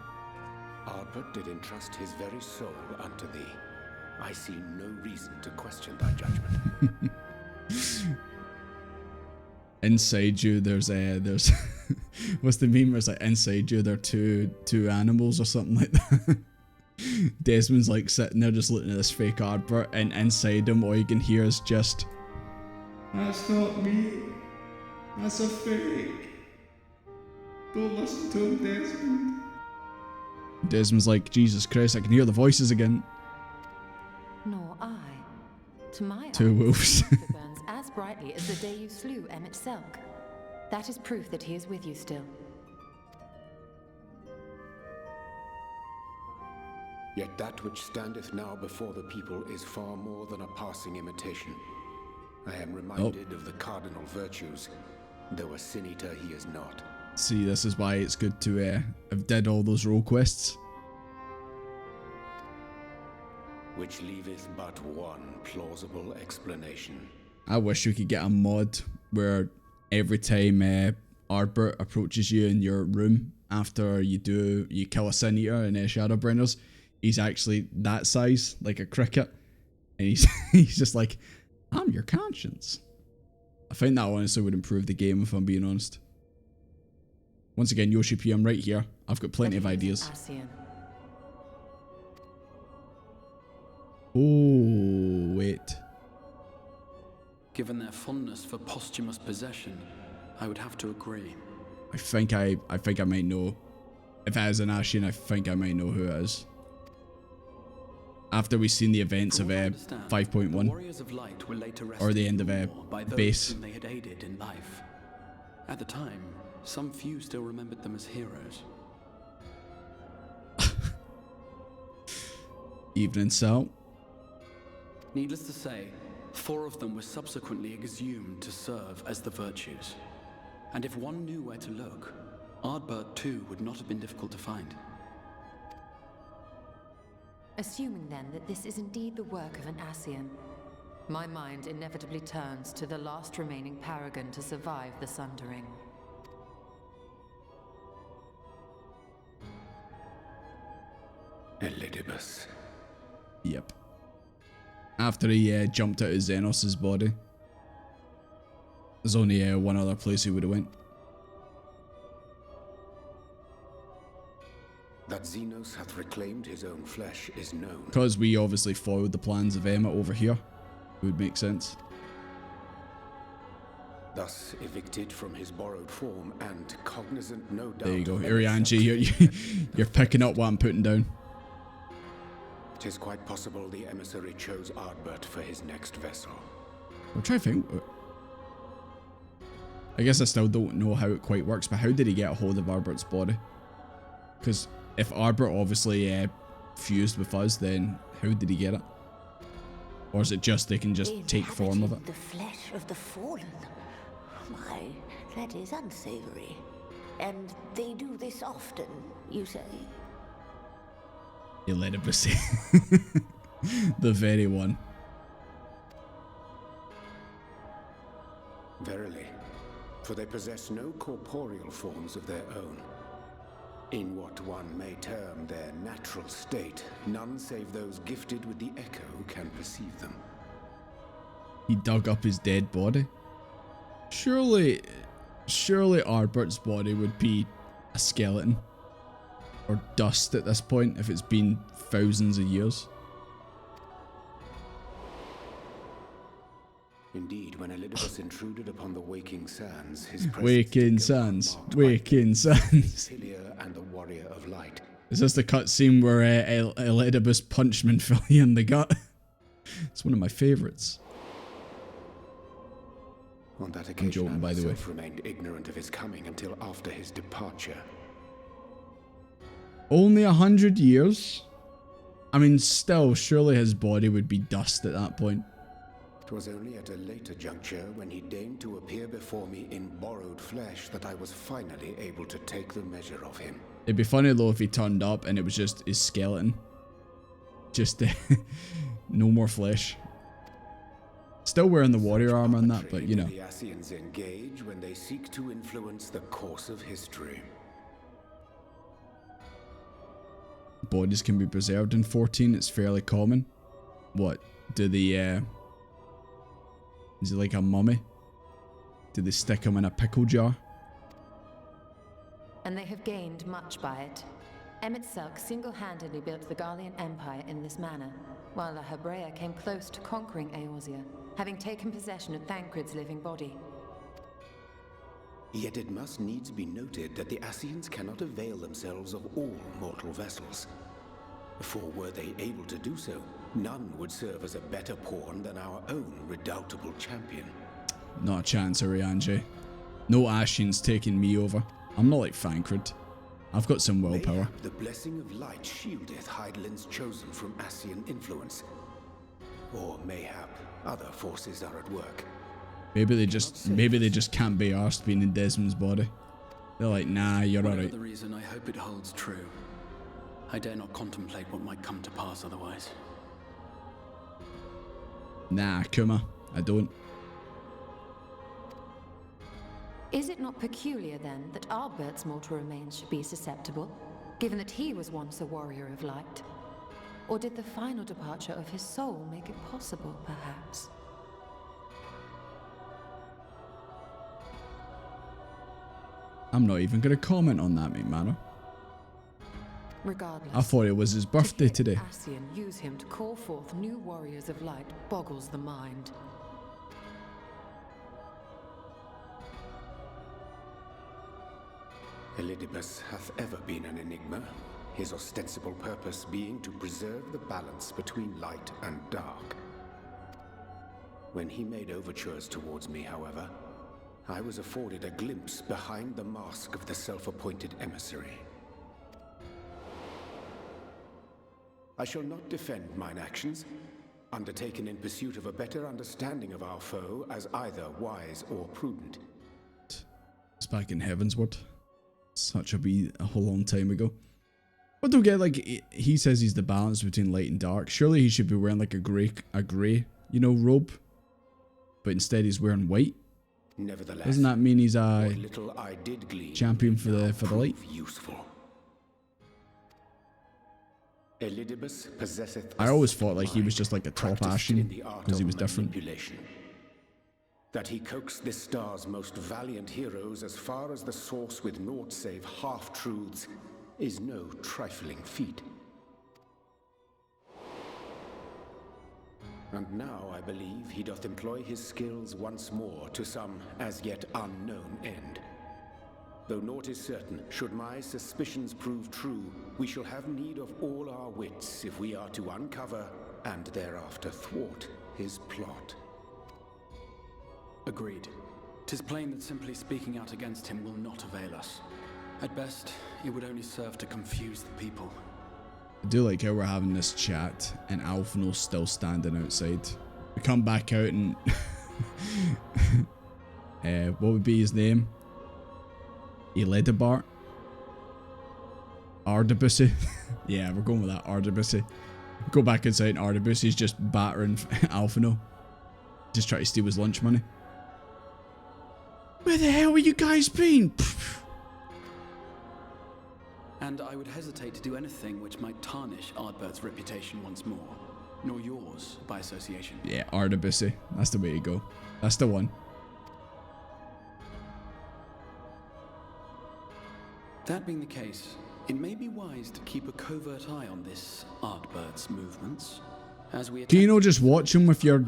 Ardbert did entrust his very soul unto thee. I see no reason to question thy judgment. Inside you, there's what's the meme? It's like inside you, there are two animals or something like that. Desmond's like sitting there just looking at this fake Ardbert, and inside him, all you can hear is just, "That's not me. That's a fake. Don't listen to him, Desmond." Desmond's like, "Jesus Christ, I can hear the voices again." Nor I. To my Two eyes, wolves. it burns as brightly as the day you slew Emmett Selk. That is proof that he is with you still. Yet that which standeth now before the people is far more than a passing imitation. I am reminded of the cardinal virtues, though a sin-eater he is not. See, this is why it's good to have did all those role quests. Which leaveth but one plausible explanation. I wish we could get a mod where every time Ardbert approaches you in your room after you kill a sin eater in Shadowbringers, he's actually that size, like a cricket. And he's he's just like, I'm your conscience. I think that honestly would improve the game if I'm being honest. Once again, Yoshi P, I'm right here. I've got plenty of ideas. Oh, wait. Given their fondness for posthumous possession, I would have to agree. I think I might know. If it is an Ascian, I think I might know who it is. After we've seen the events of 5.1 or the end of base. They had aided in life. At the time, some few still remembered them as heroes. Evening Cell. Needless to say, 4 of them were subsequently exhumed to serve as the virtues. And if one knew where to look, Ardbert too would not have been difficult to find. Assuming then that this is indeed the work of an Ascian, my mind inevitably turns to the last remaining paragon to survive the Sundering. Elidibus. Yep. After he jumped out of Xenos' body. There's only one other place he would have went. That Xenos hath reclaimed his own flesh is known. Because we obviously followed the plans of Emma over here. It would make sense. Thus evicted from his borrowed form and cognizant no doubt. There you go. Irianji, you're picking up what I'm putting down. 'Tis quite possible the emissary chose Ardbert for his next vessel. I'm trying to think. I guess I still don't know how it quite works, but how did he get a hold of Arbert's body? Because if Ardbert obviously fused with us, then how did he get it? Or is it just they can just take form of it? The flesh of the fallen. My, that is unsavory. And they do this often, you say? Elidibus. The very one. Verily, for they possess no corporeal forms of their own. In what one may term their natural state, none save those gifted with the echo can perceive them. He dug up his dead body? Surely Arbert's body would be a skeleton. Or dust at this point, if it's been thousands of years. Indeed, when Elidibus intruded upon the waking sands, his Waking sands. Waking sands. And the warrior of light. Is this the cutscene where Elidibus punched Minfilia in the gut? It's one of my favourites. On that occasion, I'm joking, by the way. Remained ignorant of his coming until after his departure. Only 100 years? I mean, still, surely his body would be dust at that point. It was only at a later juncture, when he deigned to appear before me in borrowed flesh, that I was finally able to take the measure of him. It'd be funny though if he turned up and it was just his skeleton. Just no more flesh. Still wearing the warrior armor and that, but you know. The Ascians engage when they seek to influence the course of history. Bodies can be preserved in 14, it's fairly common. What? Do they, is it like a mummy? Do they stick him in a pickle jar? And they have gained much by it. Emmett Selk single-handedly built the Garlean Empire in this manner, while the Hebrea came close to conquering Eorzea, having taken possession of Thancred's living body. Yet it must needs be noted that the Ascians cannot avail themselves of all mortal vessels. For were they able to do so, none would serve as a better pawn than our own redoubtable champion. Not a chance, Irianji. No Ascian's taking me over. I'm not like Thancred. I've got some willpower. Mayhap the blessing of light shieldeth Hydaelyn's chosen from Ascian influence. Or mayhap other forces are at work. Maybe they just can't be arsed being in Desmond's body. They're like, nah, you're alright. For the reason, I hope it holds true. I dare not contemplate what might come to pass otherwise. Nah, Kuma, I don't. Is it not peculiar then that Ardbert's mortal remains should be susceptible, given that he was once a warrior of light? Or did the final departure of his soul make it possible, perhaps? I'm not even going to comment on that, mate, Manor. Regardless, I thought it was his birthday today. Cassian use him to call forth new warriors of light boggles the mind. Elidibus hath ever been an enigma, his ostensible purpose being to preserve the balance between light and dark. When he made overtures towards me, however, I was afforded a glimpse behind the mask of the self-appointed emissary. I shall not defend mine actions, undertaken in pursuit of a better understanding of our foe as either wise or prudent. It's back in Heavensward. Such a whole long time ago. But don't get, like, he says he's the balance between light and dark. Surely he should be wearing like a grey, you know, robe. But instead he's wearing white. Nevertheless, doesn't that mean he's a little I did glean champion for the light? Useful. Elidibus possesseth. I always thought like he was just like a top Ashen because he was different. That he coaxed this star's most valiant heroes as far as the source with naught save half-truths is no trifling feat. And now I believe he doth employ his skills once more to some as yet unknown end. Though naught is certain, should my suspicions prove true, we shall have need of all our wits if we are to uncover and thereafter thwart his plot. Agreed. 'Tis plain that simply speaking out against him will not avail us. At best, it would only serve to confuse the people. I do like how we're having this chat and Alphinaud's still standing outside. We come back out and what would be his name? Elidibart? Ardabussy? Yeah, we're going with that, Ardabussy. Go back inside and Ardabussy's just battering Alphinaud. Just trying to steal his lunch money. Where the hell have you guys been? And I would hesitate to do anything which might tarnish Ardbert's reputation once more, nor yours by association. Yeah, Ardabussy. That's the way to go. That's the one. That being the case, it may be wise to keep a covert eye on this Ardbert's movements. As we do you know just watch him with your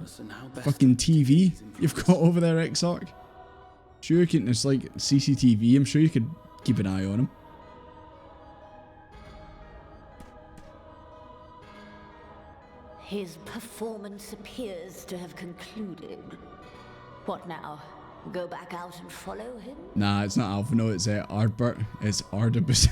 fucking TV you've got over there, Exarch? Sure you can, it's like CCTV, I'm sure you could keep an eye on him. His performance appears to have concluded. What now? Go back out and follow him? Nah, it's not Alphinaud, it's Ardbert. It's Ardabussy.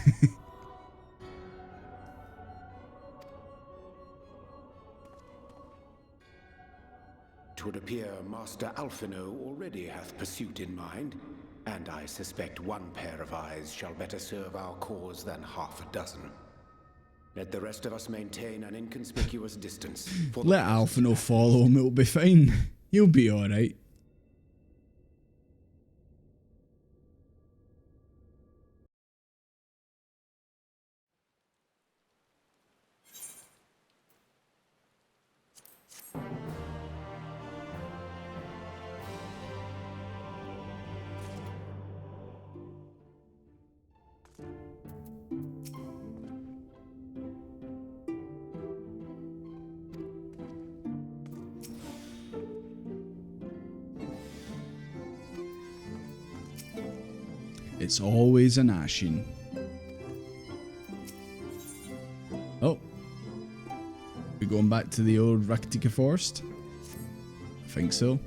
Twould appear Master Alphinaud already hath pursuit in mind, and I suspect one pair of eyes shall better serve our cause than half a dozen. Let the rest of us maintain an inconspicuous distance. Let Alphinaud follow him, it'll be fine. He'll be alright. It's always an Ashen. Oh. We going back to the old Raktika Forest? I think so.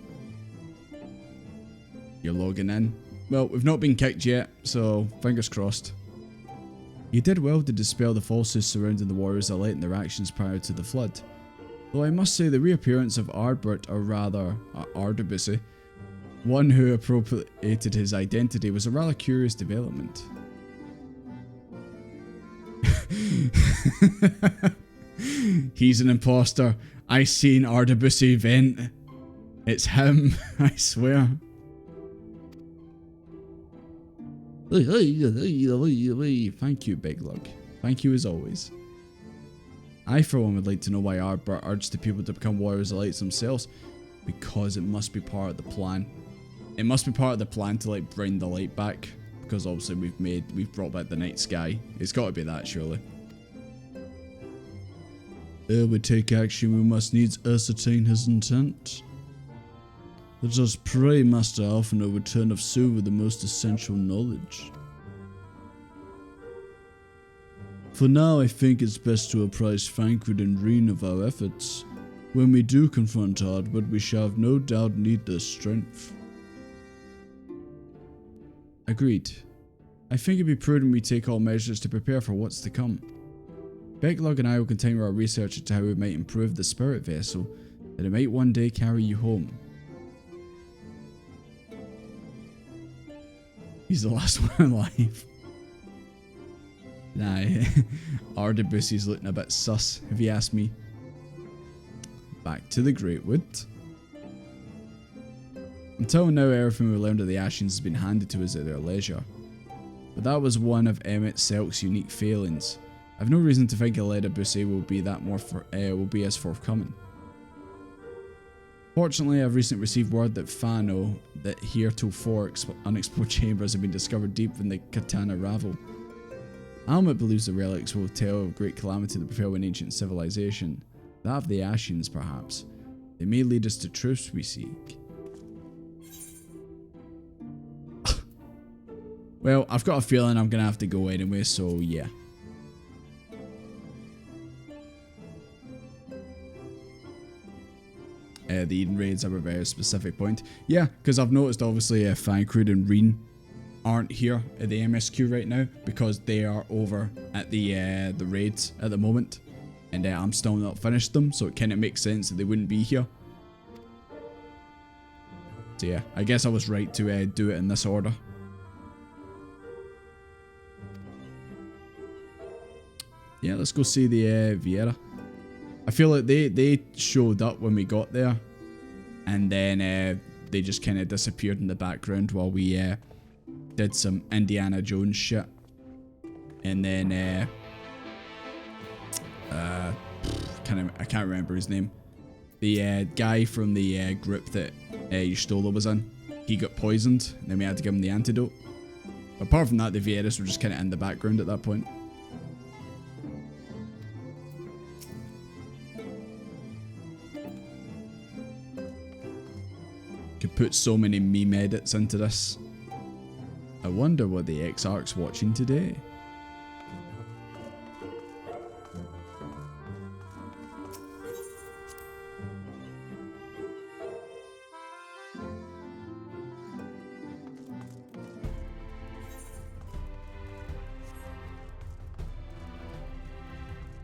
You're logging in. Well, we've not been kicked yet, so fingers crossed. You did well to dispel the falsehoods surrounding the Warriors of Light and their actions prior to the flood. Though I must say the reappearance of Ardbert, or rather Ardabussy, one who appropriated his identity, was a rather curious development. He's an imposter. I seen Ardabussy vent. It's him, I swear. Thank you, Big Lug. Thank you as always. I for one would like to know why Arbor urged the people to become warriors of light themselves, because it must be part of the plan. It must be part of the plan to like bring the light back, because obviously we've brought back the night sky. It's got to be that surely. Ere we take action, we must needs ascertain his intent. Let us pray Master Alphino return of Sue with the most essential knowledge. For now, I think it's best to apprise Thancred and Reen of our efforts. When we do confront Ardwood, we shall have no doubt need their strength. Agreed. I think it'd be prudent we take all measures to prepare for what's to come. Becklog and I will continue our research into how we might improve the spirit vessel, that it might one day carry you home. He's the last one alive. Nah, Ardibussy's looking a bit sus, if you ask me. Back to the Greatwood. Until now, everything we learned of the Ashens has been handed to us at their leisure. But that was one of Emmett Selk's unique failings. I've no reason to think Ardibusy will be as forthcoming. Fortunately, I've recently received word that Fano, that heretofore unexplored chambers have been discovered deep in the Katana Ravel. Almet believes the relics will tell of great calamity that befell an ancient civilization. That of the Ashens, perhaps. They may lead us to truths we seek. Well, I've got a feeling I'm going to have to go anyway, so yeah. The Eden raids have a very specific point. Yeah, because I've noticed obviously Thancred and Reen aren't here at the MSQ right now because they are over at the raids at the moment, and I'm still not finished them, so it kind of makes sense that they wouldn't be here. So yeah, I guess I was right to do it in this order. Yeah, let's go see the Viera. I feel like they showed up when we got there, and then they just kind of disappeared in the background while we did some Indiana Jones shit. And then I can't remember his name. The guy from the group that Yustola was in, he got poisoned, and then we had to give him the antidote. But apart from that, the Vieras were just kind of in the background at that point. Could put so many meme edits into this. I wonder what the Exarch's watching today.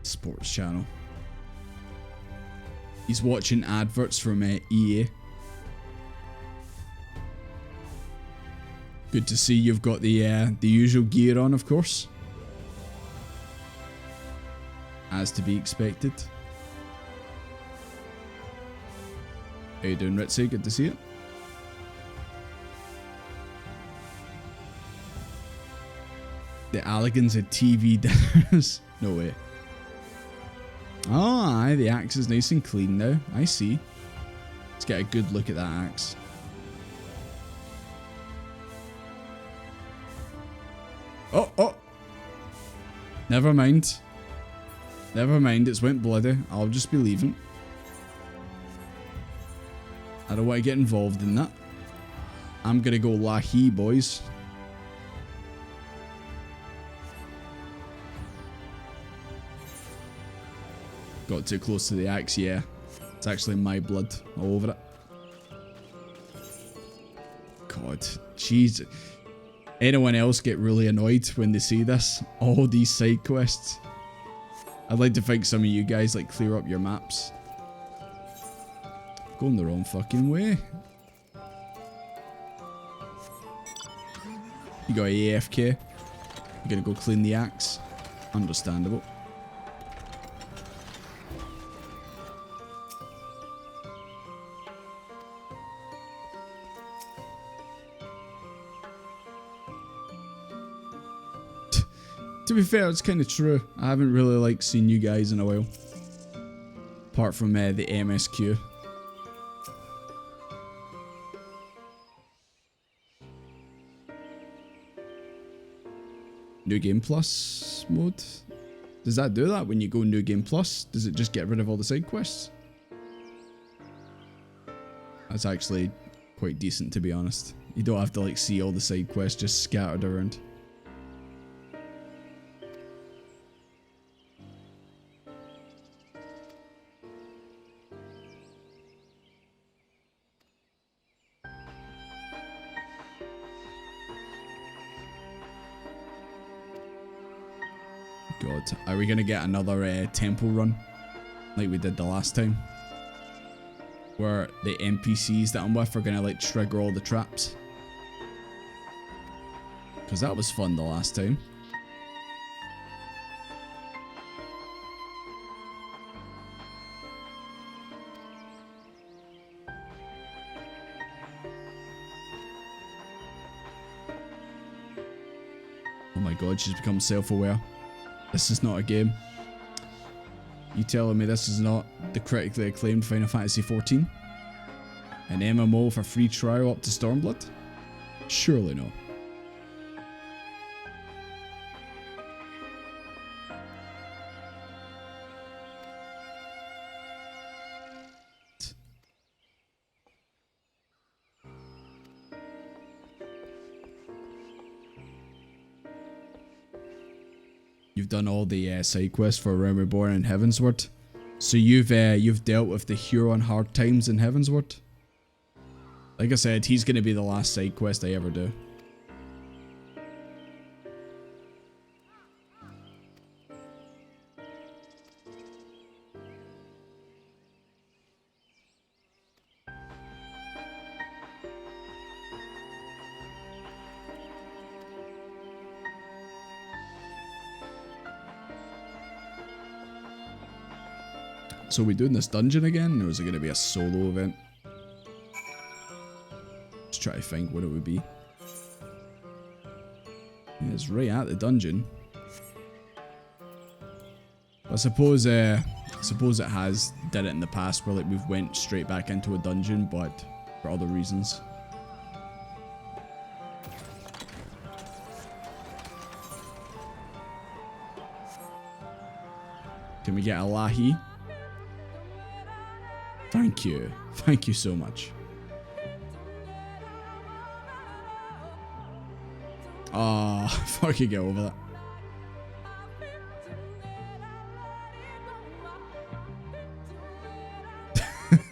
Sports channel. He's watching adverts from EA. Good to see you've got the usual gear on, of course. As to be expected. How you doing, Ritzy? Good to see you. The Alligans had TV dinners. No way. Oh, aye, the axe is nice and clean now. I see. Let's get a good look at that axe. Oh! Never mind. Never mind, it's went bloody. I'll just be leaving. I don't want to get involved in that. I'm gonna go Lahi, boys. Got too close to the axe, yeah. It's actually my blood all over it. God, jeez. Anyone else get really annoyed when they see this? All these side quests. I'd like to think some of you guys like clear up your maps. Going the wrong fucking way. You got AFK. You're gonna go clean the axe. Understandable. To be fair, it's kind of true. I haven't really seen you guys in a while. Apart from the MSQ. New Game Plus mode? Does that do that when you go New Game Plus? Does it just get rid of all the side quests? That's actually quite decent, to be honest. You don't have to like see all the side quests just scattered around. God, are we gonna get another temple run like we did the last time? Where the NPCs that I'm with are gonna like trigger all the traps? Because that was fun the last time. Oh my god, she's become self-aware. This is not a game. You telling me this is not the critically acclaimed Final Fantasy XIV? An MMO for free trial up to Stormblood? Surely no. You've done all the side quests for Realm Reborn and Heavensward. So you've dealt with the Huron hard times in Heavensward. Like I said, he's gonna be the last side quest I ever do. So are we doing this dungeon again, or is it going to be a solo event? Just try to think what it would be. Yeah, it's right at the dungeon. I suppose it has did it in the past where like we've went straight back into a dungeon, but for other reasons. Can we get a Lahi? Thank you. Thank you so much. Ah, oh, if I could get over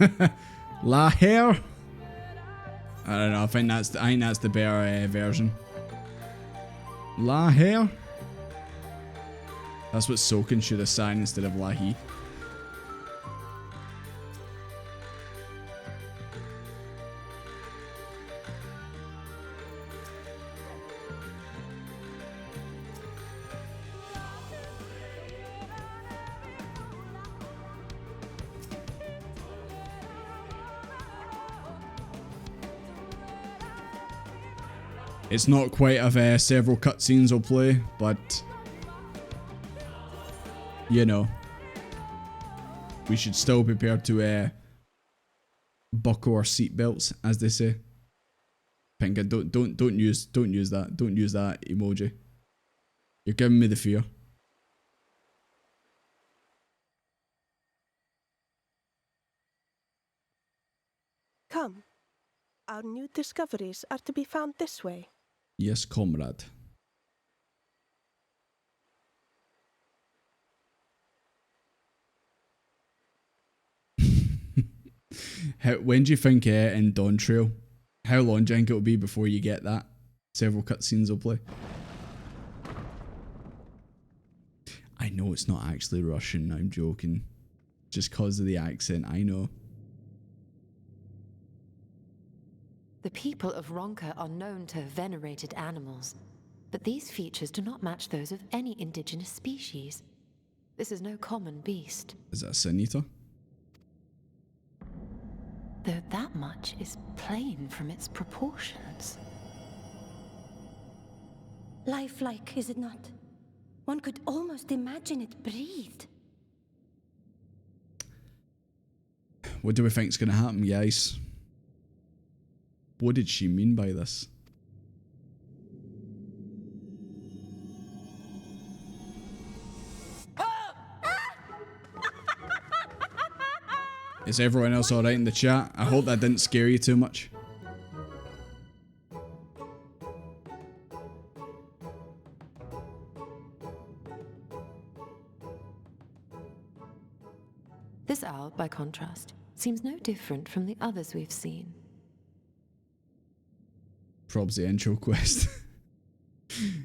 that. La hair. I don't know. I think that's the better version. La hair. That's what Soken should have signed instead of Lahi. It's not quite of several cutscenes I'll play, but you know, we should still be prepared to buckle our seatbelts, as they say. Pinga, don't use that emoji. You're giving me the fear. Come, our new discoveries are to be found this way. Yes, comrade. When do you think in Dawn Trail? How long do you think it'll be before you get that? Several cutscenes will play. I know it's not actually Russian, I'm joking. Just cause of the accent, I know. The people of Ronka are known to have venerated animals, but these features do not match those of any indigenous species. This is no common beast. Is that a Sin Eater? Though that much is plain from its proportions. Lifelike, is it not? One could almost imagine it breathed. What do we think's gonna happen, guys? What did she mean by this? Is everyone else alright in the chat? I hope that didn't scare you too much. This owl, by contrast, seems no different from the others we've seen. Probs the intro quest.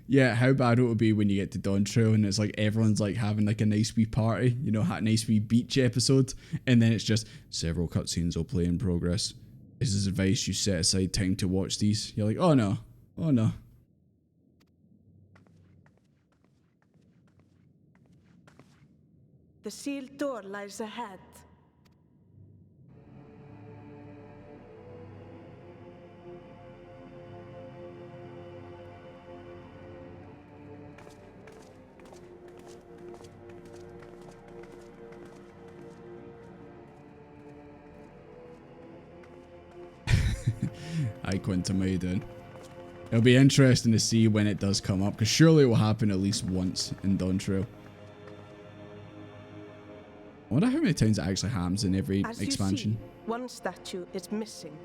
Yeah, how bad it would be when you get to Dawn Trail and it's like everyone's like having like a nice wee party, you know, a nice wee beach episode, and then it's just several cutscenes will play in progress. This is advice, you set aside time to watch these. You're like, oh no, oh no. The sealed door lies ahead. Hi Quintum, how you doing? It'll be interesting to see when it does come up, because surely it will happen at least once in Dawn Trail. I wonder how many times it actually happens in every expansion. You see, one statue is missing.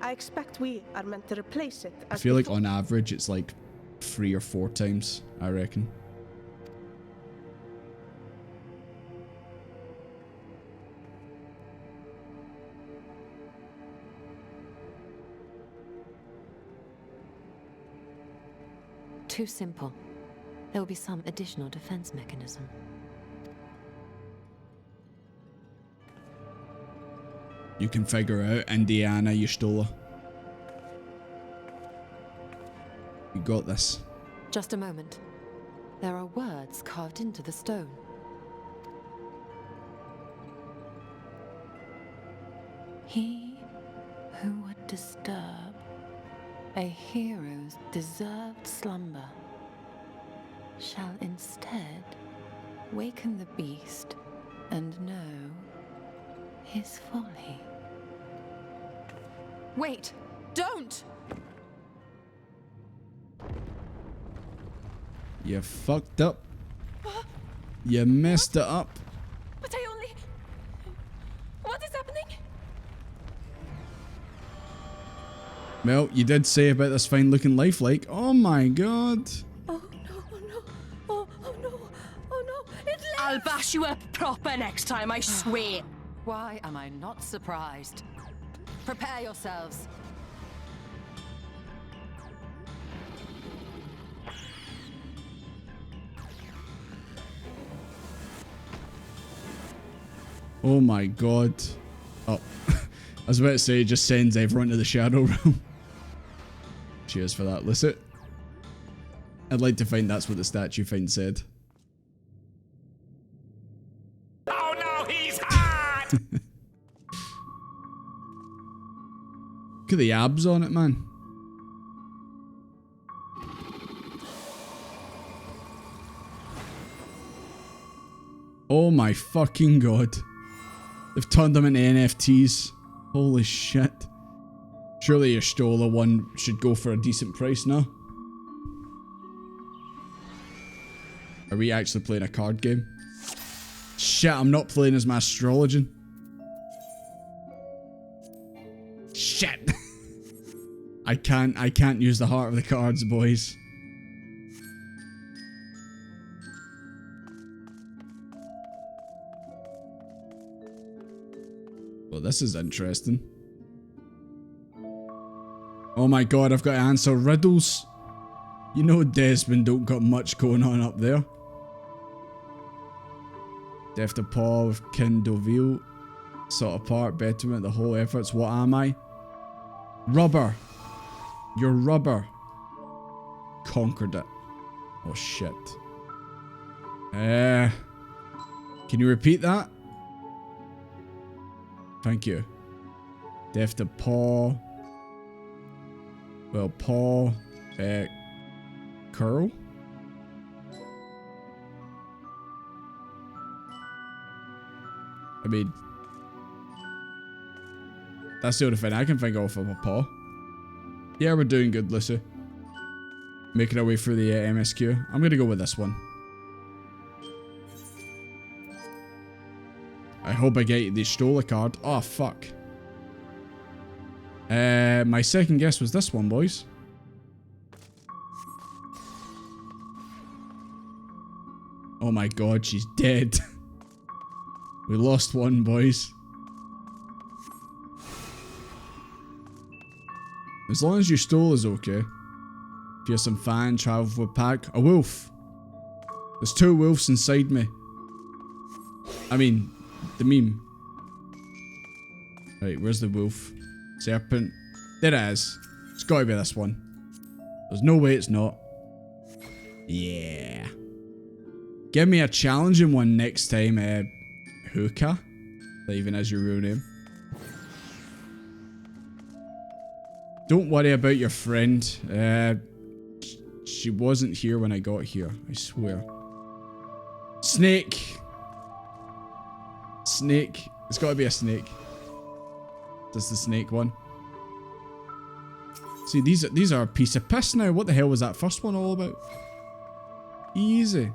I expect we are meant to replace it. I feel like on average it's like 3 or 4 times, I reckon. Too simple. There will be some additional defense mechanism. You can figure out, Indiana Yestola. You got this. Just a moment. There are words carved into the stone. He who would disturb a hero's deserved slumber shall instead waken the beast and know his folly. Wait! Don't! You fucked up. You messed it up. But I only... What is happening? Well, you did say about this fine looking lifelike. Oh my god. Oh no, oh no, oh no, oh no, it lives! I'll bash you up proper next time, I swear. Why am I not surprised? Prepare yourselves. Oh my god. Oh, I was about to say it just sends everyone to the Shadow Realm. Cheers for that, Licit. I'd like to find that's what the statue find said. Oh no, he's hot! Look at the abs on it, man. Oh my fucking god. They've turned them into NFTs. Holy shit. Surely your Stola one should go for a decent price now. Are we actually playing a card game? Shit, I'm not playing as my astrologian. Shit. I can't use the heart of the cards, boys. Well, this is interesting. Oh my god, I've got to answer riddles. You know Desmond don't got much going on up there. Death to Paul with Kin Deauville. Sought apart, betterment, the whole efforts. What am I? Rubber. You're rubber. Conquered it. Oh shit. Can you repeat that? Thank you. Death to Paul. Well, Paul. Curl? I mean, That's the only thing I can think of my paw. Yeah, we're doing good, Lucy. Making our way through the MSQ. I'm going to go with this one. I hope I get they stole a card. Oh, fuck. My second guess was this one, boys. Oh my god, she's dead. We lost one, boys. As long as you stole is okay. If you're some fan, travel with a pack. A wolf. There's 2 wolves inside me. I mean, the meme. Right, where's the wolf? Serpent. There it is. It's gotta be this one. There's no way it's not. Yeah. Give me a challenging one next time, Hookah. That even has your real name. Don't worry about your friend. She wasn't here when I got here, I swear. Snake! Snake. It's gotta be a snake. That's the snake one. See, these are a piece of piss now. What the hell was that first one all about? Easy.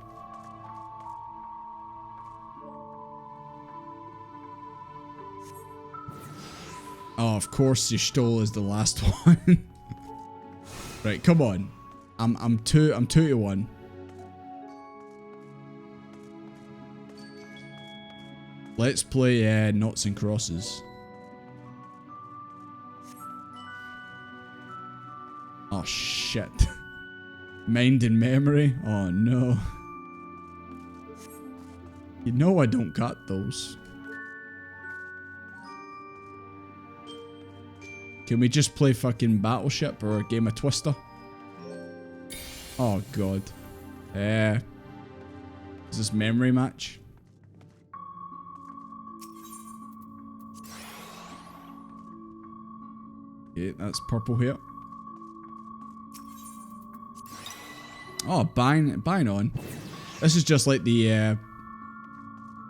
Oh, of course, you stole is the last one. Right, come on. I'm 2 to 1. Let's play Noughts and Crosses. Oh shit. Mind and memory? Oh no. You know I don't cut those. Can we just play fucking Battleship or a game of Twister? Oh god. Is this memory match? Okay, that's purple here. Oh, bang on. This is just like the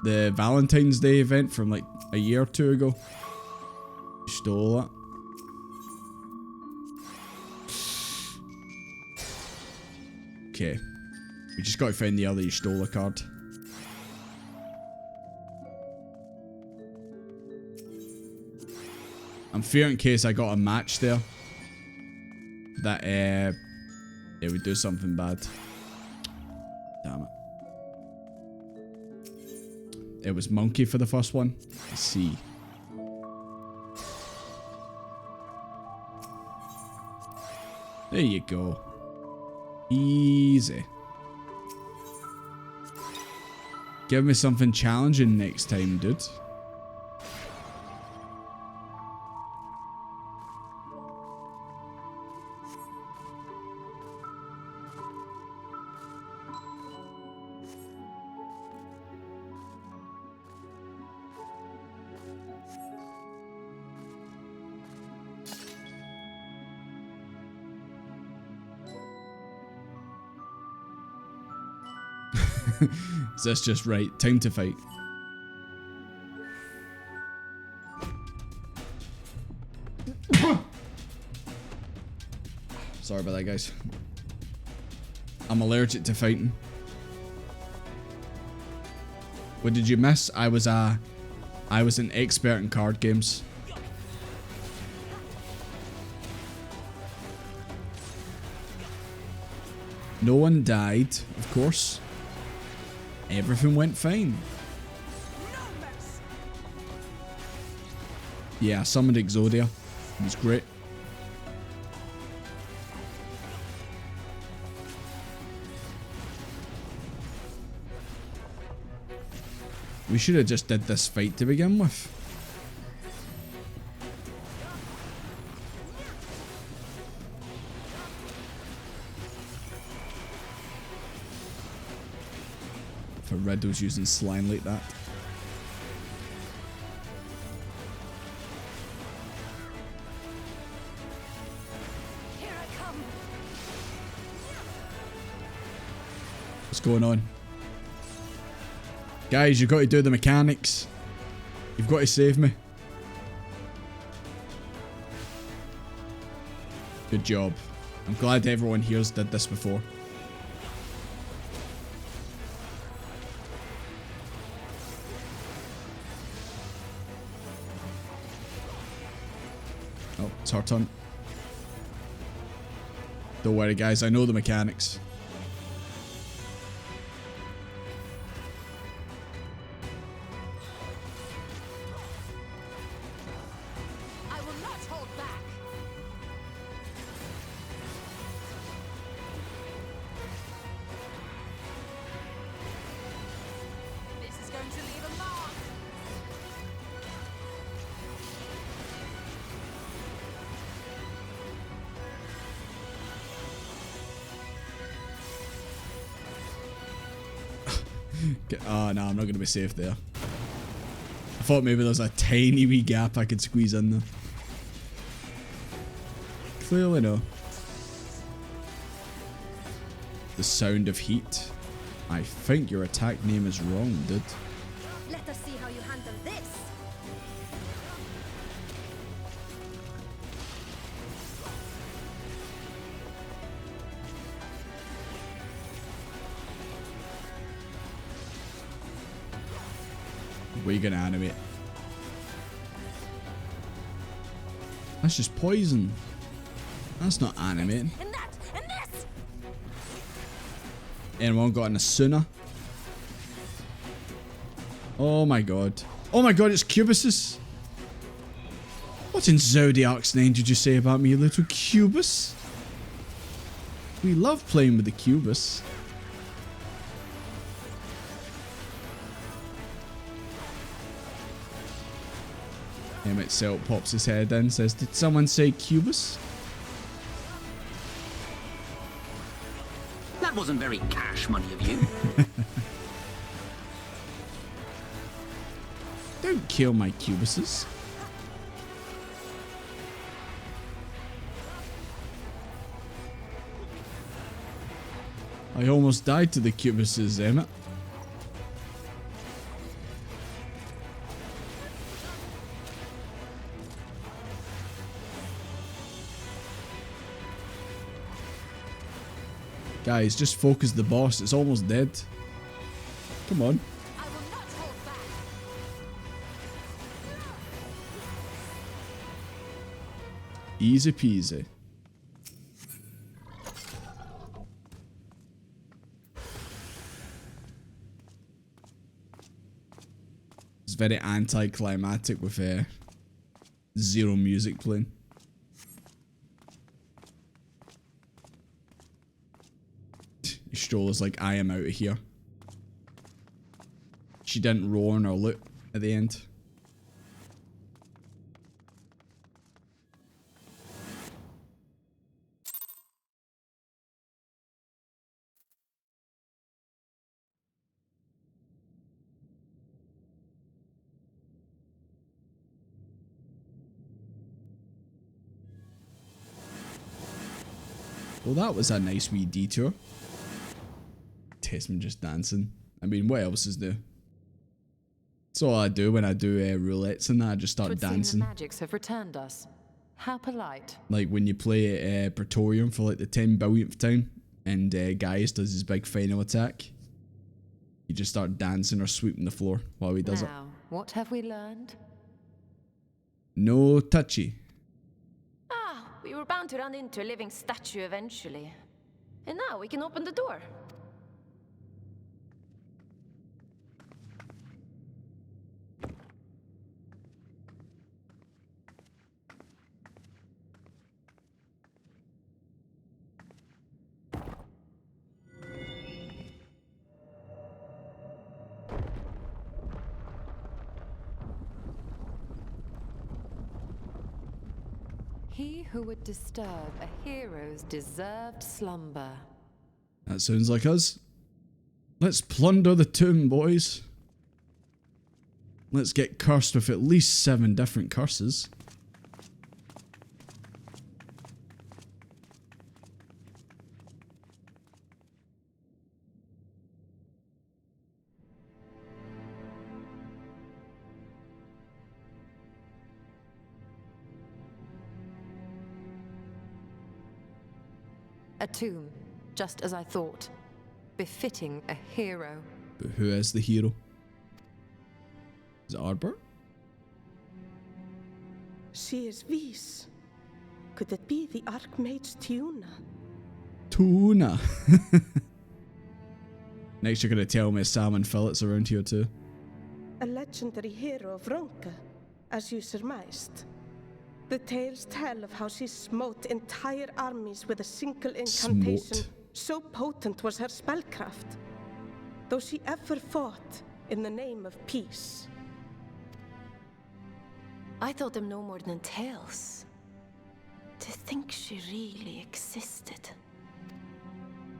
Valentine's Day event from like a year or 2 ago. You stole that. Okay. We just gotta find the other you stole a card. I'm fearing in case I got a match there that it would do something bad. Damn it. It was monkey for the first one. I see. There you go. Easy. Give me something challenging next time, dude. Is this just right? Time to fight. Sorry about that, guys. I'm allergic to fighting. What did you miss? I was an expert in card games. No one died, of course. Everything went fine. Yeah, I summoned Exodia. It was great. We should have just did this fight to begin with. For riddles using slime like that. Here I come. What's going on? Guys, you've got to do the mechanics. You've got to save me. Good job. I'm glad everyone here's did this before. Oh, it's her turn. Don't worry, guys. I know the mechanics. I will not hold back. This is going to leave a mark. Oh, no, I'm not going to be safe there. I thought maybe there's a tiny wee gap I could squeeze in there. Clearly no. The sound of heat. I think your attack name is wrong, dude. Let us see how you handle this. What are you gonna animate? That's just poison. That's not animating. And that, and this. Anyone got an Asuna? Oh my god. Oh my god, it's Cubuses. What in Zodiac's name did you say about me, little Cubus? We love playing with the Cubus. Emmett Selt pops his head in, says, "Did someone say Cubus?" That wasn't very cash money of you. Don't kill my Cubuses. I almost died to the Cubuses, Emmett. Guys, just focus the boss. It's almost dead. Come on. I will not hold back. Easy peasy. It's very anticlimactic with zero music playing. Stroller's like, I am out of here. She didn't roar nor loot at the end. Well, that was a nice wee detour. Tesman just dancing. I mean, what else is there? That's all I do when I do roulettes and that. I just start dancing. The magics have returned us. How polite. Like when you play at Praetorium for like the 10 billionth time and Gaius does his big final attack. You just start dancing or sweeping the floor while he does it. Now, what have we learned? No touchy. Ah, we were bound to run into a living statue eventually. And now we can open the door. He who would disturb a hero's deserved slumber. That sounds like us. Let's plunder the tomb, boys. Let's get cursed with at least 7 different curses. A tomb, just as I thought. Befitting a hero. But who is the hero? Is it Arbor? She is Vis. Could it be the Archmage Tuna? Tuna. Next you're gonna tell me salmon fillets around here too. A legendary hero of Ronka, as you surmised. The tales tell of how she smote entire armies with a single incantation. Smote. So potent was her spellcraft. Though she ever fought in the name of peace. I thought them no more than tales. To think she really existed.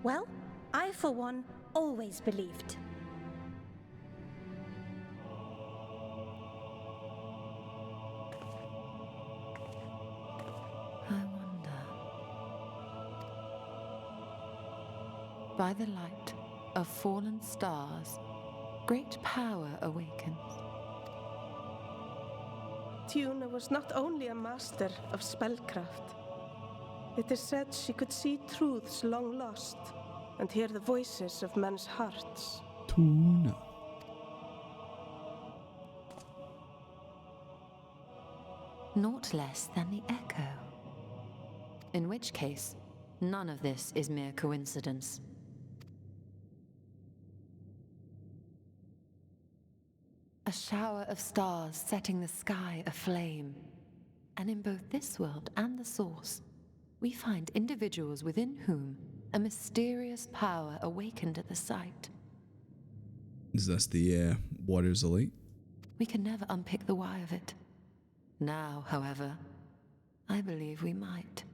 Well, I for one always believed. I wonder. By the light of fallen stars, great power awakens. Tuna was not only a master of spellcraft. It is said she could see truths long lost and hear the voices of men's hearts. Tuna. Naught less than the echo. In which case, none of this is mere coincidence. A shower of stars setting the sky aflame. And in both this world and the Source, we find individuals within whom a mysterious power awakened at the sight. Is this the Warriors Elite? We can never unpick the why of it. Now, however, I believe we might.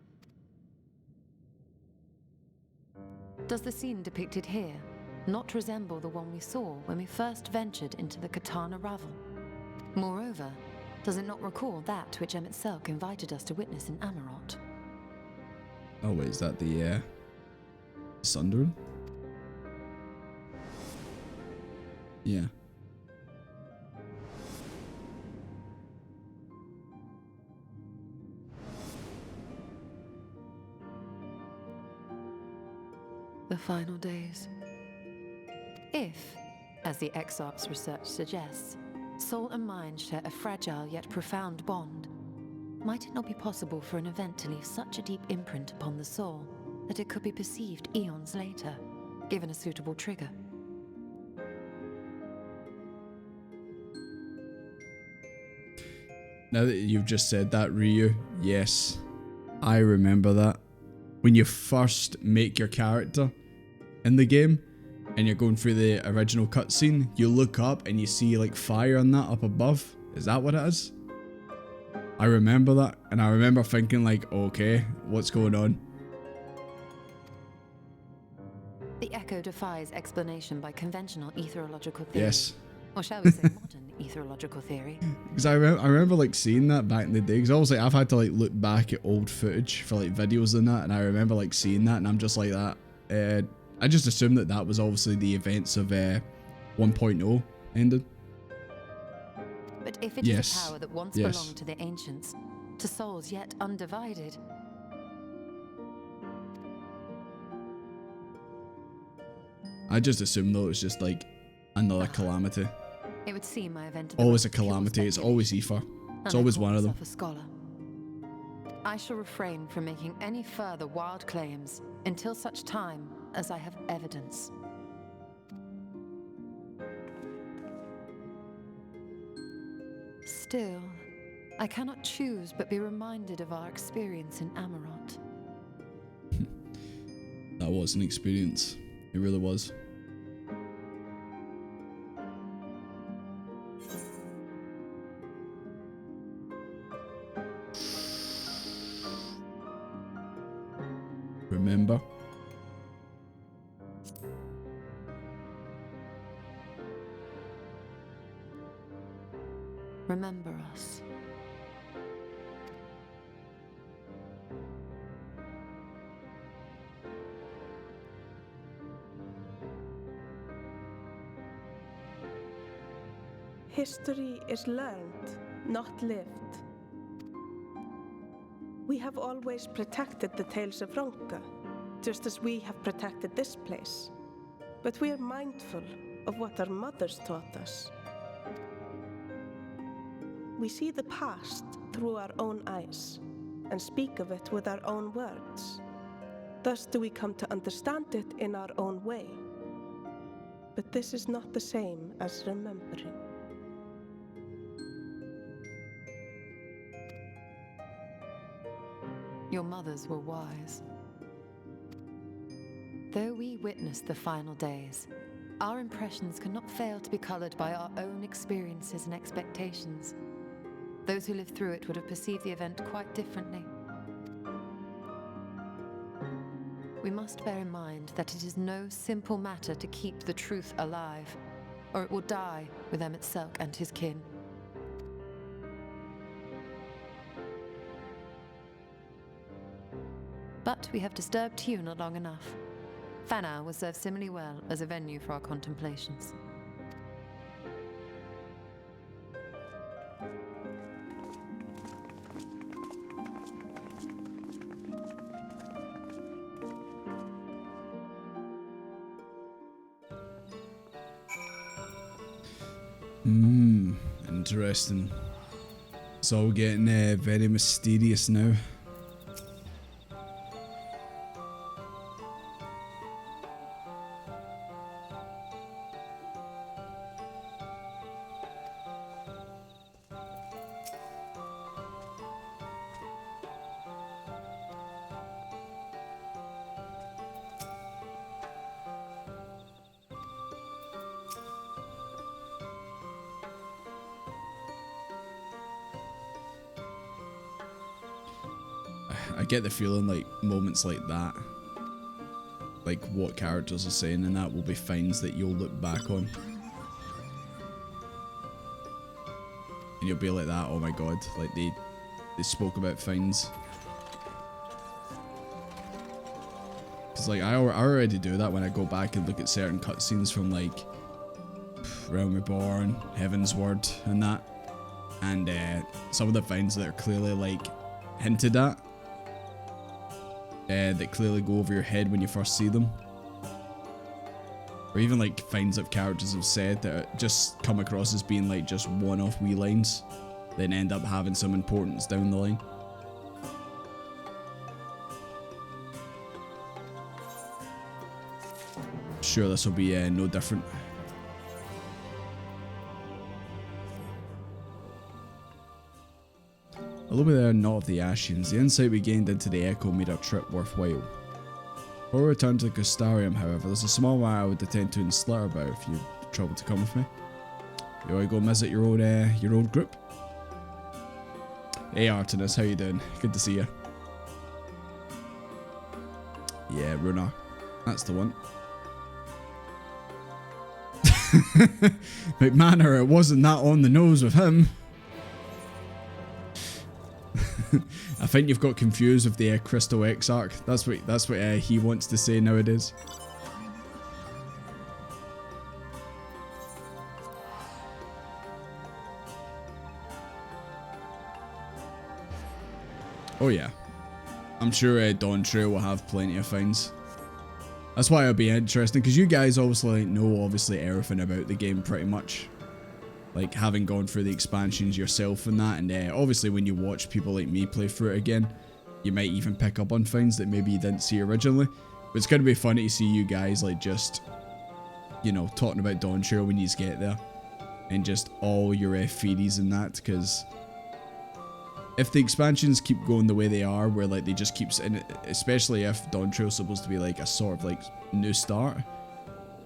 Does the scene depicted here not resemble the one we saw when we first ventured into the Katana Ravel? Moreover, does it not recall that which MSQ invited us to witness in Amarot? Oh wait, is that the Sundered? Yeah. The final days. If, as the Exarch's research suggests, soul and mind share a fragile yet profound bond, might it not be possible for an event to leave such a deep imprint upon the soul that it could be perceived eons later, given a suitable trigger? Now that you've just said that, Ryu, yes, I remember that. When you first make your character in the game and you're going through the original cutscene, you look up and you see like fire on that up above. Is that what it is? I remember that, and I remember thinking like, okay, what's going on? The echo defies explanation by conventional etherological theory. Yes. Or shall we say modern etherological theory? Because I remember like seeing that back in the day. Because obviously I've had to like look back at old footage for like videos and that, and I remember like seeing that, and I'm just like that. I just assumed that that was obviously the events of 1.0 ended. But if it is a power that once belonged to the ancients, to souls yet undivided, I just assumed though it's just like another calamity. it would seem my event Always a calamity. It's always Aoife. It's always one of them. A scholar. I shall refrain from making any further wild claims until such time as I have evidence. Still, I cannot choose but be reminded of our experience in Amarot. That was an experience. It really was. Remember? Remember us. History is learned, not lived. We have always protected the tales of Ronka, just as we have protected this place. But we are mindful of what our mothers taught us. We see the past through our own eyes and speak of it with our own words. Thus do we come to understand it in our own way. But this is not the same as remembering. Your mothers were wise. Though we witnessed the final days, our impressions cannot fail to be colored by our own experiences and expectations. Those who lived through it would have perceived the event quite differently. We must bear in mind that it is no simple matter to keep the truth alive, or it will die with MSQ and his kin. But we have disturbed Tuna long enough. Fanau will serve similarly well as a venue for our contemplations. Interesting. It's all getting very mysterious now. I get the feeling like moments like that, like what characters are saying and that, will be finds that you'll look back on. And you'll be like that, oh my god, like they spoke about finds. Cause like I already do that when I go back and look at certain cutscenes from like Realm Reborn, Heaven's Word and that. And some of the finds that are clearly like hinted at. That clearly go over your head when you first see them. Or even like finds that characters have said that just come across as being like just one-off wee lines, then end up having some importance down the line. Sure, this will be no different. Although we are not of the Ashians, the insight we gained into the Echo made our trip worthwhile. Before we return to the Custarium, however, there's a small matter I would attend to in Slitterbow if you'd trouble to come with me. You want to go visit your old group? Hey Artemis, how you doing? Good to see you. Yeah, Runar. That's the one. McManor, it wasn't that on the nose with him. I think you've got confused with the Crystal Exarch. That's what he wants to say nowadays. Oh yeah, I'm sure Dawn Trail will have plenty of finds. That's why it'll be interesting, because you guys obviously know everything about the game pretty much. Like, having gone through the expansions yourself and that, and obviously when you watch people like me play through it again, you might even pick up on things that maybe you didn't see originally. But it's going to be funny to see you guys, like, just, you know, talking about Dawn Trail when you get there. And just all your theories and that, because if the expansions keep going the way they are, where, like, they just keep, and especially if Dawn Trail's supposed to be, like, a sort of, like, new start,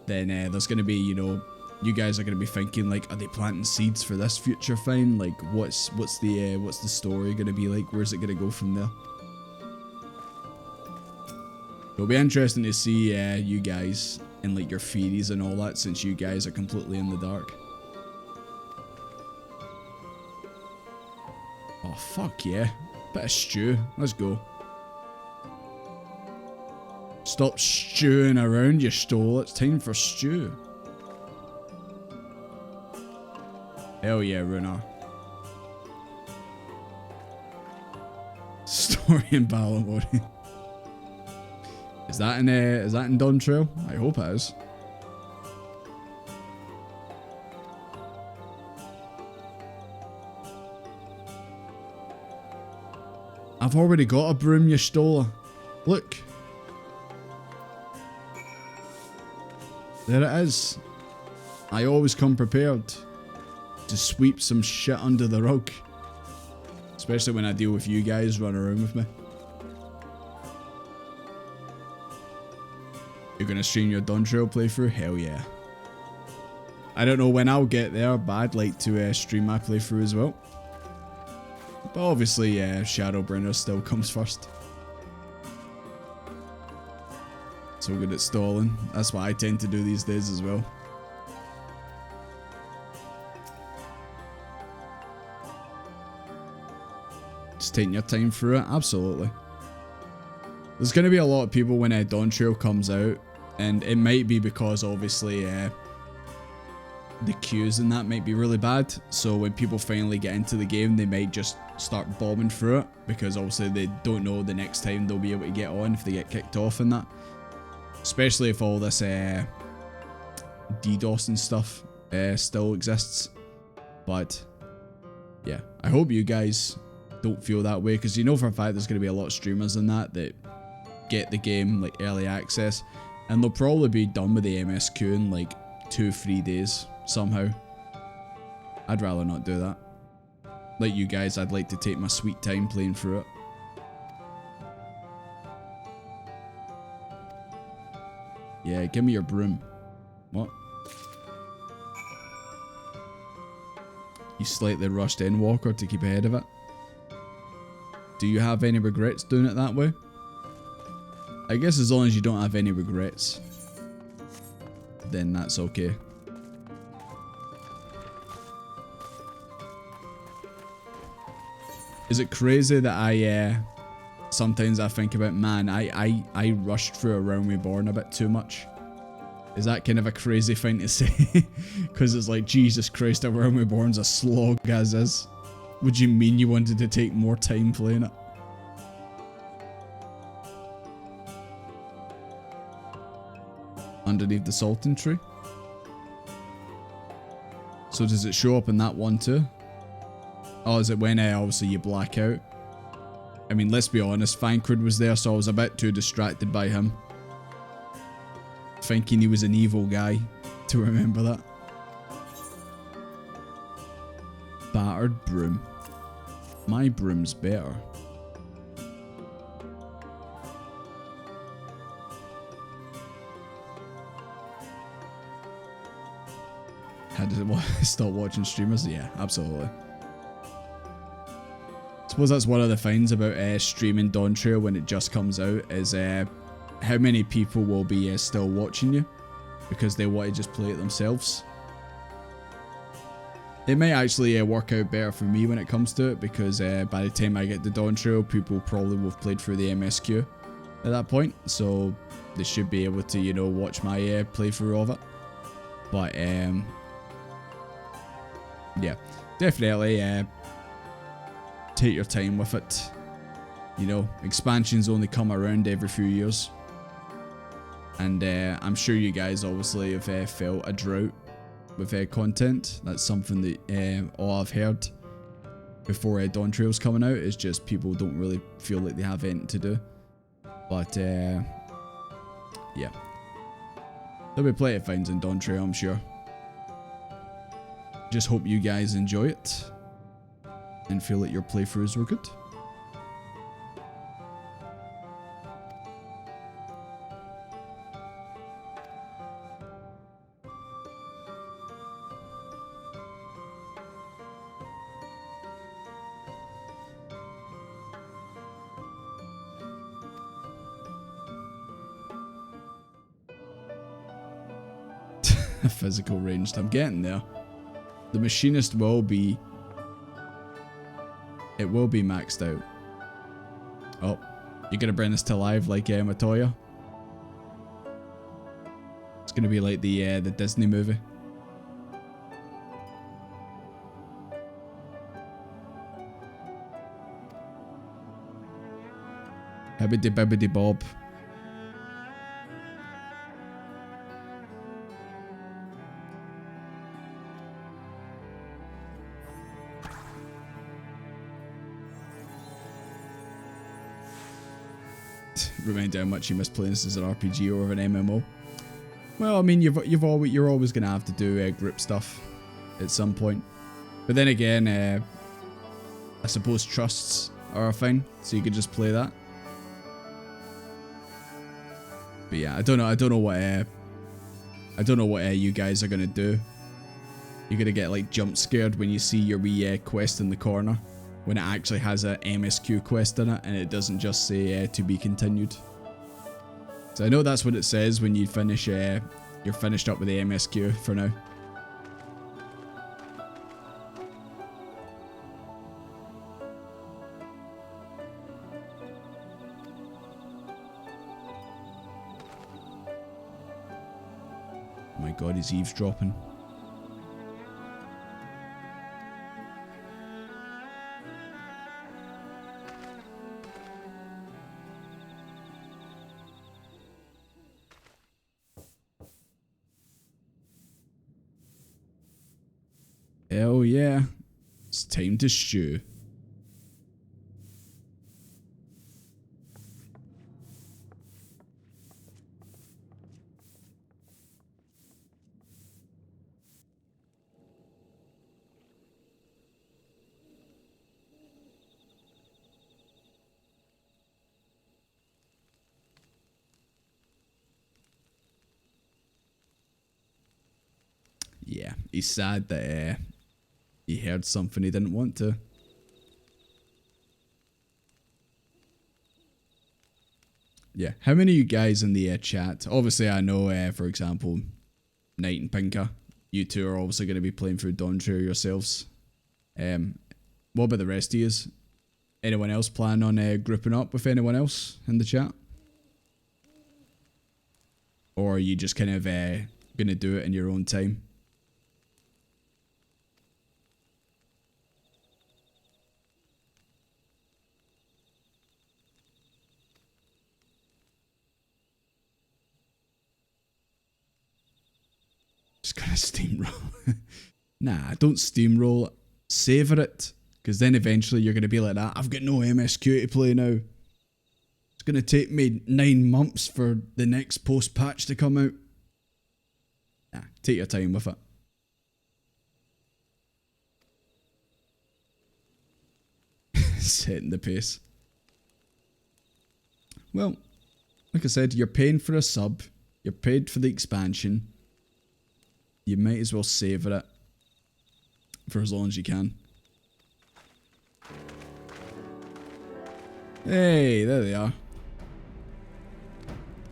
then there's going to be, you know, you guys are going to be thinking, like, are they planting seeds for this future find? Like, what's the story going to be like? Where's it going to go from there? It'll be interesting to see you guys and, like, your theories and all that, since you guys are completely in the dark. Oh, fuck yeah. Bit of stew. Let's go. Stop stewing around, you stole. It's time for stew. Hell yeah, Runar. Story in Balamori. Is that in Dawn Trail? I hope it is. I've already got a broom, you stole. Look. There it is. I always come prepared to sweep some shit under the rug. Especially when I deal with you guys running around with me. You're gonna stream your Dawn Trail playthrough? Hell yeah. I don't know when I'll get there, but I'd like to stream my playthrough as well. But obviously, Shadowbringers still comes first. So good at stalling. That's what I tend to do these days as well. Just taking your time through it, absolutely. There's going to be a lot of people when Dawn Trail comes out, and it might be because obviously the queues and that might be really bad. So when people finally get into the game, they might just start bombing through it because obviously they don't know the next time they'll be able to get on if they get kicked off and that. Especially if all this DDoS and stuff still exists. But yeah, I hope you guys don't feel that way, because you know for a fact there's going to be a lot of streamers in that get the game like early access, and they'll probably be done with the MSQ in like 2-3 days somehow. I'd rather not do that. Like you guys, I'd like to take my sweet time playing through it. Yeah, give me your broom. What? You slightly rushed in, Walker, to keep ahead of it. Do you have any regrets doing it that way? I guess as long as you don't have any regrets, then that's okay. Is it crazy that sometimes I think about, man, I rushed through A Realm Reborn a bit too much? Is that kind of a crazy thing to say? Because it's like, Jesus Christ, A Realm Reborn's a slog as is. What do you mean you wanted to take more time playing it? Underneath the Salting Tree? So does it show up in that one too? Oh, is it when obviously you black out? I mean, let's be honest, Thancred was there, so I was a bit too distracted by him. Thinking he was an evil guy to remember that. Battered broom. My broom's better. How did it stop watching streamers? Yeah, absolutely. I suppose that's one of the things about streaming Dawn Trail when it just comes out, is how many people will be still watching you because they want to just play it themselves. It might actually work out better for me when it comes to it, because by the time I get to Dawn Trail, people probably will have played through the MSQ at that point, so they should be able to, you know, watch my playthrough of it. But yeah, definitely take your time with it. You know, expansions only come around every few years, and I'm sure you guys obviously have felt a drought with content. That's something that all I've heard before Dawn Trail's coming out, is just people don't really feel like they have anything to do. But yeah, there'll be plenty of things in Dawn Trail, I'm sure. Just hope you guys enjoy it and feel like your playthroughs were good. Physical ranged, I'm getting there. The machinist will be... It will be maxed out. Oh, you're gonna bring this to life like Matoya? It's gonna be like the Disney movie. Hibbidi bibbidi bob. Remind how much you miss playing this as an RPG or an MMO. Well, I mean, you're always gonna have to do group stuff at some point. But then again, I suppose trusts are a thing, so you could just play that. But yeah, I don't know what you guys are gonna do. You're gonna get like jump scared when you see your wee quest in the corner, when it actually has a MSQ quest in it and it doesn't just say to be continued. So I know that's what it says when you finish. You're finished up with the MSQ for now. Oh my god, he's eavesdropping. Hell yeah. It's time to stew. Yeah, he's sad that he heard something he didn't want to. Yeah, how many of you guys in the chat? Obviously, I know, for example, Knight and Pinker, you two are obviously going to be playing through Dawntrail yourselves. What about the rest of yous? Anyone else plan on grouping up with anyone else in the chat? Or are you just kind of going to do it in your own time? Just gonna steamroll. Nah, don't steamroll. Savour it. Because then eventually you're going to be like that. I've got no MSQ to play now. It's going to take me 9 months for the next post-patch to come out. Nah, take your time with it. Setting the pace. Well, like I said, you're paying for a sub. You're paid for the expansion. You might as well savour it for as long as you can. Hey, there they are.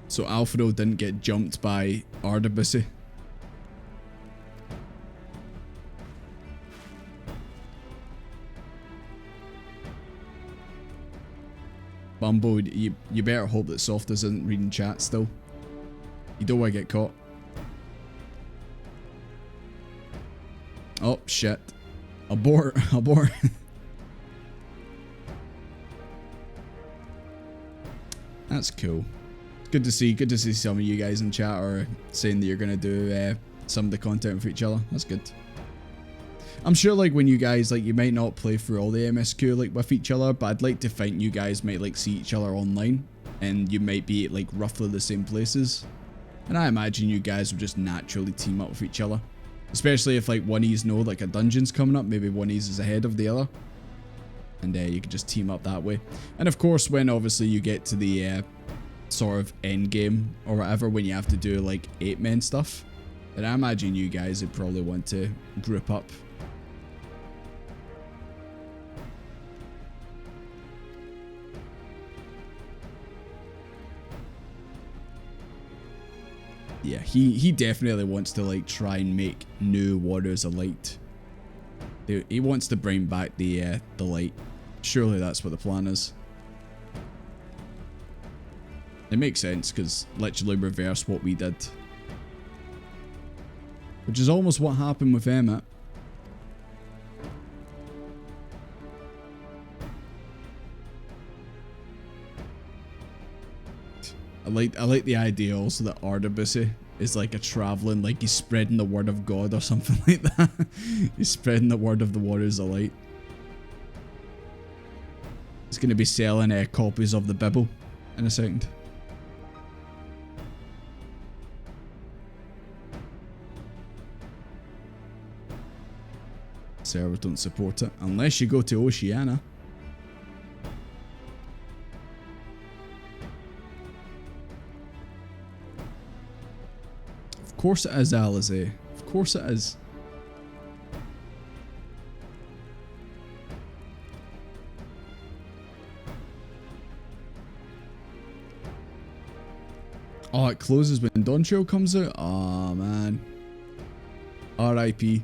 So Alfredo didn't get jumped by Ardabussy. Bumbo, you better hope that Softus isn't reading chat still. You don't want to get caught. Oh, shit. Abort. Abort. That's cool. Good to see some of you guys in chat are saying that you're going to do some of the content for each other. That's good. I'm sure like when you guys, like you might not play through all the MSQ like with each other, but I'd like to think you guys might like see each other online and you might be at like roughly the same places. And I imagine you guys will just naturally team up with each other. Especially if like one of yous know like a dungeon's coming up, maybe one of yous is ahead of the other. And you could just team up that way. And of course, when obviously you get to the sort of end game or whatever, when you have to do like 8-man stuff, then I imagine you guys would probably want to group up. Yeah, he definitely wants to like try and make new Warriors of Light. He wants to bring back the light. Surely that's what the plan is. It makes sense because literally reverse what we did. Which is almost what happened with Emmett. I like the idea also that Ardabussy is like a traveling, like he's spreading the word of God or something like that. He's spreading the word of the Warriors of Light. He's going to be selling copies of the Bible in a second. Servers don't support it. Unless you go to Oceania. Of course it is, Alize. Of course it is. Oh, it closes when Dawn Trail comes out? Oh, man. R.I.P.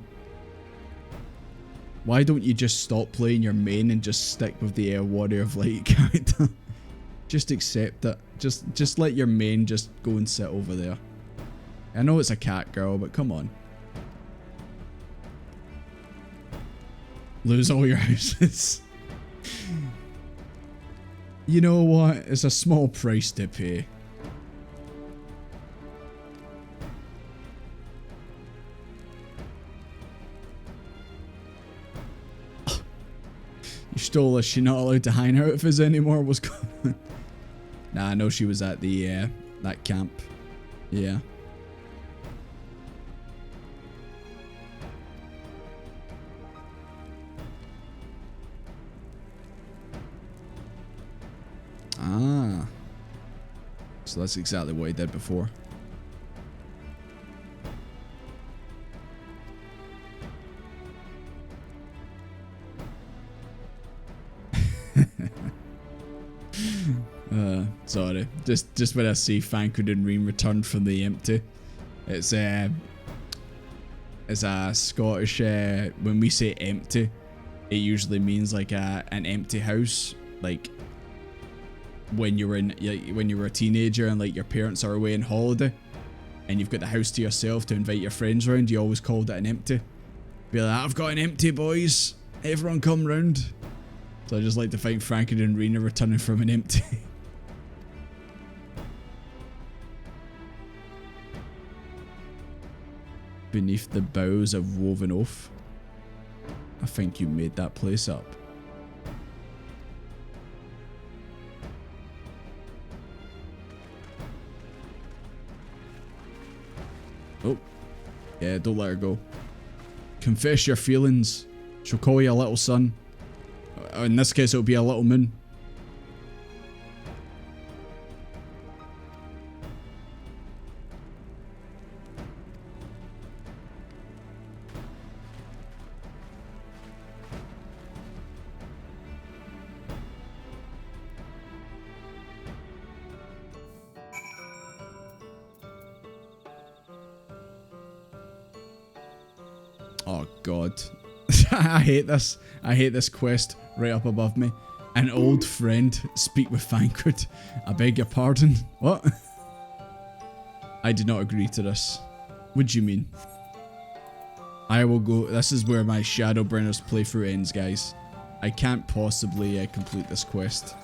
Why don't you just stop playing your main and just stick with the Warrior of Light character? Just accept it. Just let your main just go and sit over there. I know it's a cat girl, but come on. Lose all your houses. You know what? It's a small price to pay. You stole us. She's not allowed to hang out with us anymore. What's going on? Nah, I know she was at the that camp. Yeah. Ah. So that's exactly what he did before. Sorry. Just when I see Thancred and Reen returned from the empty. It's a Scottish when we say empty, it usually means like an empty house, like when you were a teenager and like your parents are away on holiday and you've got the house to yourself to invite your friends around. You always called it an empty. Be like, I've got an empty, boys. Everyone come round. So I just like to think Thancred and Reen are returning from an empty. Beneath the boughs of woven oath. I think you made that place up. Oh. Yeah, don't let her go. Confess your feelings. She'll call you a little son. In this case, it'll be a little moon. Oh god. I hate this. I hate this quest right up above me. An old friend, speak with Thancred. I beg your pardon. What? I did not agree to this. What do you mean? I will go. This is where my Shadowbringers playthrough ends, guys. I can't possibly complete this quest.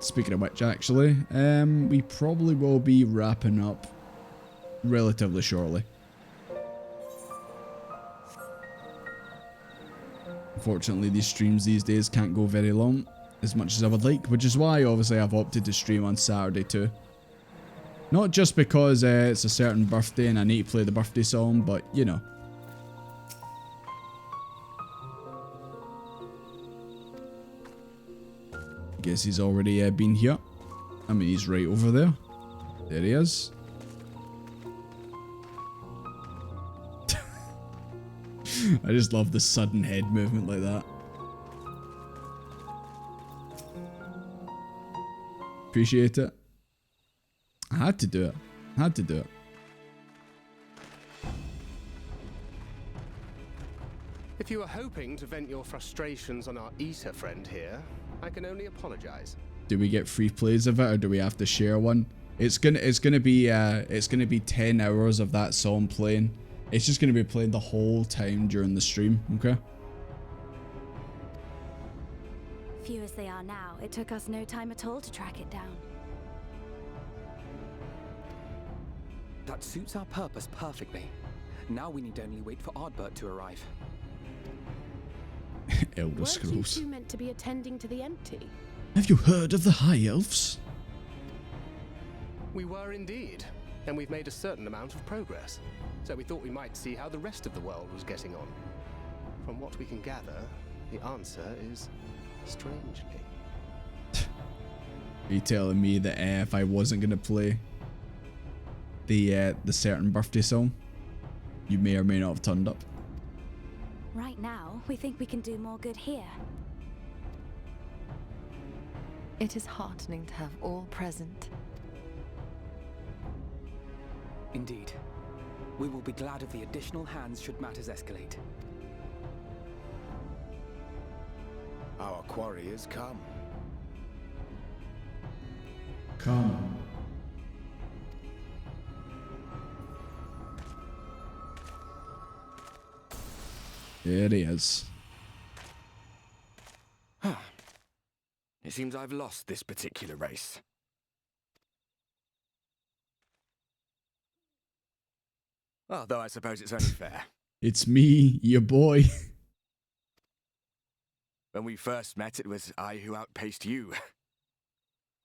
Speaking of which, actually, we probably will be wrapping up relatively shortly. Unfortunately, these streams these days can't go very long, as much as I would like, which is why, obviously, I've opted to stream on Saturday too. Not just because it's a certain birthday and I need to play the birthday song, but, you know. Guess he's already been here. I mean, he's right over there. There he is. I just love the sudden head movement like that. Appreciate it. I had to do it. I had to do it. If you were hoping to vent your frustrations on our eater friend here, I can only apologize. Do we get free plays of it, or do we have to share one? It's gonna be 10 hours of that song playing. It's just gonna be playing the whole time during the stream, okay? Few as they are now, it took us no time at all to track it down. That suits our purpose perfectly. Now we need only wait for Ardbert to arrive. Elder Scrolls. Weren't you two meant to be attending to the empty? Have you heard of the High Elves? We were indeed, and we've made a certain amount of progress. So we thought we might see how the rest of the world was getting on. From what we can gather, the answer is strangely. Are you telling me that if I wasn't gonna play the certain birthday song, you may or may not have turned up? Right now, we think we can do more good here. It is heartening to have all present. Indeed. We will be glad of the additional hands should matters escalate. Our quarry has come. Come. There he is. It seems I've lost this particular race. Although I suppose it's only fair. It's me, your boy. When we first met, it was I who outpaced you.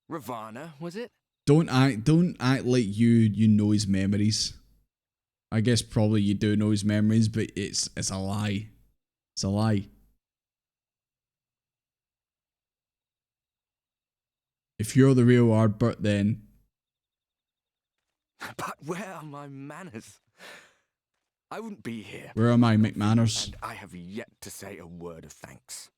Ravana, was it? Don't act like you know his memories. I guess probably you do know his memories, but it's a lie. It's a lie. If you're the real Ardbert, then... But where are my manners? I wouldn't be here. Where are my McManners? And I have yet to say a word of thanks.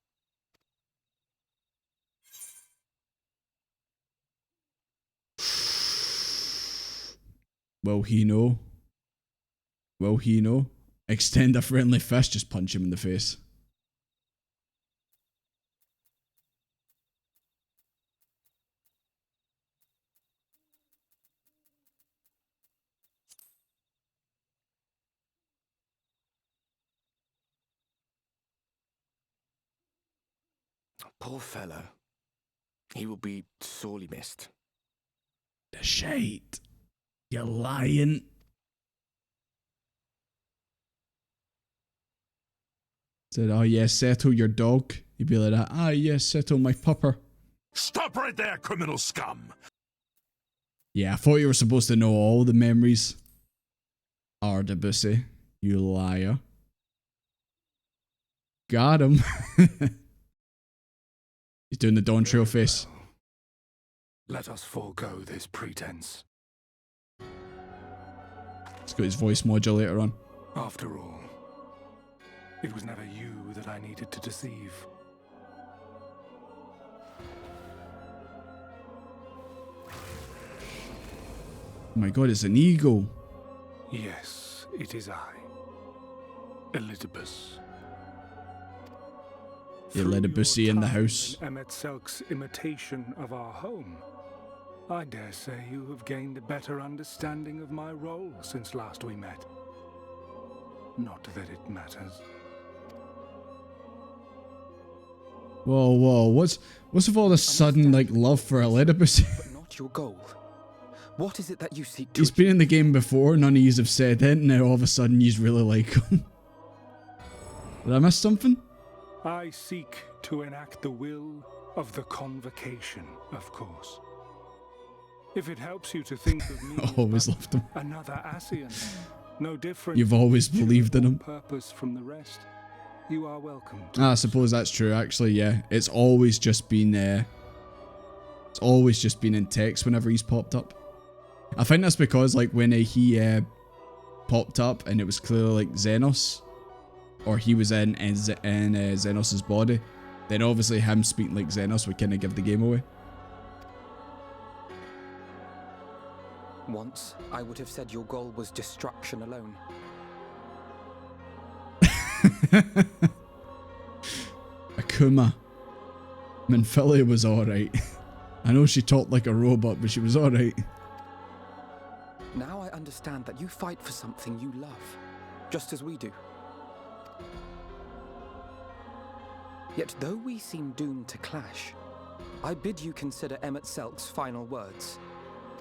Will he know? Will he know? Extend a friendly fist, just punch him in the face. Poor fellow. He will be sorely missed. The shite. You're lying. Said, oh yes, settle your dog. He'd be like that. Ah yes, settle my pupper. Stop right there, criminal scum! Yeah, I thought you were supposed to know all the memories. Ardabussy, you liar. Got him. He's doing the Dawn Trail face. Let us forego this pretense. He's got his voice modulator on. After all, it was never you that I needed to deceive. Oh my god, it's an eagle. Yes, it is I, Elidibus. Elidibus in the house. MSQ's imitation of our home. I dare say you have gained a better understanding of my role since last we met. Not that it matters. Whoa, whoa, what's with all this sudden like love for Elidibus? But not your goal. What is it that you seek to He's been in the game before, none of yous have said it, and now all of a sudden yous really like him. Did I miss something? I seek to enact the will of the Convocation, of course. If it helps you to think of me Always loved him. another Ascian, no different. You've always believed in him. Purpose from the rest. You are welcome. I suppose that's true, actually, yeah. It's always just been in text whenever he's popped up. I think that's because, like, when he popped up and it was clearly, like, Xenos, or he was in Xenos' body, then obviously him speaking like Xenos would kind of give the game away. Once, I would have said your goal was destruction alone. Akuma. Minfilia was alright. I know she talked like a robot, but she was alright. Now I understand that you fight for something you love, just as we do. Yet though we seem doomed to clash, I bid you consider MSQ's final words.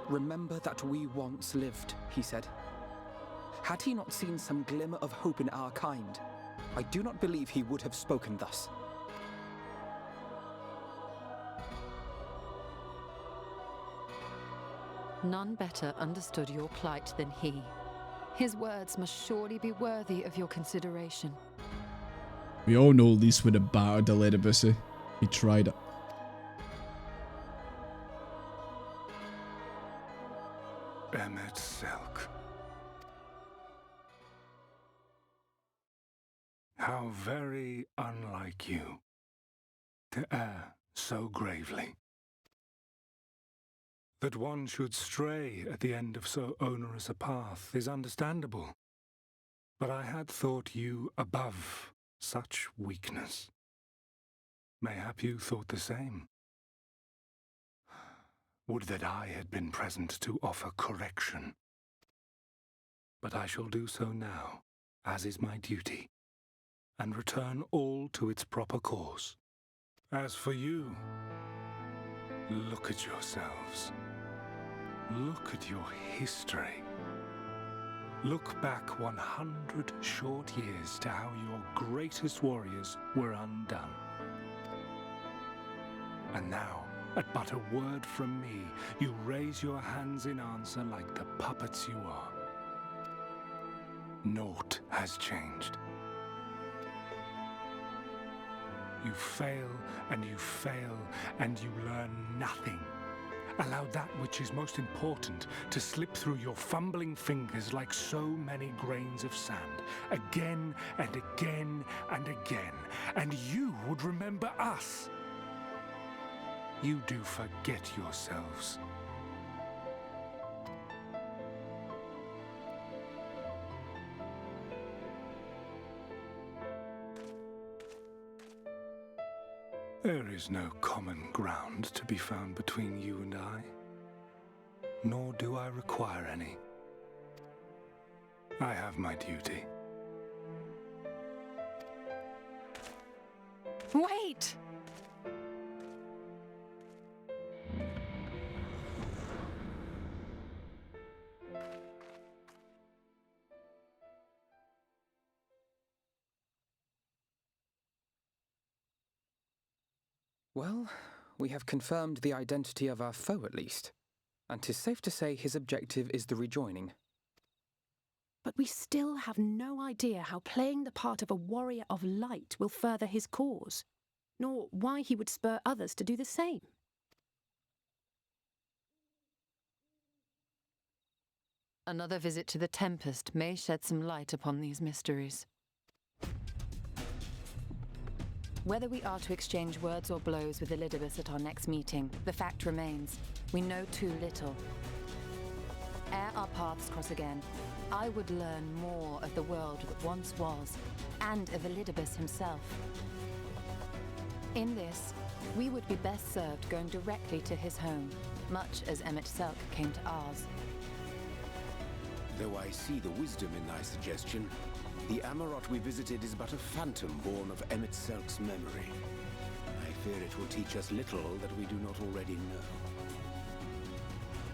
Remember that we once lived, he said. Had he not seen some glimmer of hope in our kind, I do not believe he would have spoken thus. None better understood your plight than he. His words must surely be worthy of your consideration. We all know Lys would have battered the Ledabussy. He tried it. MSQ. How very unlike you to err so gravely. That one should stray at the end of so onerous a path is understandable, but I had thought you above such weakness. Mayhap you thought the same. Would that I had been present to offer correction. But I shall do so now, as is my duty, and return all to its proper course. As for you, look at yourselves. Look at your history. Look back 100 short years to how your greatest warriors were undone. And now, at but a word from me, you raise your hands in answer like the puppets you are. Naught has changed. You fail, and you fail, and you learn nothing. Allow that which is most important to slip through your fumbling fingers like so many grains of sand, again and again and again, and you would remember us. You do forget yourselves. There is no common ground to be found between you and I, nor do I require any. I have my duty. Wait! Well, we have confirmed the identity of our foe at least, and 'tis safe to say his objective is the rejoining. But we still have no idea how playing the part of a warrior of light will further his cause, nor why he would spur others to do the same. Another visit to the Tempest may shed some light upon these mysteries. Whether we are to exchange words or blows with Elidibus at our next meeting, the fact remains, we know too little. Ere our paths cross again, I would learn more of the world that once was, and of Elidibus himself. In this, we would be best served going directly to his home, much as MSQ came to ours. Though I see the wisdom in thy suggestion, the Amarot we visited is but a phantom born of MSQ's memory. I fear it will teach us little that we do not already know.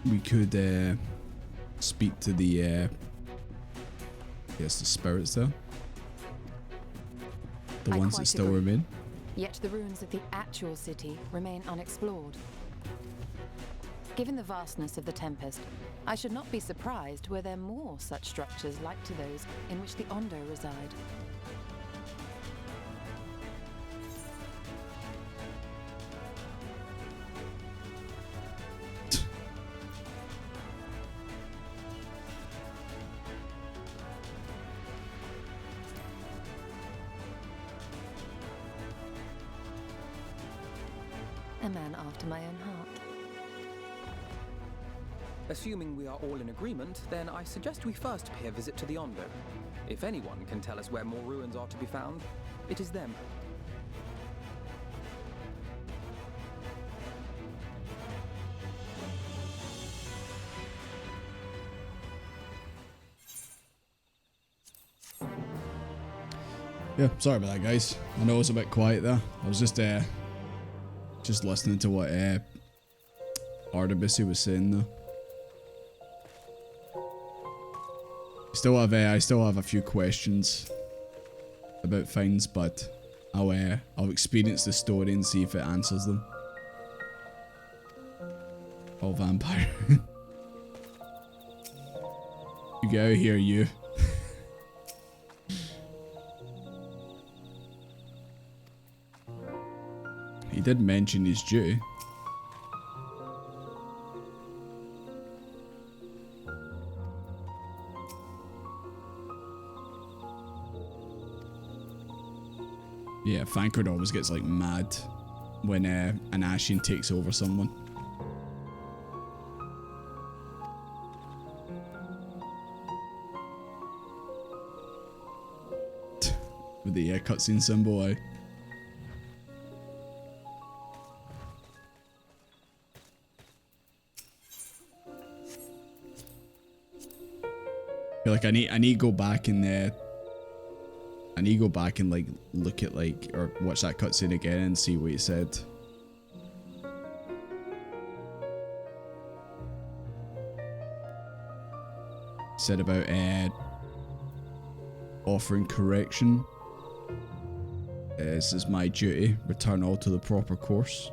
We could speak to the the spirits there. The ones that still remain. Yet the ruins of the actual city remain unexplored. Given the vastness of the Tempest, I should not be surprised were there more such structures like to those in which the Ondo reside. A man after my own heart. Assuming we are all in agreement, then I suggest we first pay a visit to the Ondo. If anyone can tell us where more ruins are to be found, it is them. Yeah, sorry about that, guys. I know it was a bit quiet there. I was just listening to what Artibussy was saying though. I still have a few questions about things, but I'll experience the story and see if it answers them. Oh, vampire. You get out of here, you. He did mention his duty. Yeah, Thancred always gets like mad when an Ashen takes over someone. With the cutscene symbol, I feel like I need to go back and I need to go back and like look at like or watch that cutscene again and see what he said. He said about offering correction. This is my duty. Return all to the proper course.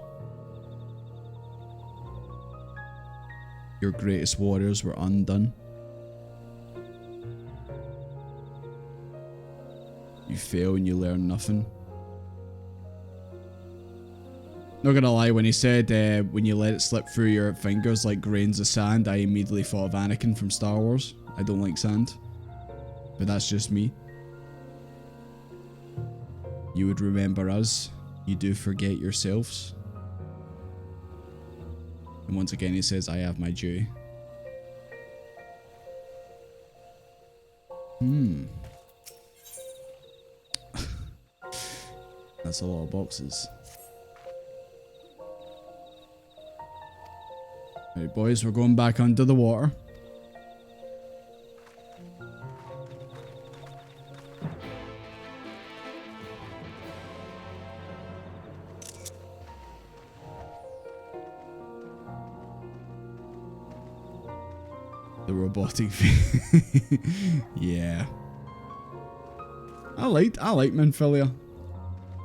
Your greatest warriors were undone. You fail and you learn nothing. Not gonna lie, when he said when you let it slip through your fingers like grains of sand, I immediately thought of Anakin from Star Wars. I don't like sand. But that's just me. You would remember us. You do forget yourselves. And once again he says, I have my duty. That's a lot of boxes. Right, boys, we're going back under the water. The robotic yeah. I liked Minfilia.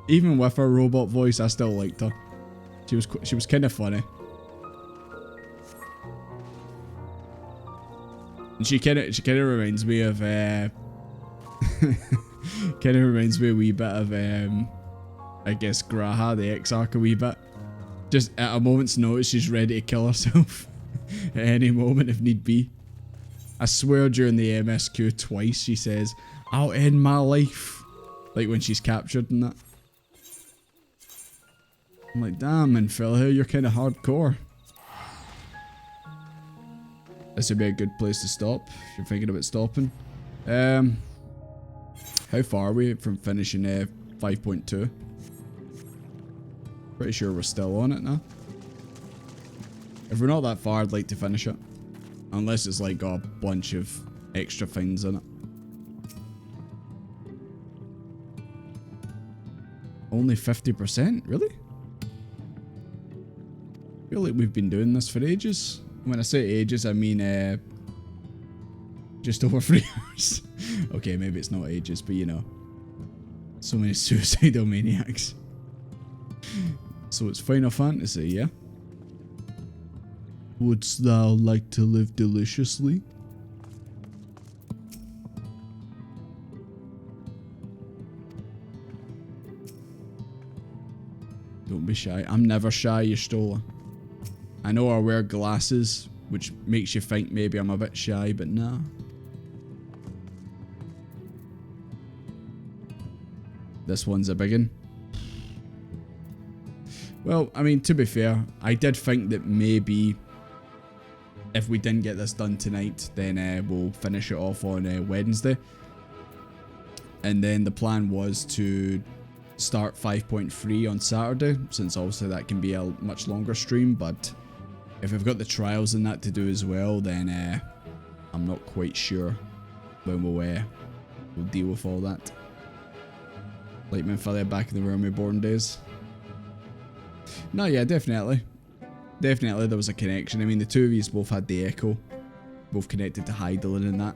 Even with her robot voice, I still liked her. She was kind of funny. And she kind of reminds me of kind of reminds me a wee bit of I guess Graha, the Exarch, a wee bit. Just at a moment's notice, she's ready to kill herself at any moment if need be. I swear during the MSQ twice she says, I'll end my life. Like when she's captured and that. I'm like, damn, Minfilia, you're kind of hardcore. This would be a good place to stop if you're thinking about stopping. How far are we from finishing 5.2? Pretty sure we're still on it now. If we're not that far, I'd like to finish it. Unless it's like got a bunch of extra things in it. Only 50%? Really? I feel like we've been doing this for ages. When I say ages, I mean just over 3 hours. Okay, maybe it's not ages, but you know. So many suicidal maniacs. So it's Final Fantasy, yeah? Wouldst thou like to live deliciously? Don't be shy. I'm never shy, you Stola. I know I wear glasses, which makes you think maybe I'm a bit shy, but nah. This one's a biggin. Well, I mean, to be fair, I did think that maybe if we didn't get this done tonight, then we'll finish it off on Wednesday. And then the plan was to start 5.3 on Saturday, since obviously that can be a much longer stream, but if we've got the trials and that to do as well, then I'm not quite sure when we'll deal with all that. Like Minfilia back in the Realm Reborn days. No, yeah, definitely. Definitely there was a connection. I mean, the two of you both had the Echo. Both connected to Hydaelyn and that.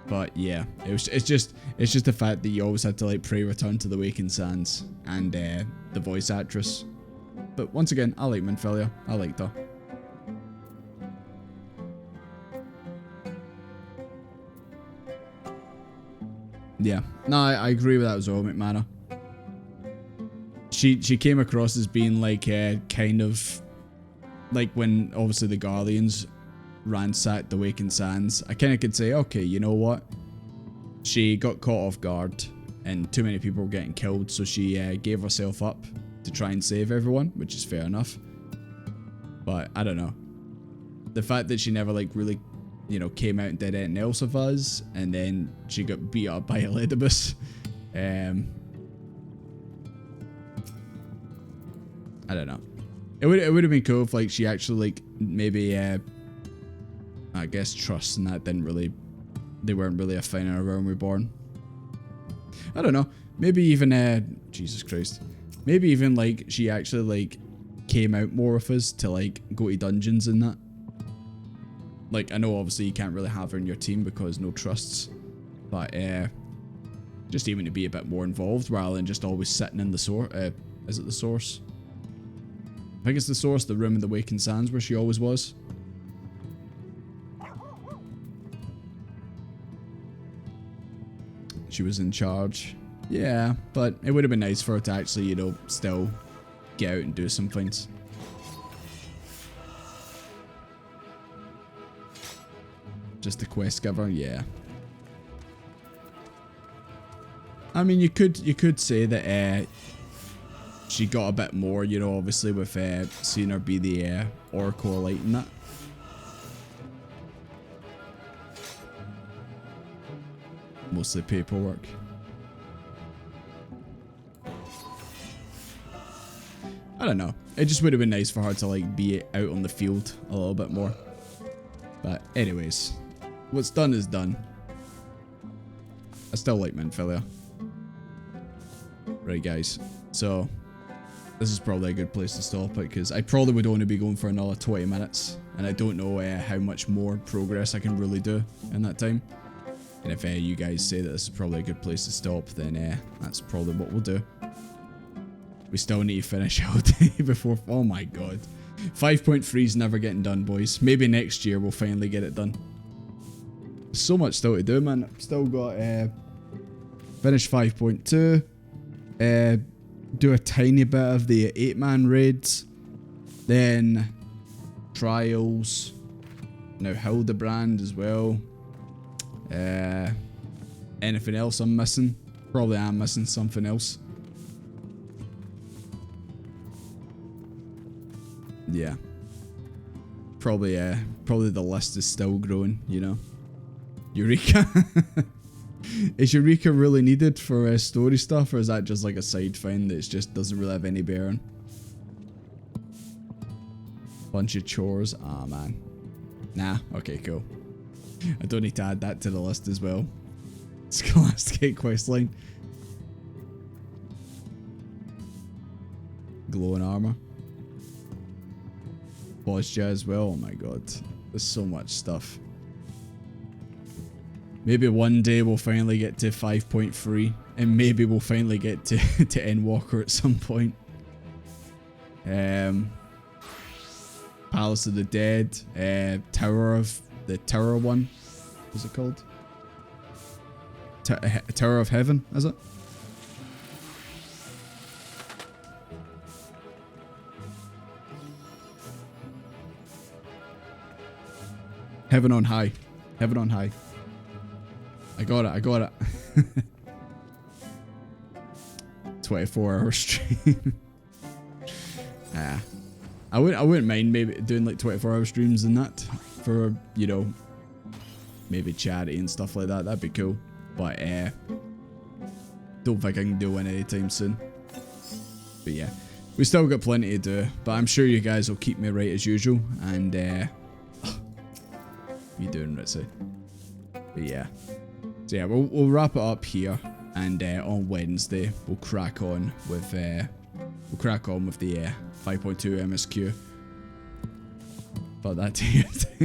But yeah, it's just the fact that you always had to like pray Return to the Waking Sands and the voice actress. But once again, I like Minfilia. I liked her. Yeah. No, I agree with that as well, McManus. She came across as being like kind of like when obviously the Guardians ransacked the Waking Sands. I kind of could say, okay, you know what? She got caught off guard and too many people were getting killed, so she gave herself up to try and save everyone, which is fair enough. But I don't know. The fact that she never like really, you know, came out and did anything else of us, and then she got beat up by Elidibus. I don't know. It would have been cool if like she actually like maybe I guess trust and that they weren't really a fan of her Realm Reborn. I don't know. Maybe even Jesus Christ. Maybe even like she actually like came out more with us to like go to dungeons and that. Like I know obviously you can't really have her in your team because no trusts, but just even to be a bit more involved rather than just always sitting in the source. Is it the source? I think it's the source, the room in the Waking Sands where she always was. She was in charge. Yeah, but it would have been nice for her to actually, you know, still get out and do some things. Just the quest giver, yeah. I mean, you could say that she got a bit more, you know, obviously with seeing her be the Oracle of Light and that. Mostly paperwork. I don't know. It just would have been nice for her to like be out on the field a little bit more. But anyways, what's done is done. I still like Minfilia. Right guys, so this is probably a good place to stop it because I probably would only be going for another 20 minutes and I don't know how much more progress I can really do in that time. And if you guys say that this is probably a good place to stop, then that's probably what we'll do. We still need to finish all day before... Oh my god. 5.3 is never getting done, boys. Maybe next year we'll finally get it done. There's so much still to do, man. I've still got... finish 5.2. Do a tiny bit of the 8-man raids. Then... Trials. Now Hildebrand as well. Anything else I'm missing? Probably am missing something else. Yeah. Probably the list is still growing, you know. Eureka. Is Eureka really needed for story stuff, or is that just like a side thing that just doesn't really have any bearing? Bunch of chores. Ah, man. Nah. Okay, cool. I don't need to add that to the list as well. Scholastic questline. Glowing armor. Boss as well. Oh my god. There's so much stuff. Maybe one day we'll finally get to 5.3 and maybe we'll finally get to Endwalker at some point. Palace of the Dead. The Tower one. What's it called? Tower of Heaven, is it? Heaven on high. Heaven on high. I got it. 24-hour stream. I wouldn't mind maybe doing like 24-hour streams and that for, you know, maybe charity and stuff like that. That'd be cool. But don't think I can do one anytime soon. But yeah, we still got plenty to do. But I'm sure you guys will keep me right as usual. And what are you doing, Ritzy? But yeah. So yeah, we'll wrap it up here. And on Wednesday we'll crack on with the 5.2 MSQ. But that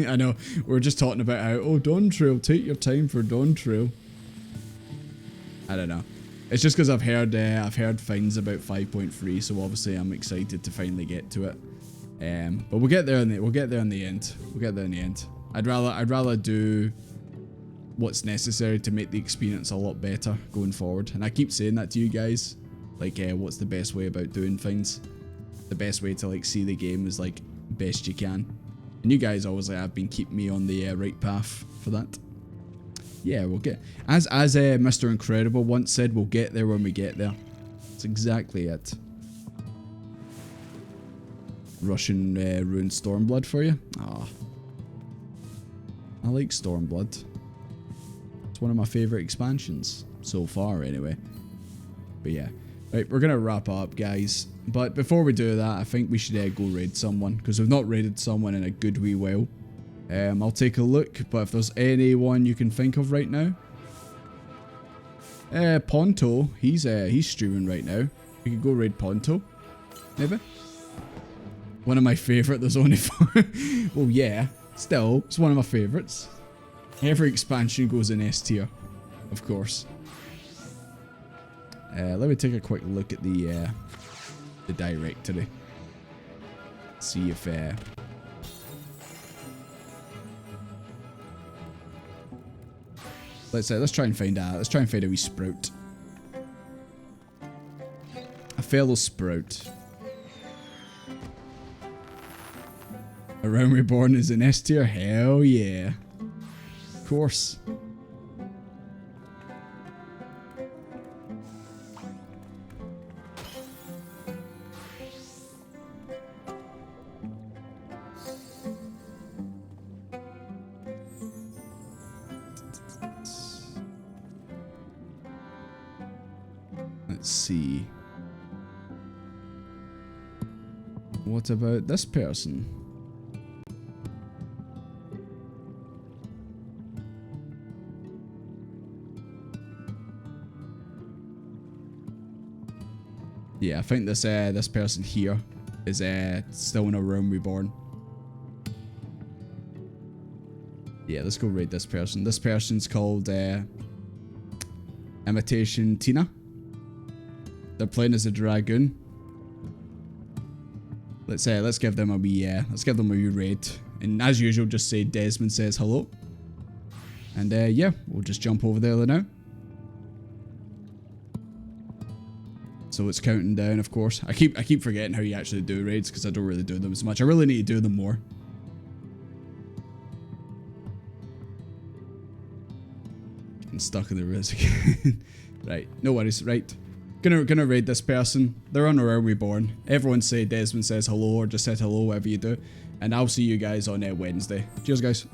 I know we're just talking about how, oh, Dawn Trail, take your time for Dawn Trail. I don't know. It's just because I've heard things about 5.3, so obviously I'm excited to finally get to it. But we'll get there in the end. I'd rather do what's necessary to make the experience a lot better going forward. And I keep saying that to you guys, like what's the best way about doing things. The best way to like see the game is like best you can. And you guys always have been keeping me on the right path for that. Yeah, we'll get, as Mr. Incredible once said, we'll get there when we get there. That's exactly it. Russian ruined Stormblood for you? Ah, I like Stormblood. It's one of my favourite expansions so far anyway. But yeah, right, we're gonna wrap up, guys. But before we do that, I think we should go raid someone, because we've not raided someone in a good wee while. I'll take a look, but if there's anyone you can think of right now. Ponto, he's streaming right now. We could go raid Ponto, maybe. One of my favourite, there's only 4. Well, yeah, still, it's one of my favourites. Every expansion goes in S tier, of course. Let me take a quick look at the directory. See if let's try and find a wee sprout. A fellow sprout. A Realm Reborn is an S tier? Hell yeah. Of course. Let's see. What about this person? Yeah, I think this person here is still in a Realm Reborn. Yeah, let's go raid this person. This person's called Imitation Tina. They're playing as a dragoon. Let's give them a wee raid. And as usual, just say Desmond says hello. And yeah, we'll just jump over there now. So it's counting down, of course. I keep forgetting how you actually do raids because I don't really do them as much. I really need to do them more. Getting stuck in the res again. Right, no worries. Right, gonna raid this person. They're on a Realm Reborn. Everyone say Desmond says hello or just said hello, whatever you do. And I'll see you guys on Wednesday. Cheers, guys.